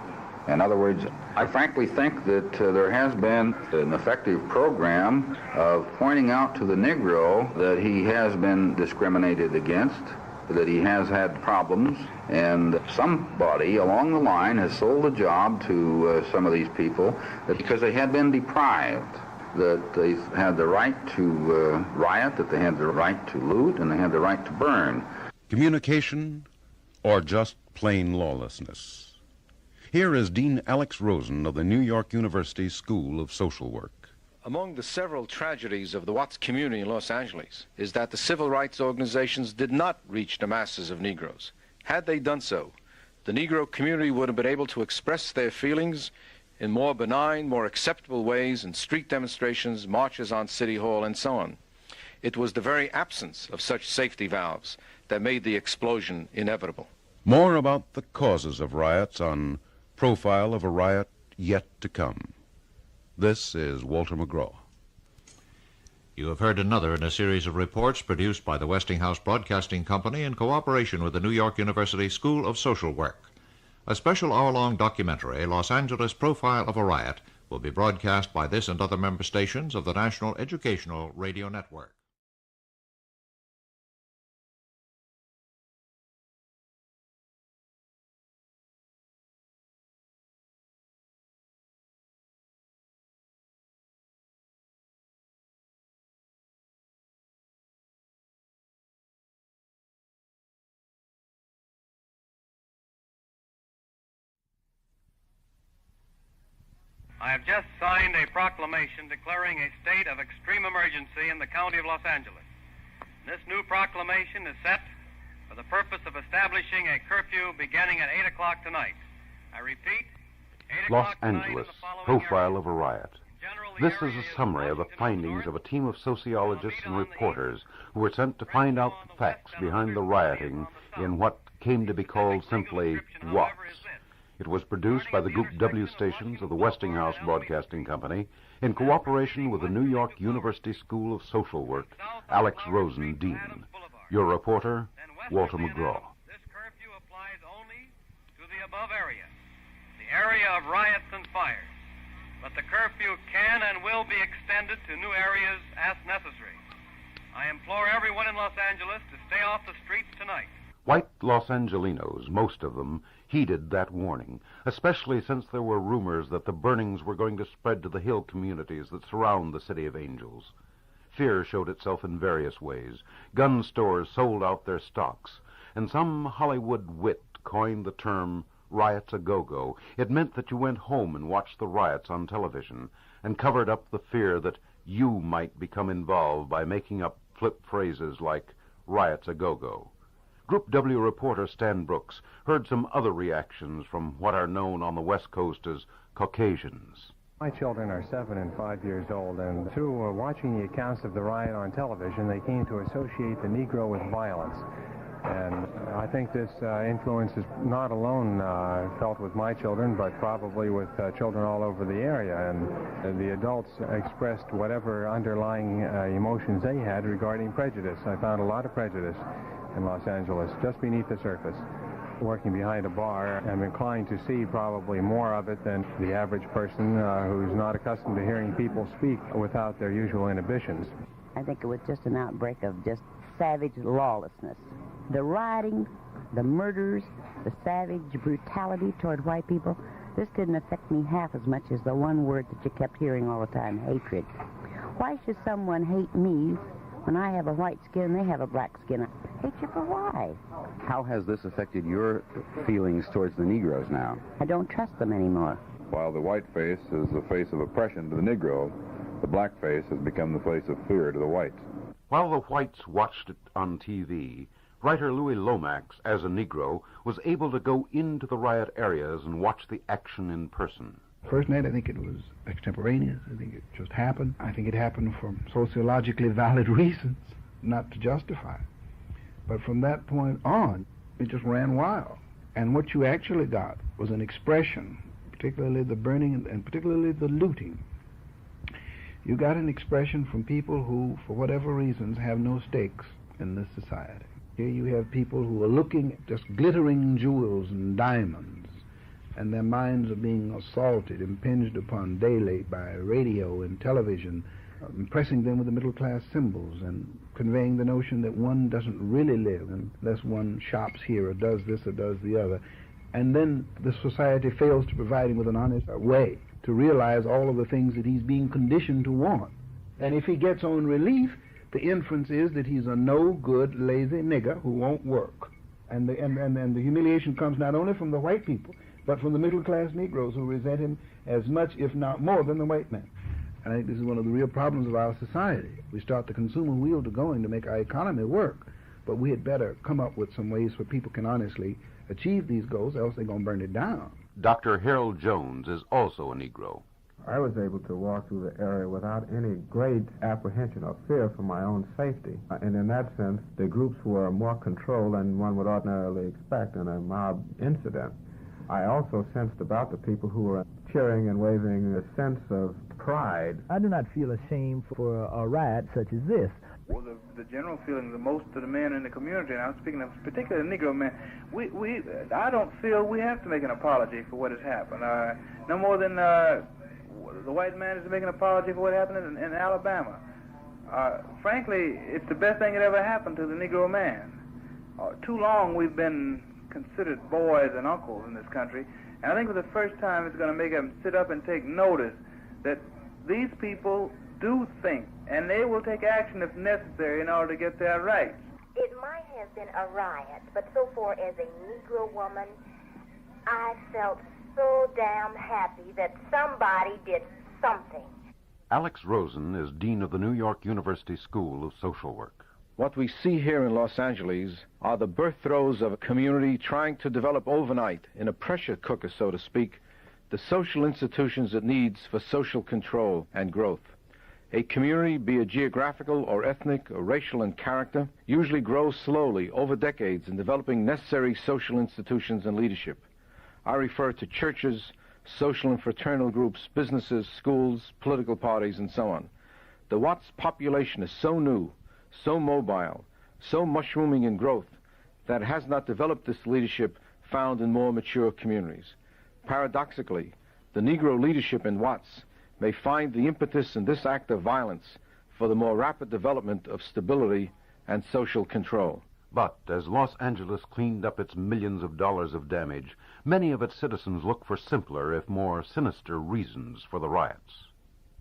In other words, I frankly think that there has been an effective program of pointing out to the Negro that he has been discriminated against, that he has had problems, and somebody along the line has sold a job to some of these people because they had been deprived, that they had the right to riot, that they had the right to loot, and they had the right to burn. Communication or just plain lawlessness? Here is Dean Alex Rosen of the New York University School of Social Work. Among the several tragedies of the Watts community in Los Angeles is that the civil rights organizations did not reach the masses of Negroes. Had they done so, the Negro community would have been able to express their feelings in more benign, more acceptable ways in street demonstrations, marches on City Hall, and so on. It was the very absence of such safety valves that made the explosion inevitable. More about the causes of riots on Profile of a Riot Yet to Come. This is Walter McGraw. You have heard another in a series of reports produced by the Westinghouse Broadcasting Company in cooperation with the New York University School of Social Work. A special hour-long documentary, Los Angeles Profile of a Riot, will be broadcast by this and other member stations of the National Educational Radio Network. I have just signed a proclamation declaring a state of extreme emergency in the county of Los Angeles. This new proclamation is set for the purpose of establishing a curfew beginning at 8 o'clock tonight. I repeat, 8 Los o'clock tonight Angeles, in the following profile of a riot. This is a summary of the findings of a team of sociologists and reporters who were sent to find out the facts behind the rioting in what came to be called simply Watts. It was produced by the Group W stations of the Westinghouse Broadcasting Company in cooperation with the New York University School of Social Work, Alex Rosen, Dean. Your reporter, Walter McGraw. This curfew applies only to the above area, the area of riots and fires. But the curfew can and will be extended to new areas as necessary. I implore everyone in Los Angeles to stay off the streets tonight. White Los Angelinos, most of them, heeded that warning, especially since there were rumors that the burnings were going to spread to the hill communities that surround the City of Angels. Fear showed itself in various ways. Gun stores sold out their stocks, and some Hollywood wit coined the term riots a go-go. It meant that you went home and watched the riots on television and covered up the fear that you might become involved by making up flip phrases like riots a go-go. Group W reporter Stan Brooks heard some other reactions from what are known on the West Coast as Caucasians. My children are 7 and 5 years old, and through watching the accounts of the riot on television, they came to associate the Negro with violence. And I think this influence is not alone felt with my children, but probably with children all over the area. And the adults expressed whatever underlying emotions they had regarding prejudice. I found a lot of prejudice in Los Angeles, just beneath the surface. Working behind a bar, I'm inclined to see probably more of it than the average person who's not accustomed to hearing people speak without their usual inhibitions. I think it was just an outbreak of just savage lawlessness. The rioting, the murders, the savage brutality toward white people, this didn't affect me half as much as the one word that you kept hearing all the time, hatred. Why should someone hate me when I have a white skin and they have a black skin? I hate you for why? How has this affected your feelings towards the Negroes now? I don't trust them anymore. While the white face is the face of oppression to the Negro, the black face has become the face of fear to the whites. While the whites watched it on TV, writer Louis Lomax, as a Negro, was able to go into the riot areas and watch the action in person. First night, I think it was extemporaneous. I think it just happened. I think it happened for sociologically valid reasons, not to justify it. But from that point on, it just ran wild. And what you actually got was an expression, particularly the burning and particularly the looting. You got an expression from people who, for whatever reasons, have no stakes in this society. Here you have people who are looking at just glittering jewels and diamonds, and their minds are being assaulted, impinged upon daily by radio and television, impressing them with the middle-class symbols and conveying the notion that one doesn't really live unless one shops here or does this or does the other. And then the society fails to provide him with an honest way to realize all of the things that he's being conditioned to want. And if he gets on relief, the inference is that he's a no-good, lazy nigger who won't work. And the humiliation comes not only from the white people, but from the middle-class Negroes who resent him as much, if not more, than the white man. And I think this is one of the real problems of our society. We start the consumer wheel to going to make our economy work, but we had better come up with some ways where people can honestly achieve these goals, else they're going to burn it down. Dr. Harold Jones is also a Negro. I was able to walk through the area without any great apprehension or fear for my own safety. And in that sense, the groups were more controlled than one would ordinarily expect in a mob incident. I also sensed about the people who were cheering and waving a sense of pride. I do not feel ashamed for a riot such as this. Well, the general feeling of most of the men in the community, and I'm speaking of particularly the Negro men, I don't feel we have to make an apology for what has happened. No more than the white man is to make an apology for what happened in Alabama. Frankly, it's the best thing that ever happened to the Negro man. Too long we've been considered boys and uncles in this country, and I think for the first time it's going to make them sit up and take notice that these people do think, and they will take action if necessary in order to get their rights. It might have been a riot, but so far as a Negro woman, I felt so damn happy that somebody did something. Alex Rosen is dean of the New York University School of Social Work. What we see here in Los Angeles are the birth throes of a community trying to develop overnight, in a pressure cooker, so to speak, the social institutions it needs for social control and growth. A community, be it geographical or ethnic or racial in character, usually grows slowly over decades in developing necessary social institutions and leadership. I refer to churches, social and fraternal groups, businesses, schools, political parties, and so on. The Watts population is so new, so mobile, so mushrooming in growth, that it has not developed this leadership found in more mature communities. Paradoxically, the Negro leadership in Watts may find the impetus in this act of violence for the more rapid development of stability and social control. But as Los Angeles cleaned up its millions of dollars of damage, many of its citizens look for simpler, if more sinister, reasons for the riots.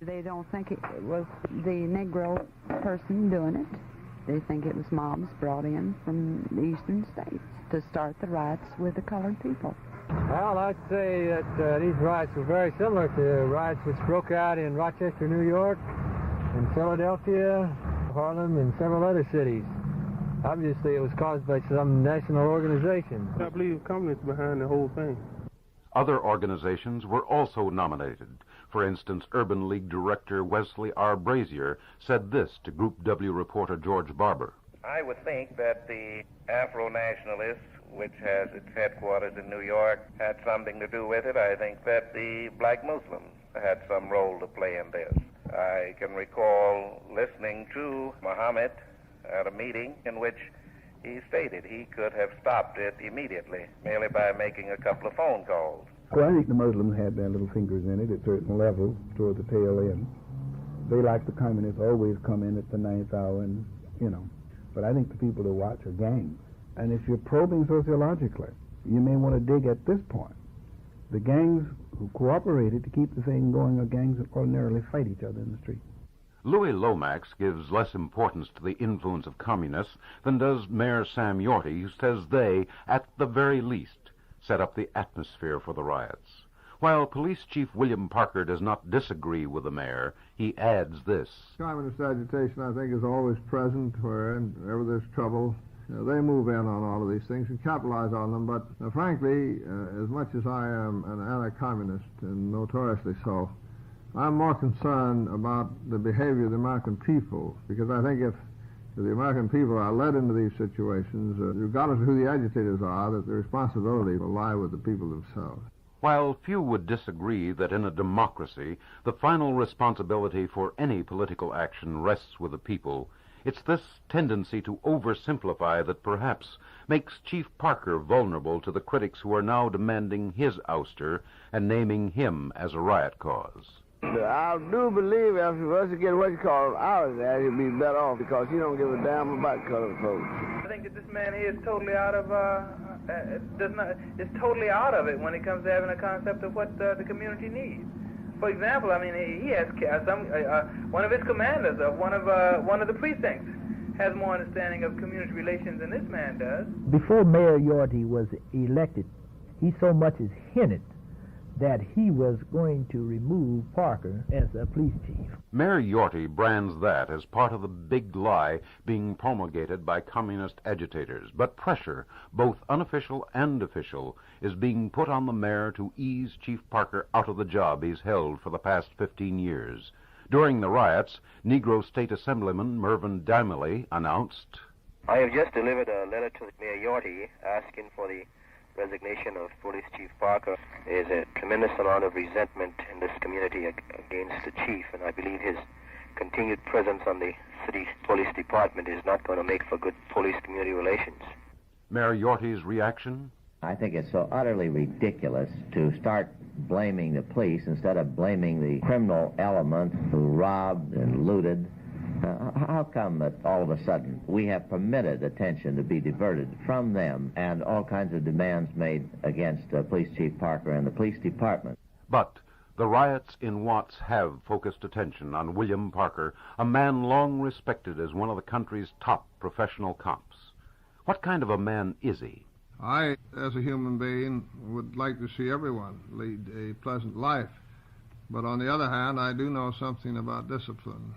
They don't think it was the Negro person doing it. They think it was mobs brought in from the eastern states to start the riots with the colored people. Well, I'd say that these riots were very similar to riots which broke out in Rochester, New York, in Philadelphia, Harlem, and several other cities. Obviously, it was caused by some national organization. I believe communists behind the whole thing. Other organizations were also nominated. For instance, Urban League Director Wesley R. Brazier said this to Group W reporter George Barber. I would think that the Afro-Nationalists, which has its headquarters in New York, had something to do with it. I think that the black Muslims had some role to play in this. I can recall listening to Muhammad at a meeting in which he stated he could have stopped it immediately, merely by making a couple of phone calls. Well, I think the Muslims had their little fingers in it at certain levels toward the tail end. They, like the communists, always come in at the 9th hour and, But I think the people to watch are gangs. And if you're probing sociologically, you may want to dig at this point. The gangs who cooperated to keep the thing going are gangs that ordinarily fight each other in the street. Louis Lomax gives less importance to the influence of communists than does Mayor Sam Yorty, who says they, at the very least, set up the atmosphere for the riots. While Police Chief William Parker does not disagree with the mayor, he adds this. Communist agitation, I think, is always present wherever there's trouble. They move in on all of these things and capitalize on them, but frankly, as much as I am an anti-communist, and notoriously so, I'm more concerned about the behavior of the American people, because I think if the American people are led into these situations, regardless of who the agitators are, that the responsibility will lie with the people themselves. While few would disagree that in a democracy, the final responsibility for any political action rests with the people, it's this tendency to oversimplify that perhaps makes Chief Parker vulnerable to the critics who are now demanding his ouster and naming him as a riot cause. I do believe if he was to get what you call out of that, he'd be better off because he don't give a damn about colored folks. I think that this man here is totally out of is totally out of it when it comes to having a concept of what the community needs. For example, I mean, he has one of his commanders of one of the precincts has more understanding of community relations than this man does. Before Mayor Yorty was elected, he so much as hinted that he was going to remove Parker as a police chief. Mayor Yorty brands that as part of the big lie being promulgated by communist agitators. But pressure, both unofficial and official, is being put on the mayor to ease Chief Parker out of the job he's held for the past 15 years. During the riots, Negro State Assemblyman Mervyn Damley announced, I have just delivered a letter to Mayor Yorty asking for the resignation of Police Chief Parker. There's a tremendous amount of resentment in this community against the chief, and I believe his continued presence on the city police department is not going to make for good police-community relations. Mayor Yorty's reaction? I think it's so utterly ridiculous to start blaming the police instead of blaming the criminal element who robbed and looted. How come that all of a sudden we have permitted attention to be diverted from them and all kinds of demands made against Police Chief Parker and the police department? But the riots in Watts have focused attention on William Parker, a man long respected as one of the country's top professional cops. What kind of a man is he? I, as a human being, would like to see everyone lead a pleasant life. But on the other hand, I do know something about discipline.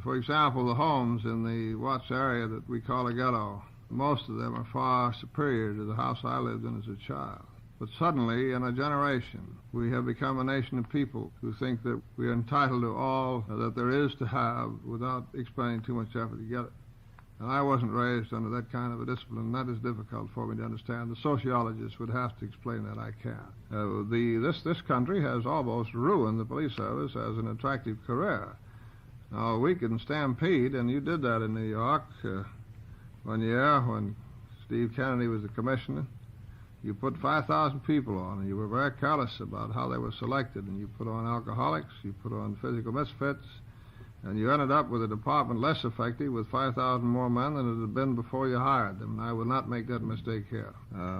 For example, the homes in the Watts area that we call a ghetto, most of them are far superior to the house I lived in as a child. But suddenly, in a generation, we have become a nation of people who think that we are entitled to all that there is to have without expending too much effort to get it. And I wasn't raised under that kind of a discipline. That is difficult for me to understand. The sociologists would have to explain that. I can't. This country has almost ruined the police service as an attractive career. Now, we can stampede, and you did that in New York one year when Steve Kennedy was the commissioner. You put 5,000 people on, and you were very careless about how they were selected. And you put on alcoholics, you put on physical misfits, and you ended up with a department less effective with 5,000 more men than it had been before you hired them. And I will not make that mistake here.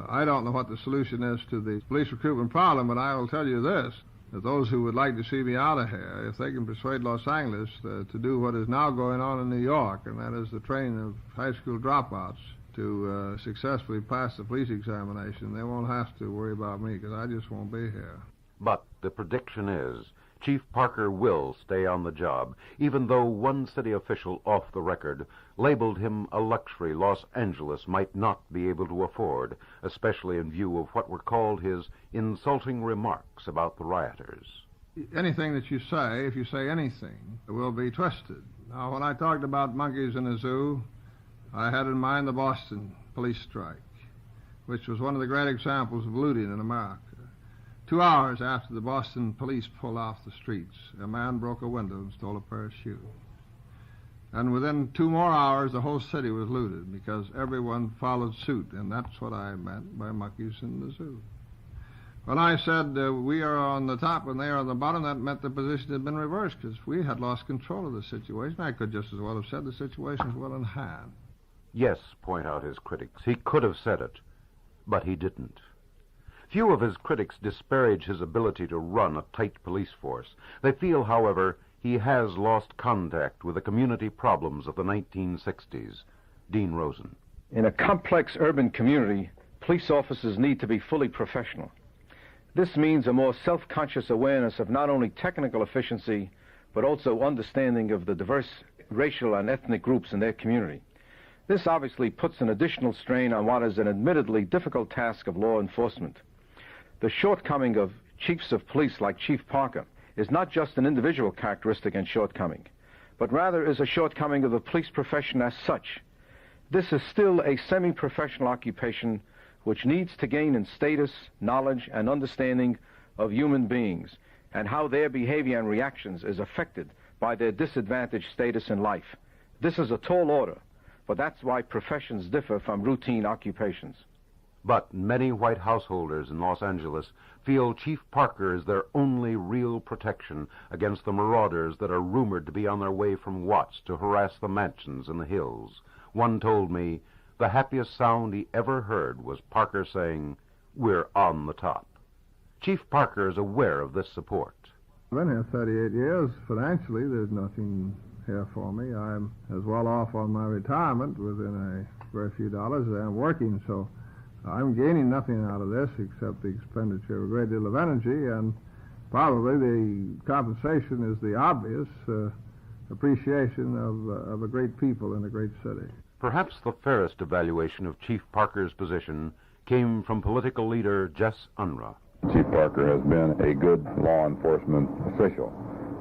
I don't know what the solution is to the police recruitment problem, but I will tell you this, that those who would like to see me out of here, if they can persuade Los Angeles to do what is now going on in New York, and that is the training of high school dropouts to successfully pass the police examination, they won't have to worry about me, because I just won't be here. But the prediction is Chief Parker will stay on the job, even though one city official off the record labeled him a luxury Los Angeles might not be able to afford, especially in view of what were called his insulting remarks about the rioters. Anything that you say, if you say anything, will be twisted. Now, when I talked about monkeys in a zoo, I had in mind the Boston police strike, which was one of the great examples of looting in America. 2 hours after the Boston police pulled off the streets, a man broke a window and stole a pair of shoes. And within 2 more hours, the whole city was looted because everyone followed suit, and that's what I meant by monkeys in the zoo. When I said we are on the top and they are on the bottom, that meant the position had been reversed because we had lost control of the situation. I could just as well have said the situation is well in hand. Yes, point out his critics, he could have said it, but he didn't. Few of his critics disparage his ability to run a tight police force. They feel, however, he has lost contact with the community problems of the 1960s. Dean Rosen. In a complex urban community, police officers need to be fully professional. This means a more self-conscious awareness of not only technical efficiency, but also understanding of the diverse racial and ethnic groups in their community. This obviously puts an additional strain on what is an admittedly difficult task of law enforcement. The shortcoming of chiefs of police like Chief Parker is not just an individual characteristic and shortcoming, but rather is a shortcoming of the police profession as such. This is still a semi-professional occupation which needs to gain in status, knowledge, and understanding of human beings and how their behavior and reactions is affected by their disadvantaged status in life. This is a tall order, but that's why professions differ from routine occupations. But many white householders in Los Angeles feel Chief Parker is their only real protection against the marauders that are rumored to be on their way from Watts to harass the mansions in the hills. One told me the happiest sound he ever heard was Parker saying, "We're on the top." Chief Parker is aware of this support. I've been here 38 years. Financially, there's nothing here for me. I'm as well off on my retirement within a very few dollars as I am working, so I'm gaining nothing out of this except the expenditure of a great deal of energy, and probably the compensation is the obvious appreciation of a great people in a great city. Perhaps the fairest evaluation of Chief Parker's position came from political leader Jess Unruh. Chief Parker has been a good law enforcement official,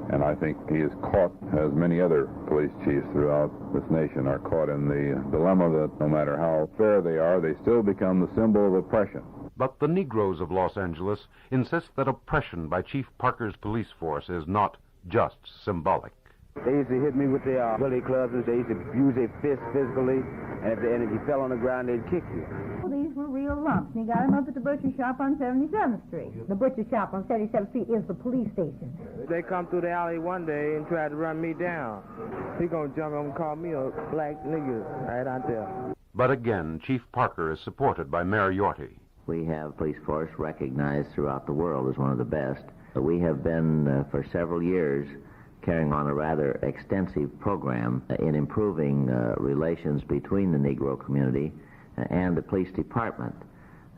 and I think he is caught, as many other police chiefs throughout this nation are caught in the dilemma that no matter how fair they are, they still become the symbol of oppression. But the Negroes of Los Angeles insist that oppression by Chief Parker's police force is not just symbolic. They used to hit me with their billy clubs, and they used to use their fists physically, and if you fell on the ground, they'd kick you. Well, these were real lumps, and he got them up at the butcher shop on 77th Street. The butcher shop on 77th Street is the police station. They come through the alley one day and tried to run me down. He gonna jump up and call me a black nigger right out there. But again, Chief Parker is supported by Mayor Yorty. We have a police force recognized throughout the world as one of the best. We have been, for several years, carrying on a rather extensive program in improving relations between the Negro community and the police department.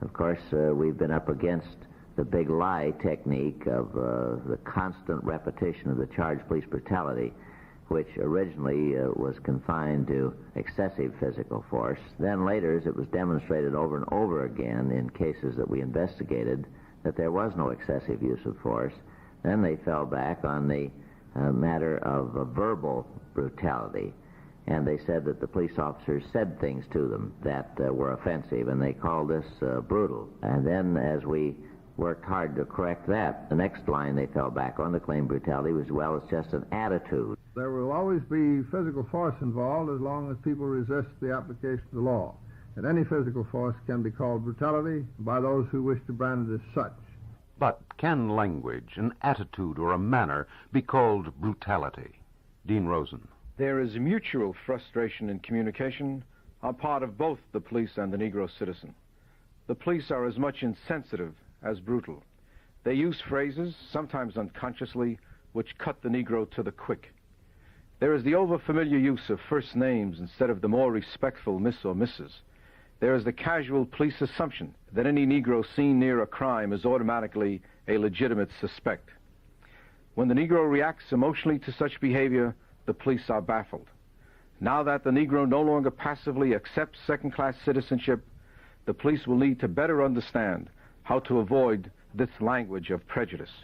Of course, we've been up against the big lie technique of the constant repetition of the charge police brutality, which originally was confined to excessive physical force. Then later, as it was demonstrated over and over again in cases that we investigated, that there was no excessive use of force. Then they fell back on the matter of verbal brutality. And they said that the police officers said things to them that were offensive, and they called this brutal. And then as we worked hard to correct that, the next line they fell back on, the claim brutality, was, well, it's just an attitude. There will always be physical force involved as long as people resist the application of the law. And any physical force can be called brutality by those who wish to brand it as such. But can language, an attitude, or a manner be called brutality? Dean Rosen. There is mutual frustration in communication on part of both the police and the Negro citizen. The police are as much insensitive as brutal. They use phrases, sometimes unconsciously, which cut the Negro to the quick. There is the overfamiliar use of first names instead of the more respectful Miss or Mrs. There is the casual police assumption that any Negro seen near a crime is automatically a legitimate suspect. When the Negro reacts emotionally to such behavior, the police are baffled. Now that the Negro no longer passively accepts second-class citizenship, the police will need to better understand how to avoid this language of prejudice.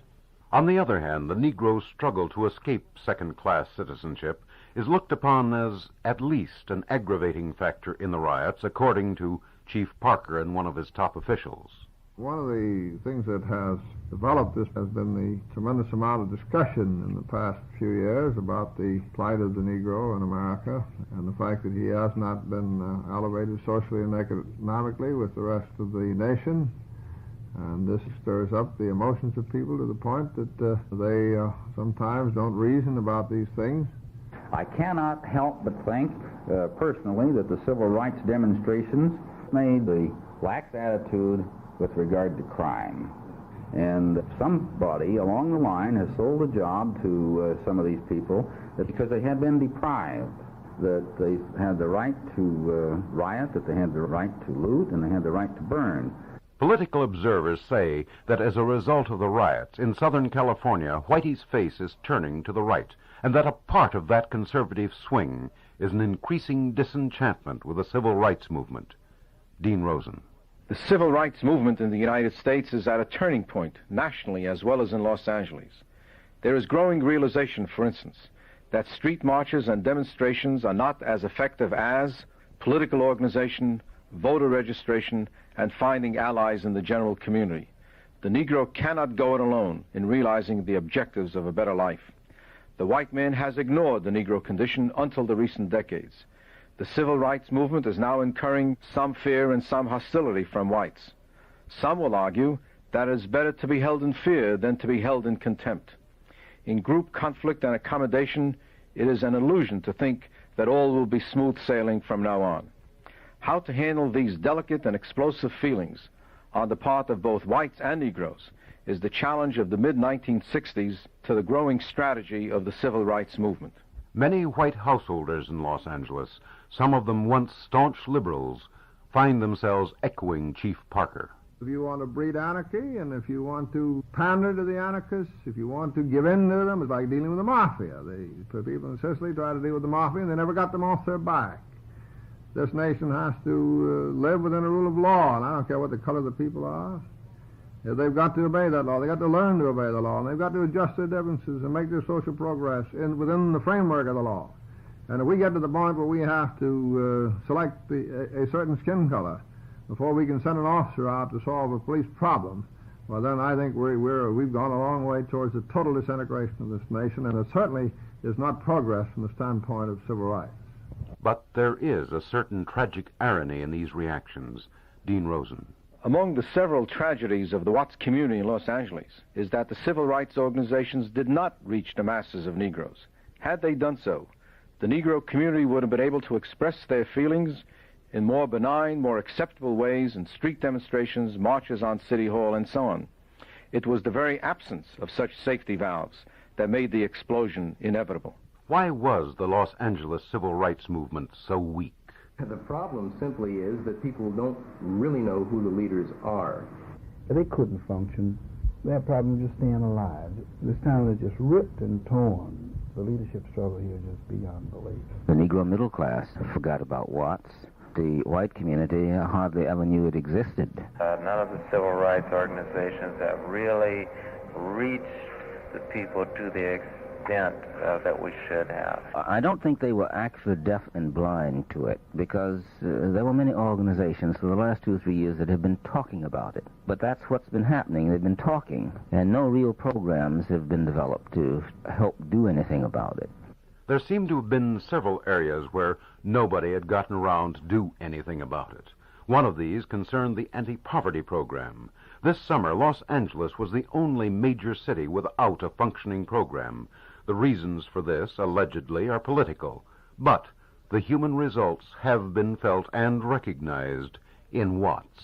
On the other hand, the Negro's struggle to escape second-class citizenship is looked upon as at least an aggravating factor in the riots, according to Chief Parker and one of his top officials. One of the things that has developed this has been the tremendous amount of discussion in the past few years about the plight of the Negro in America and the fact that he has not been elevated socially and economically with the rest of the nation. And this stirs up the emotions of people to the point that they sometimes don't reason about these things. I cannot help but think personally that the civil rights demonstrations made the lax attitude with regard to crime. And somebody along the line has sold a job to some of these people that because they had been deprived, that they had the right to riot, that they had the right to loot, and they had the right to burn. Political observers say that as a result of the riots in Southern California, Whitey's face is turning to the right, and that a part of that conservative swing is an increasing disenchantment with the civil rights movement. Dean Rosen. The civil rights movement in the United States is at a turning point, nationally as well as in Los Angeles. There is growing realization, for instance, that street marches and demonstrations are not as effective as political organization, voter registration, and finding allies in the general community. The Negro cannot go it alone in realizing the objectives of a better life. The white man has ignored the Negro condition until the recent decades. The civil rights movement is now incurring some fear and some hostility from whites. Some will argue that it is better to be held in fear than to be held in contempt. In group conflict and accommodation, it is an illusion to think that all will be smooth sailing from now on. How to handle these delicate and explosive feelings on the part of both whites and Negroes is the challenge of the mid-1960s to the growing strategy of the civil rights movement. Many white householders in Los Angeles, some of them once staunch liberals, find themselves echoing Chief Parker. If you want to breed anarchy, and if you want to pander to the anarchists, if you want to give in to them, it's like dealing with the mafia. The people in Sicily try to deal with the mafia, and they never got them off their back. This nation has to live within the rule of law, and I don't care what the color of the people are. They've got to obey that law. They've got to learn to obey the law, and they've got to adjust their differences and make their social progress within the framework of the law. And if we get to the point where we have to select a certain skin color before we can send an officer out to solve a police problem, well, then I think we've gone a long way towards the total disintegration of this nation, and it certainly is not progress from the standpoint of civil rights. But there is a certain tragic irony in these reactions. Dean Rosen. Among the several tragedies of the Watts community in Los Angeles is that the civil rights organizations did not reach the masses of Negroes. Had they done so, the Negro community would have been able to express their feelings in more benign, more acceptable ways in street demonstrations, marches on City Hall, and so on. It was the very absence of such safety valves that made the explosion inevitable. Why was the Los Angeles civil rights movement so weak? The problem simply is that people don't really know who the leaders are. They couldn't function. Their problem is just staying alive. This town is just ripped and torn. The leadership struggle here is just beyond belief. The Negro middle class forgot about Watts. The white community hardly ever knew it existed. None of the civil rights organizations have really reached the people to the extent that we should have. I don't think they were actually deaf and blind to it, because there were many organizations for the last 2 or 3 years that have been talking about it. But that's what's been happening. They've been talking, and no real programs have been developed to help do anything about it. There seemed to have been several areas where nobody had gotten around to do anything about it. One of these concerned the anti-poverty program. This summer, Los Angeles was the only major city without a functioning program. The reasons for this, allegedly, are political. But the human results have been felt and recognized in Watts.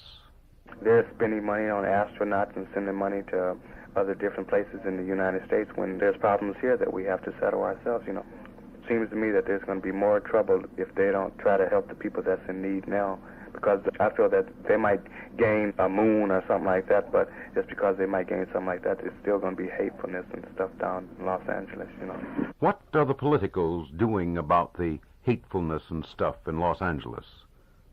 They're spending money on astronauts and sending money to other different places in the United States when there's problems here that we have to settle ourselves, you know. Seems to me that there's going to be more trouble if they don't try to help the people that's in need now, because I feel that they might gain a moon or something like that, but just because they might gain something like that, there's still going to be hatefulness and stuff down in Los Angeles, you know. What are the politicals doing about the hatefulness and stuff in Los Angeles?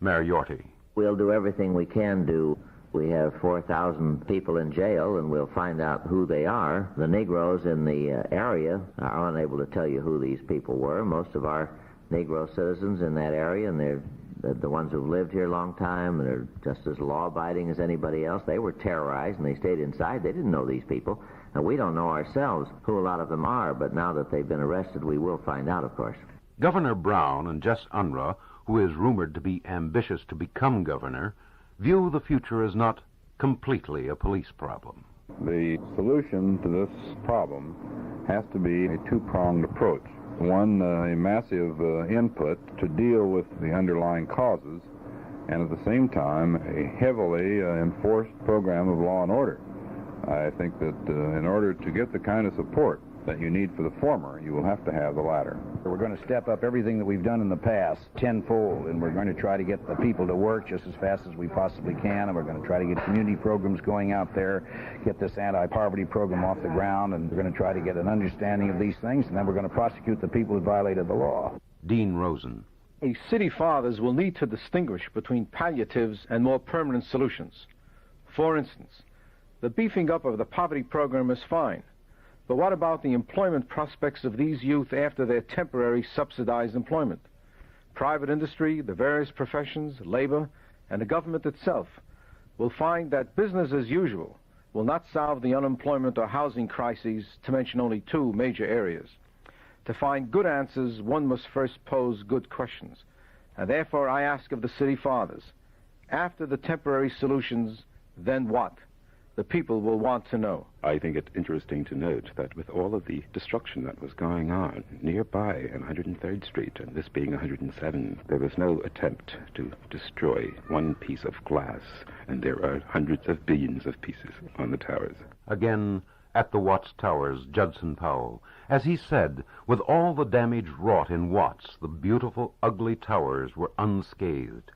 Mayor Yorty. We'll do everything we can do. We have 4,000 people in jail, and we'll find out who they are. The Negroes in the area are unable to tell you who these people were. Most of our Negro citizens in that area, and they're the ones who've lived here a long time, and they're just as law-abiding as anybody else. They were terrorized, and they stayed inside. They didn't know these people. And we don't know ourselves who a lot of them are, but now that they've been arrested, we will find out, of course. Governor Brown and Jess Unruh, who is rumored to be ambitious to become governor, view the future as not completely a police problem. The solution to this problem has to be a two-pronged approach. One, a massive input to deal with the underlying causes, and at the same time, a heavily enforced program of law and order. I think that in order to get the kind of support that you need for the former, you will have to have the latter. We're going to step up everything that we've done in the past tenfold, and we're going to try to get the people to work just as fast as we possibly can, and we're going to try to get community programs going out there, get this anti-poverty program off the ground, and we're going to try to get an understanding of these things, and then we're going to prosecute the people who violated the law. Dean Rosen. City fathers will need to distinguish between palliatives and more permanent solutions. For instance, the beefing up of the poverty program is fine. But what about the employment prospects of these youth after their temporary subsidized employment? Private industry, the various professions, labor, and the government itself will find that business as usual will not solve the unemployment or housing crises, to mention only two major areas. To find good answers, one must first pose good questions. And therefore I ask of the city fathers, after the temporary solutions, then what? The people will want to know. I think it's interesting to note that with all of the destruction that was going on nearby on 103rd Street, and this being 107, there was no attempt to destroy one piece of glass, and there are hundreds of billions of pieces on the towers. Again, at the Watts Towers, Judson Powell. As he said, with all the damage wrought in Watts, the beautiful, ugly towers were unscathed.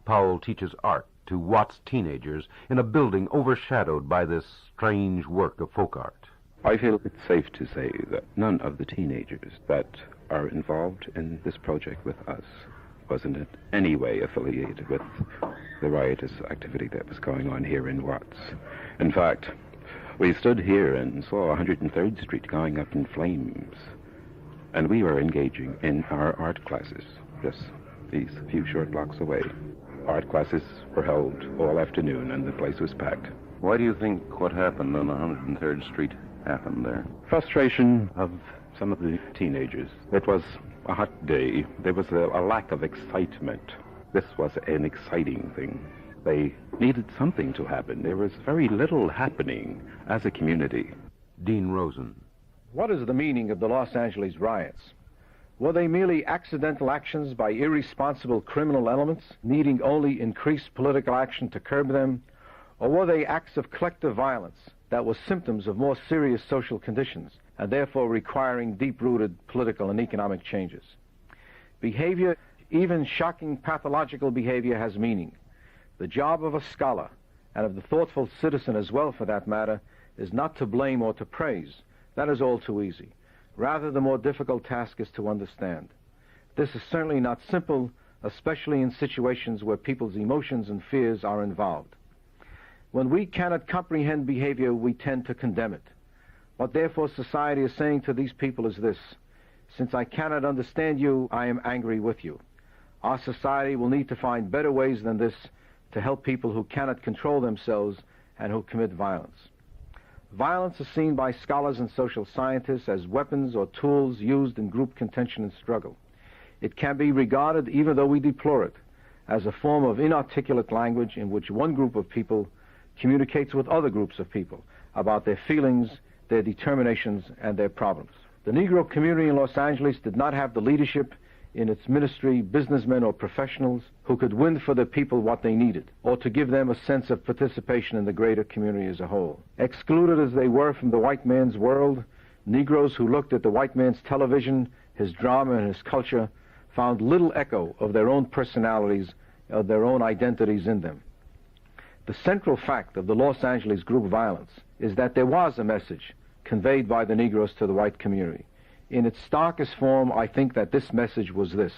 Powell teaches art to Watts teenagers in a building overshadowed by this strange work of folk art. I feel it's safe to say that none of the teenagers that are involved in this project with us was in any way affiliated with the riotous activity that was going on here in Watts. In fact, we stood here and saw 103rd Street going up in flames, and we were engaging in our art classes just these few short blocks away. Art classes were held all afternoon, and the place was packed. Why do you think what happened on 103rd Street happened there? Frustration of some of the teenagers. It was a hot day. There was a lack of excitement. This was an exciting thing. They needed something to happen. There was very little happening as a community. Dean Rosen. What is the meaning of the Los Angeles riots? Were they merely accidental actions by irresponsible criminal elements, needing only increased political action to curb them? Or were they acts of collective violence that were symptoms of more serious social conditions, and therefore requiring deep-rooted political and economic changes? Behavior Even shocking pathological behavior has meaning. The job of a scholar, and of the thoughtful citizen as well for that matter, is not to blame or to praise. That is all too easy. Rather, the more difficult task is to understand. This is certainly not simple, especially in situations where people's emotions and fears are involved. When we cannot comprehend behavior, we tend to condemn it. What therefore society is saying to these people is this: since I cannot understand you, I am angry with you. Our society will need to find better ways than this to help people who cannot control themselves and who commit violence. Violence is seen by scholars and social scientists as weapons or tools used in group contention and struggle. It can be regarded, even though we deplore it, as a form of inarticulate language in which one group of people communicates with other groups of people about their feelings, their determinations, and their problems. The Negro community in Los Angeles did not have the leadership in its ministry, businessmen or professionals who could win for the people what they needed, or to give them a sense of participation in the greater community as a whole. Excluded as they were from the white man's world, Negroes who looked at the white man's television, his drama, and his culture found little echo of their own personalities, of their own identities in them. The central fact of the Los Angeles group violence is that there was a message conveyed by the Negroes to the white community. In its starkest form, I think that this message was this: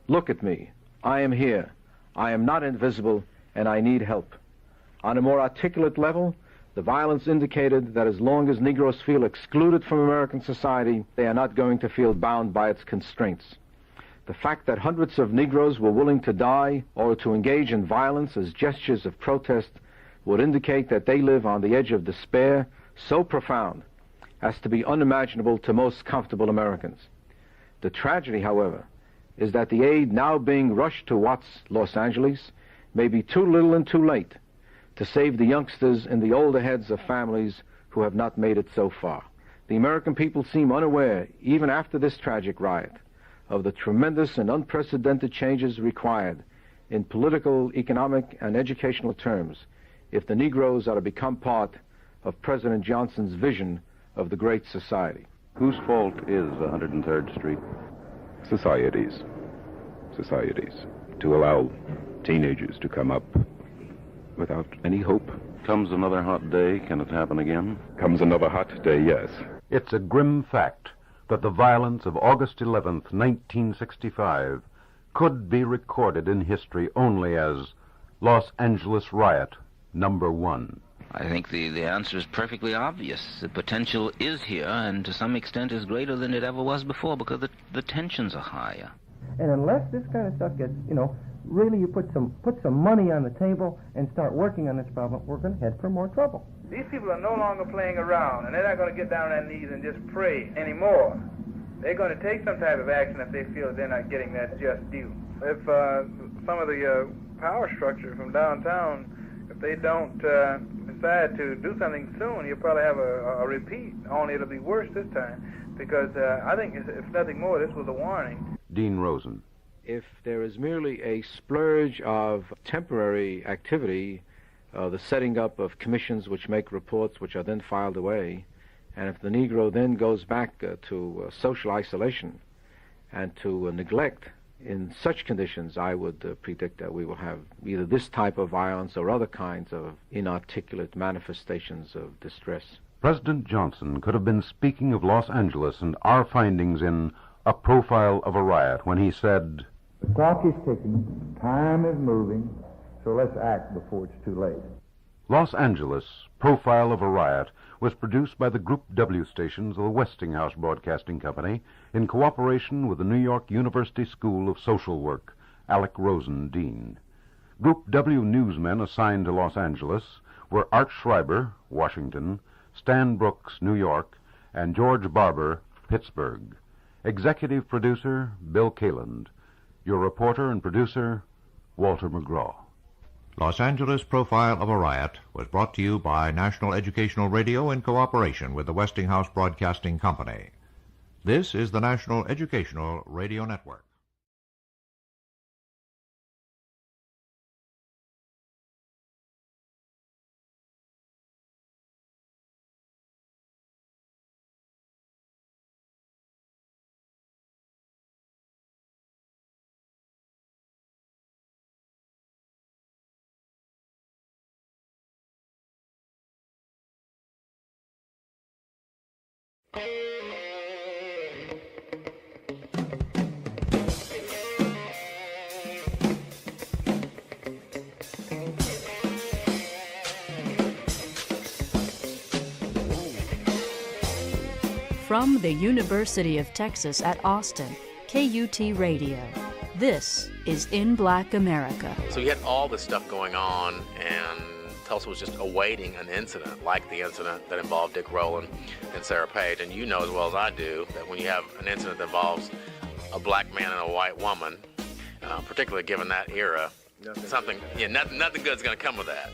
look at me, I am here, I am not invisible, and I need help. On a more articulate level, the violence indicated that as long as Negroes feel excluded from American society, they are not going to feel bound by its constraints. The fact that hundreds of Negroes were willing to die or to engage in violence as gestures of protest would indicate that they live on the edge of despair so profound as to be unimaginable to most comfortable Americans. The tragedy, however, is that the aid now being rushed to Watts, Los Angeles, may be too little and too late to save the youngsters and the older heads of families who have not made it so far. The American people seem unaware, even after this tragic riot, of the tremendous and unprecedented changes required in political, economic, and educational terms if the Negroes are to become part of President Johnson's vision of the Great Society. Whose fault is 103rd Street? Society's. To allow teenagers to come up without any hope. Comes another hot day, can it happen again? Comes another hot day, yes. It's a grim fact that the violence of August 11th, 1965 could be recorded in history only as Los Angeles Riot Number 1. I think the answer is perfectly obvious. The potential is here, and to some extent is greater than it ever was before, because the tensions are higher. And unless this kind of stuff gets, really you put some money on the table and start working on this problem, we're going to head for more trouble. These people are no longer playing around, and they're not going to get down on their knees and just pray anymore. They're going to take some type of action if they feel they're not getting that just due. If some of the power structure from downtown, if they don't decide to do something soon, you'll probably have a repeat, only it'll be worse this time, because I think, if nothing more, this was a warning. Dean Rosen. If there is merely a splurge of temporary activity, the setting up of commissions which make reports which are then filed away, and if the Negro then goes back to social isolation and to neglect, in such conditions, I would predict that we will have either this type of violence or other kinds of inarticulate manifestations of distress. President Johnson could have been speaking of Los Angeles and our findings in A Profile of a Riot when he said, "The clock is ticking, time is moving, so let's act before it's too late." Los Angeles, Profile of a Riot, was produced by the Group W stations of the Westinghouse Broadcasting Company in cooperation with the New York University School of Social Work, Alec Rosen, Dean. Group W newsmen assigned to Los Angeles were Art Schreiber, Washington, Stan Brooks, New York, and George Barber, Pittsburgh. Executive producer, Bill Kaland. Your reporter and producer, Walter McGraw. Los Angeles Profile of a Riot was brought to you by National Educational Radio in cooperation with the Westinghouse Broadcasting Company. This is the National Educational Radio Network. From the University of Texas at Austin, KUT Radio. This is In Black America. So you had all this stuff going on, and Tulsa was just awaiting an incident like the incident that involved Dick Rowland and Sarah Page. And you know as well as I do that when you have an incident that involves a black man and a white woman, particularly given that era, nothing good's going to come of that.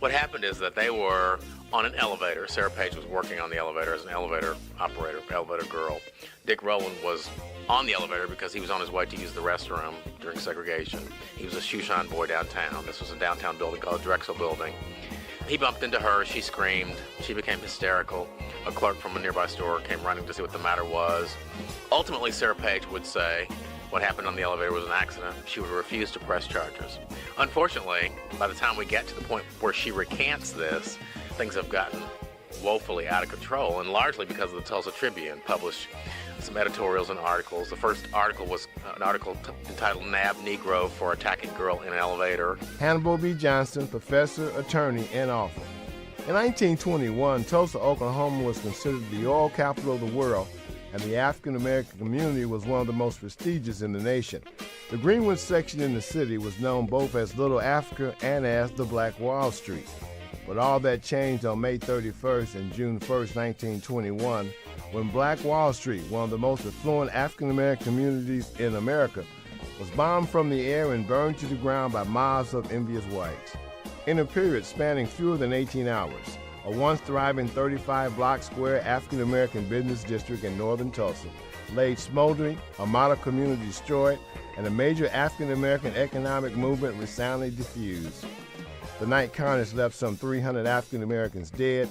What happened is that they were on an elevator. Sarah Page was working on the elevator as an elevator operator, elevator girl. Dick Rowland was on the elevator because he was on his way to use the restroom during segregation. He was a shoeshine boy downtown. This was a downtown building called Drexel Building. He bumped into her. She screamed. She became hysterical. A clerk from a nearby store came running to see what the matter was. Ultimately, Sarah Page would say what happened on the elevator was an accident. She would refuse to press charges. Unfortunately, by the time we get to the point where she recants this, things have gotten woefully out of control, and largely because of the Tulsa Tribune published some editorials and articles. The first article was an article entitled "Nab Negro for Attacking Girl in Elevator." Hannibal B. Johnson, professor, attorney, and author. In 1921, Tulsa, Oklahoma was considered the oil capital of the world, and the African-American community was one of the most prestigious in the nation. The Greenwood section in the city was known both as Little Africa and as the Black Wall Street. But all that changed on May 31st and June 1st, 1921, when Black Wall Street, one of the most affluent African-American communities in America, was bombed from the air and burned to the ground by mobs of envious whites. In a period spanning fewer than 18 hours, a once thriving 35-block square African-American business district in northern Tulsa lay smoldering, a model community destroyed, and a major African-American economic movement resoundingly diffused. The night carnage left some 300 African Americans dead,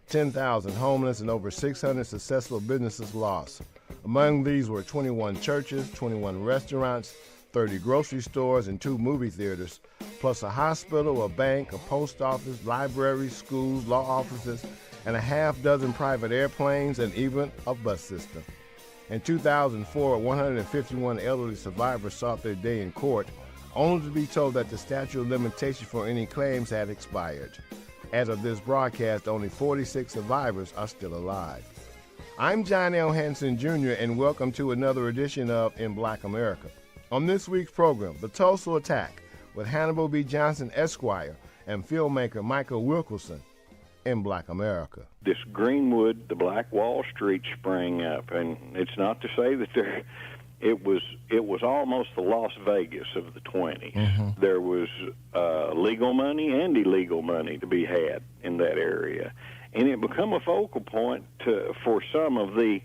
10,000 homeless, and over 600 successful businesses lost. Among these were 21 churches, 21 restaurants, 30 grocery stores, and 2 movie theaters, plus a hospital, a bank, a post office, libraries, schools, law offices, and a half-dozen private airplanes, and even a bus system. In 2004, 151 elderly survivors sought their day in court, only to be told that the statute of limitation for any claims had expired. As of this broadcast, only 46 survivors are still alive. I'm John L. Hanson, Jr., and welcome to another edition of In Black America. On this week's program, the Tulsa Attack with Hannibal B. Johnson, Esquire, and filmmaker Michael Wilkerson. In Black America. This Greenwood, the Black Wall Street sprang up, and it's not to say that it was almost the Las Vegas of the 20s. Mm-hmm. There was legal money and illegal money to be had in that area. And it became a focal point for some of the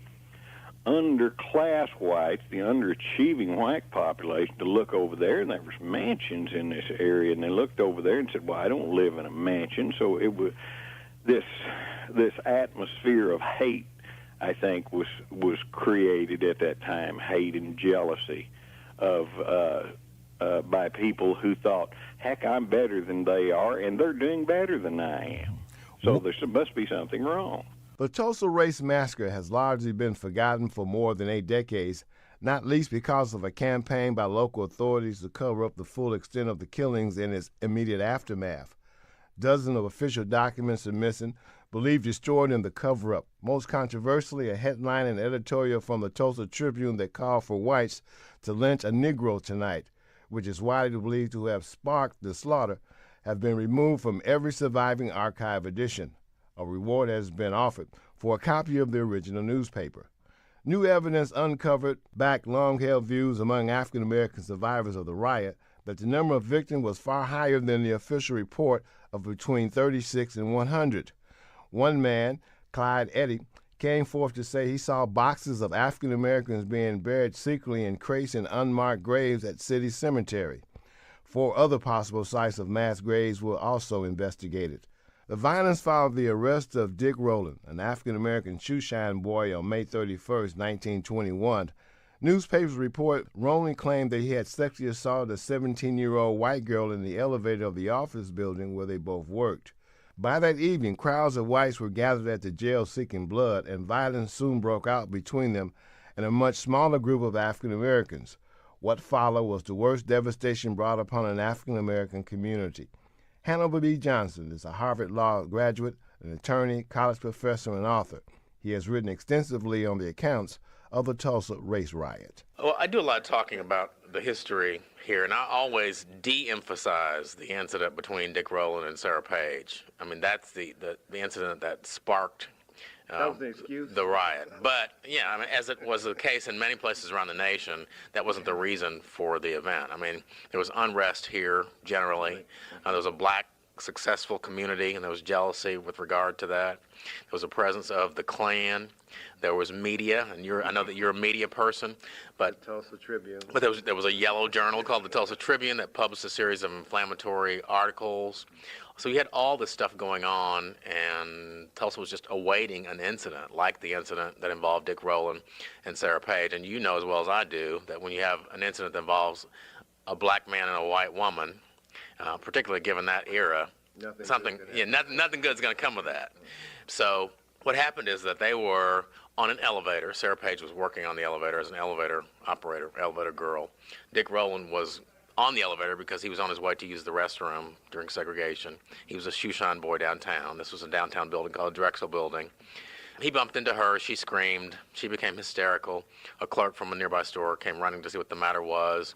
underclass whites, the underachieving white population, to look over there, and there was mansions in this area, and they looked over there and said, well, I don't live in a mansion. So it was this atmosphere of hate, I think, was created at that time, hate and jealousy of by people who thought, heck, I'm better than they are, and they're doing better than I am. So there must be something wrong. The Tulsa Race Massacre has largely been forgotten for more than 8 decades, not least because of a campaign by local authorities to cover up the full extent of the killings in its immediate aftermath. Dozens of official documents are missing, believed destroyed in the cover-up. Most controversially, a headline and editorial from the Tulsa Tribune that called for whites to lynch a Negro tonight, which is widely believed to have sparked the slaughter, have been removed from every surviving archive edition. A reward has been offered for a copy of the original newspaper. New evidence uncovered backed long-held views among African-American survivors of the riot that the number of victims was far higher than the official report of between 36 and 100. One man, Clyde Eddy, came forth to say he saw boxes of African Americans being buried secretly in crates in unmarked graves at City Cemetery. 4 other possible sites of mass graves were also investigated. The violence followed the arrest of Dick Rowland, an African American shoeshine boy, on May 31, 1921. Newspapers report Rowland claimed that he had sexually assaulted a 17-year-old white girl in the elevator of the office building where they both worked. By that evening, crowds of whites were gathered at the jail seeking blood, and violence soon broke out between them and a much smaller group of African Americans. What followed was the worst devastation brought upon an African American community. Hannibal B. Johnson is a Harvard Law graduate, an attorney, college professor, and author. He has written extensively on the accounts of the Tulsa race riot. Well, I do a lot of talking about the history here, and I always de-emphasize the incident between Dick Rowland and Sarah Page. I mean, that's the incident that sparked that was the excuse? The riot. But, yeah, I mean, as it was the case in many places around the nation, that wasn't the reason for the event. I mean, there was unrest here generally. There was a black successful community, and there was jealousy with regard to that. There was a presence of the Klan. There was media, and I know that you're a media person, but the Tulsa Tribune. But there was a yellow journal called the Tulsa Tribune that published a series of inflammatory articles. So you had all this stuff going on, and Tulsa was just awaiting an incident like the incident that involved Dick Rowland and Sarah Page. And you know as well as I do that when you have an incident that involves a black man and a white woman, particularly given that era, nothing good's going to come of that. So what happened is that they were on an elevator. Sarah Page was working on the elevator as an elevator operator, elevator girl. Dick Rowland was on the elevator because he was on his way to use the restroom during segregation. He was a shoeshine boy downtown. This was a downtown building called Drexel Building. He bumped into her. She screamed. She became hysterical. A clerk from a nearby store came running to see what the matter was.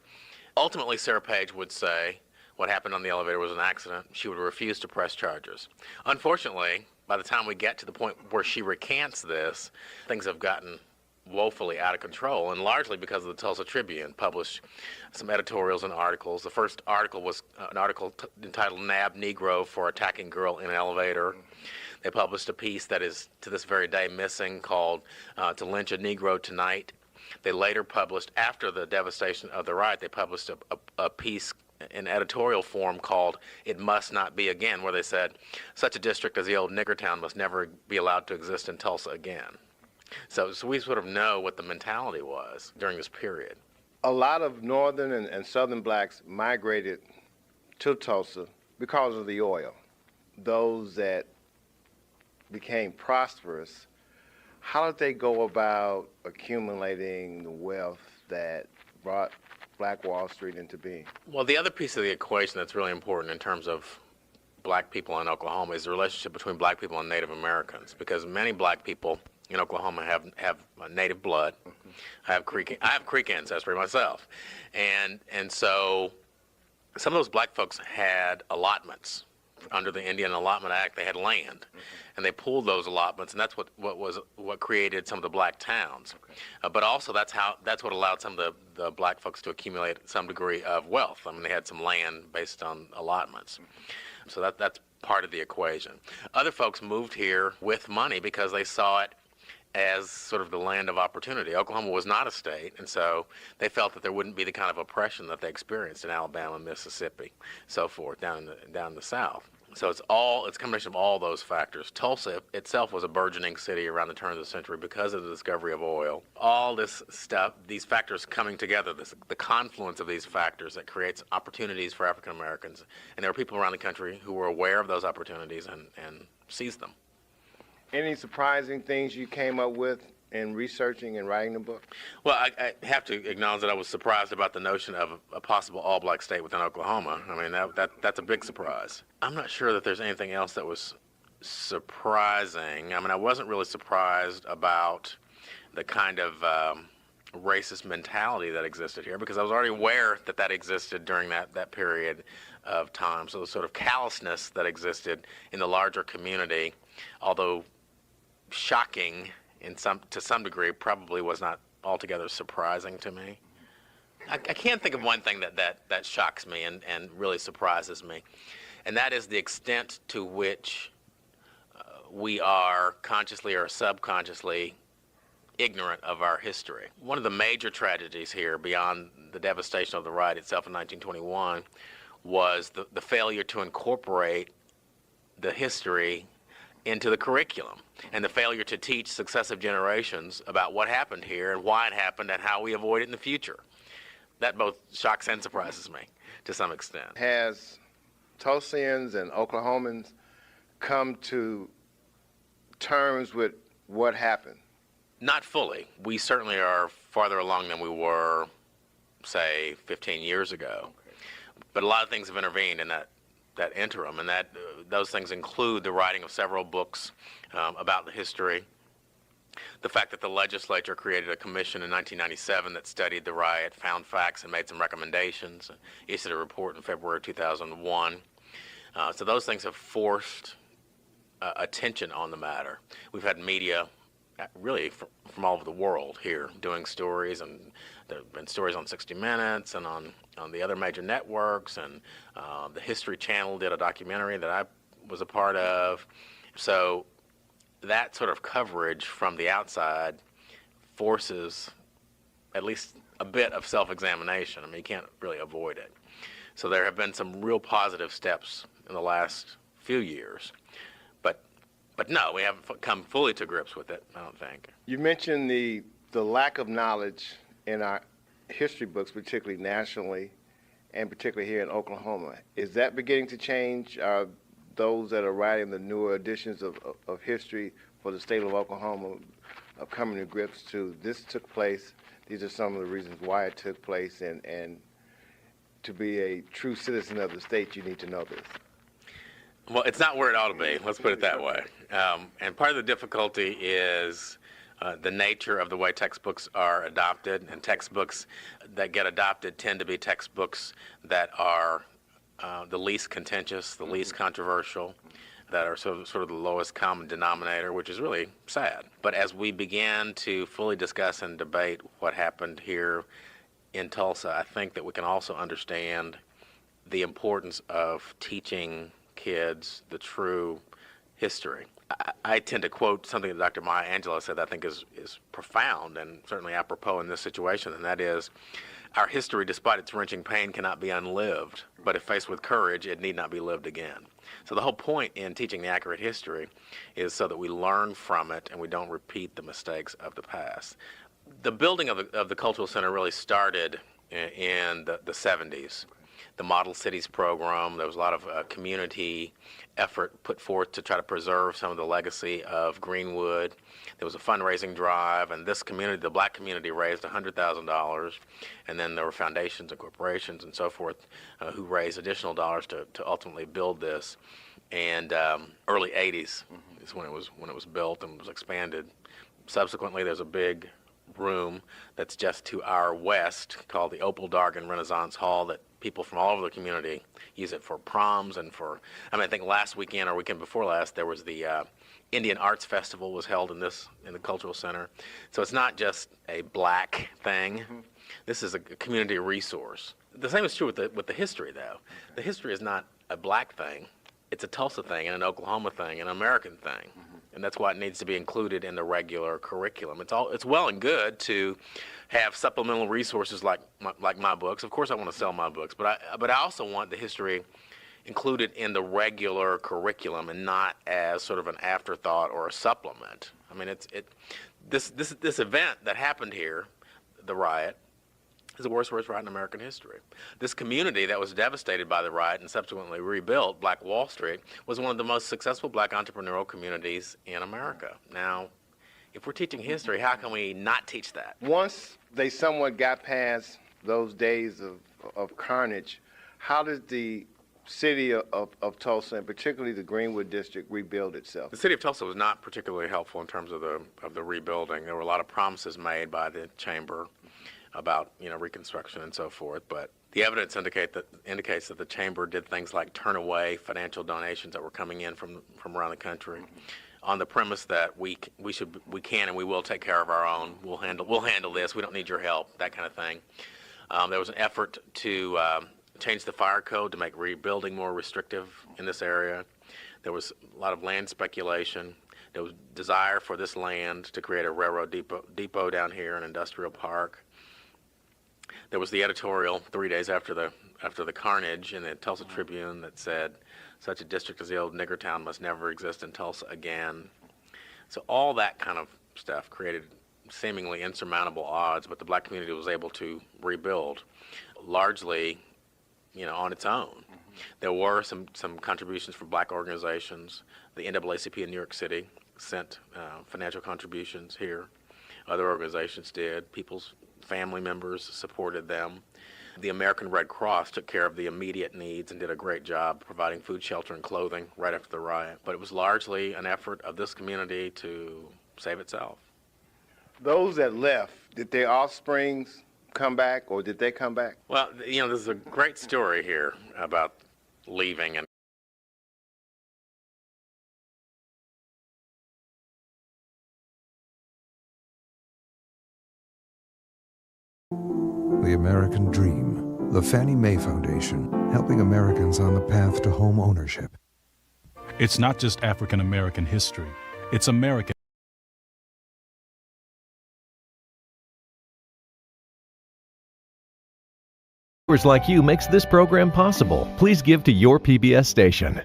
Ultimately, Sarah Page would say what happened on the elevator was an accident. She would refuse to press charges. Unfortunately, by the time we get to the point where she recants this, things have gotten woefully out of control, and largely because of the Tulsa Tribune published some editorials and articles. The first article was an article entitled "Nab Negro for Attacking Girl in Elevator." They published a piece that is to this very day missing called "To Lynch a Negro Tonight." They later published, after the devastation of the riot, they published a piece in editorial form called "It Must Not Be Again," where they said, such a district as the old Niggertown must never be allowed to exist in Tulsa again. So we sort of know what the mentality was during this period. A lot of northern and southern blacks migrated to Tulsa because of the oil. Those that became prosperous, how did they go about accumulating the wealth that brought Black Wall Street into being? Well, the other piece of the equation that's really important in terms of black people in Oklahoma is the relationship between black people and Native Americans, because many black people in Oklahoma have native blood. I have Creek ancestry myself, and so some of those black folks had allotments under the Indian Allotment Act. They had land, and they pooled those allotments, and that's what created some of the black towns. But also that's what allowed some of the black folks to accumulate some degree of wealth. I mean, they had some land based on allotments, so that's part of the equation. Other folks moved here with money because they saw it as sort of the land of opportunity. Oklahoma was not a state, and so they felt that there wouldn't be the kind of oppression that they experienced in Alabama, Mississippi, so forth, down in the South. So it's a combination of all those factors. Tulsa itself was a burgeoning city around the turn of the century because of the discovery of oil. All this stuff, these factors coming together, the confluence of these factors that creates opportunities for African Americans. And there are people around the country who were aware of those opportunities and seized them. Any surprising things you came up with in researching and writing the book? Well, I have to acknowledge that I was surprised about the notion of a possible all-black state within Oklahoma. I mean, that's a big surprise. I'm not sure that there's anything else that was surprising. I mean, I wasn't really surprised about the kind of racist mentality that existed here, because I was already aware that existed during that period of time. So the sort of callousness that existed in the larger community, although shocking to some degree, probably was not altogether surprising to me. I can't think of one thing that shocks me and really surprises me, and that is the extent to which we are consciously or subconsciously ignorant of our history. One of the major tragedies here, beyond the devastation of the riot itself in 1921, was the failure to incorporate the history into the curriculum, and the failure to teach successive generations about what happened here and why it happened and how we avoid it in the future. That both shocks and surprises me to some extent. Has Tulsians and Oklahomans come to terms with what happened? Not fully. We certainly are farther along than we were, say, 15 years ago. But a lot of things have intervened in that interim, and those things include the writing of several books about the history, the fact that the legislature created a commission in 1997 that studied the riot, found facts, and made some recommendations, issued a report in February 2001. So those things have forced attention on the matter. We've had media really from all over the world here doing stories, and there have been stories on 60 Minutes and on the other major networks, and the History Channel did a documentary that I was a part of. So that sort of coverage from the outside forces at least a bit of self-examination. I mean, you can't really avoid it. So there have been some real positive steps in the last few years. But no, we haven't come fully to grips with it, I don't think. You mentioned the lack of knowledge in our history books, particularly nationally, and particularly here in Oklahoma. Is that beginning to change? Those that are writing the newer editions of history for the state of Oklahoma are coming to grips to this took place, these are some of the reasons why it took place, and to be a true citizen of the state, you need to know this? Well, it's not where it ought to be, let's put it that way. And part of the difficulty is the nature of the way textbooks are adopted, and textbooks that get adopted tend to be textbooks that are the least contentious, the least controversial, that are sort of the lowest common denominator, which is really sad. But as we began to fully discuss and debate what happened here in Tulsa, I think that we can also understand the importance of teaching kids the true history. I tend to quote something that Dr. Maya Angelou said that I think is profound and certainly apropos in this situation, and that is, our history, despite its wrenching pain, cannot be unlived, but if faced with courage, it need not be lived again. So the whole point in teaching the accurate history is so that we learn from it and we don't repeat the mistakes of the past. The building of the Cultural Center really started in the 70s. The Model Cities program, there was a lot of community effort put forth to try to preserve some of the legacy of Greenwood. There was a fundraising drive, and this community, the black community, raised $100,000, and then there were foundations and corporations and so forth who raised additional dollars to ultimately build this. And early 80s is when it was built and was expanded. Subsequently, there's a big room that's just to our west called the Opal Dargan Renaissance Hall that people from all over the community use it for proms and for, I think last weekend or weekend before last, there was the Indian Arts Festival was held in the Cultural Center. So it's not just a black thing. This is a community resource. The same is true with the history, though. The history is not a black thing. It's a Tulsa thing and an Oklahoma thing and an American thing. And that's why it needs to be included in the regular curriculum. It's well and good to have supplemental resources like my books. Of course, I want to sell my books, but I also want the history included in the regular curriculum and not as sort of an afterthought or a supplement. I mean, this event that happened here, the riot, is the worst riot in American history. This community that was devastated by the riot and subsequently rebuilt, Black Wall Street, was one of the most successful black entrepreneurial communities in America. Now, if we're teaching history, how can we not teach that? Once they somewhat got past those days of carnage, how did the city of Tulsa, and particularly the Greenwood District, rebuild itself? The city of Tulsa was not particularly helpful in terms of the rebuilding. There were a lot of promises made by the chamber about reconstruction and so forth, but the evidence indicates that the chamber did things like turn away financial donations that were coming in from around the country, on the premise that we can and we will take care of our own. We'll handle this. We don't need your help. That kind of thing. There was an effort to change the fire code to make rebuilding more restrictive in this area. There was a lot of land speculation. There was desire for this land to create a railroad depot down here, an industrial park. There was the editorial 3 days after the carnage in the Tulsa Tribune that said, such a district as the old nigger town must never exist in Tulsa again. So all that kind of stuff created seemingly insurmountable odds, but the black community was able to rebuild largely, on its own. There were some contributions from black organizations. The NAACP in New York City sent financial contributions here. Other organizations did. People's family members supported them. The American Red Cross took care of the immediate needs and did a great job providing food, shelter, and clothing right after the riot. But it was largely an effort of this community to save itself. Those that left, did their offsprings come back, or did they come back? Well, you know, there's a great story here about leaving. And The American Dream, the Fannie Mae Foundation, helping Americans on the path to home ownership. It's not just African American history, it's American. Like you makes this program possible. Please give to your PBS station.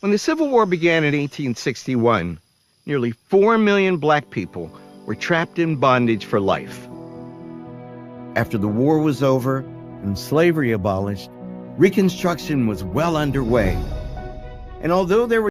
When the Civil War began in 1861, nearly 4 million black people were trapped in bondage for life. After the war was over and slavery abolished, Reconstruction was well underway. And although there were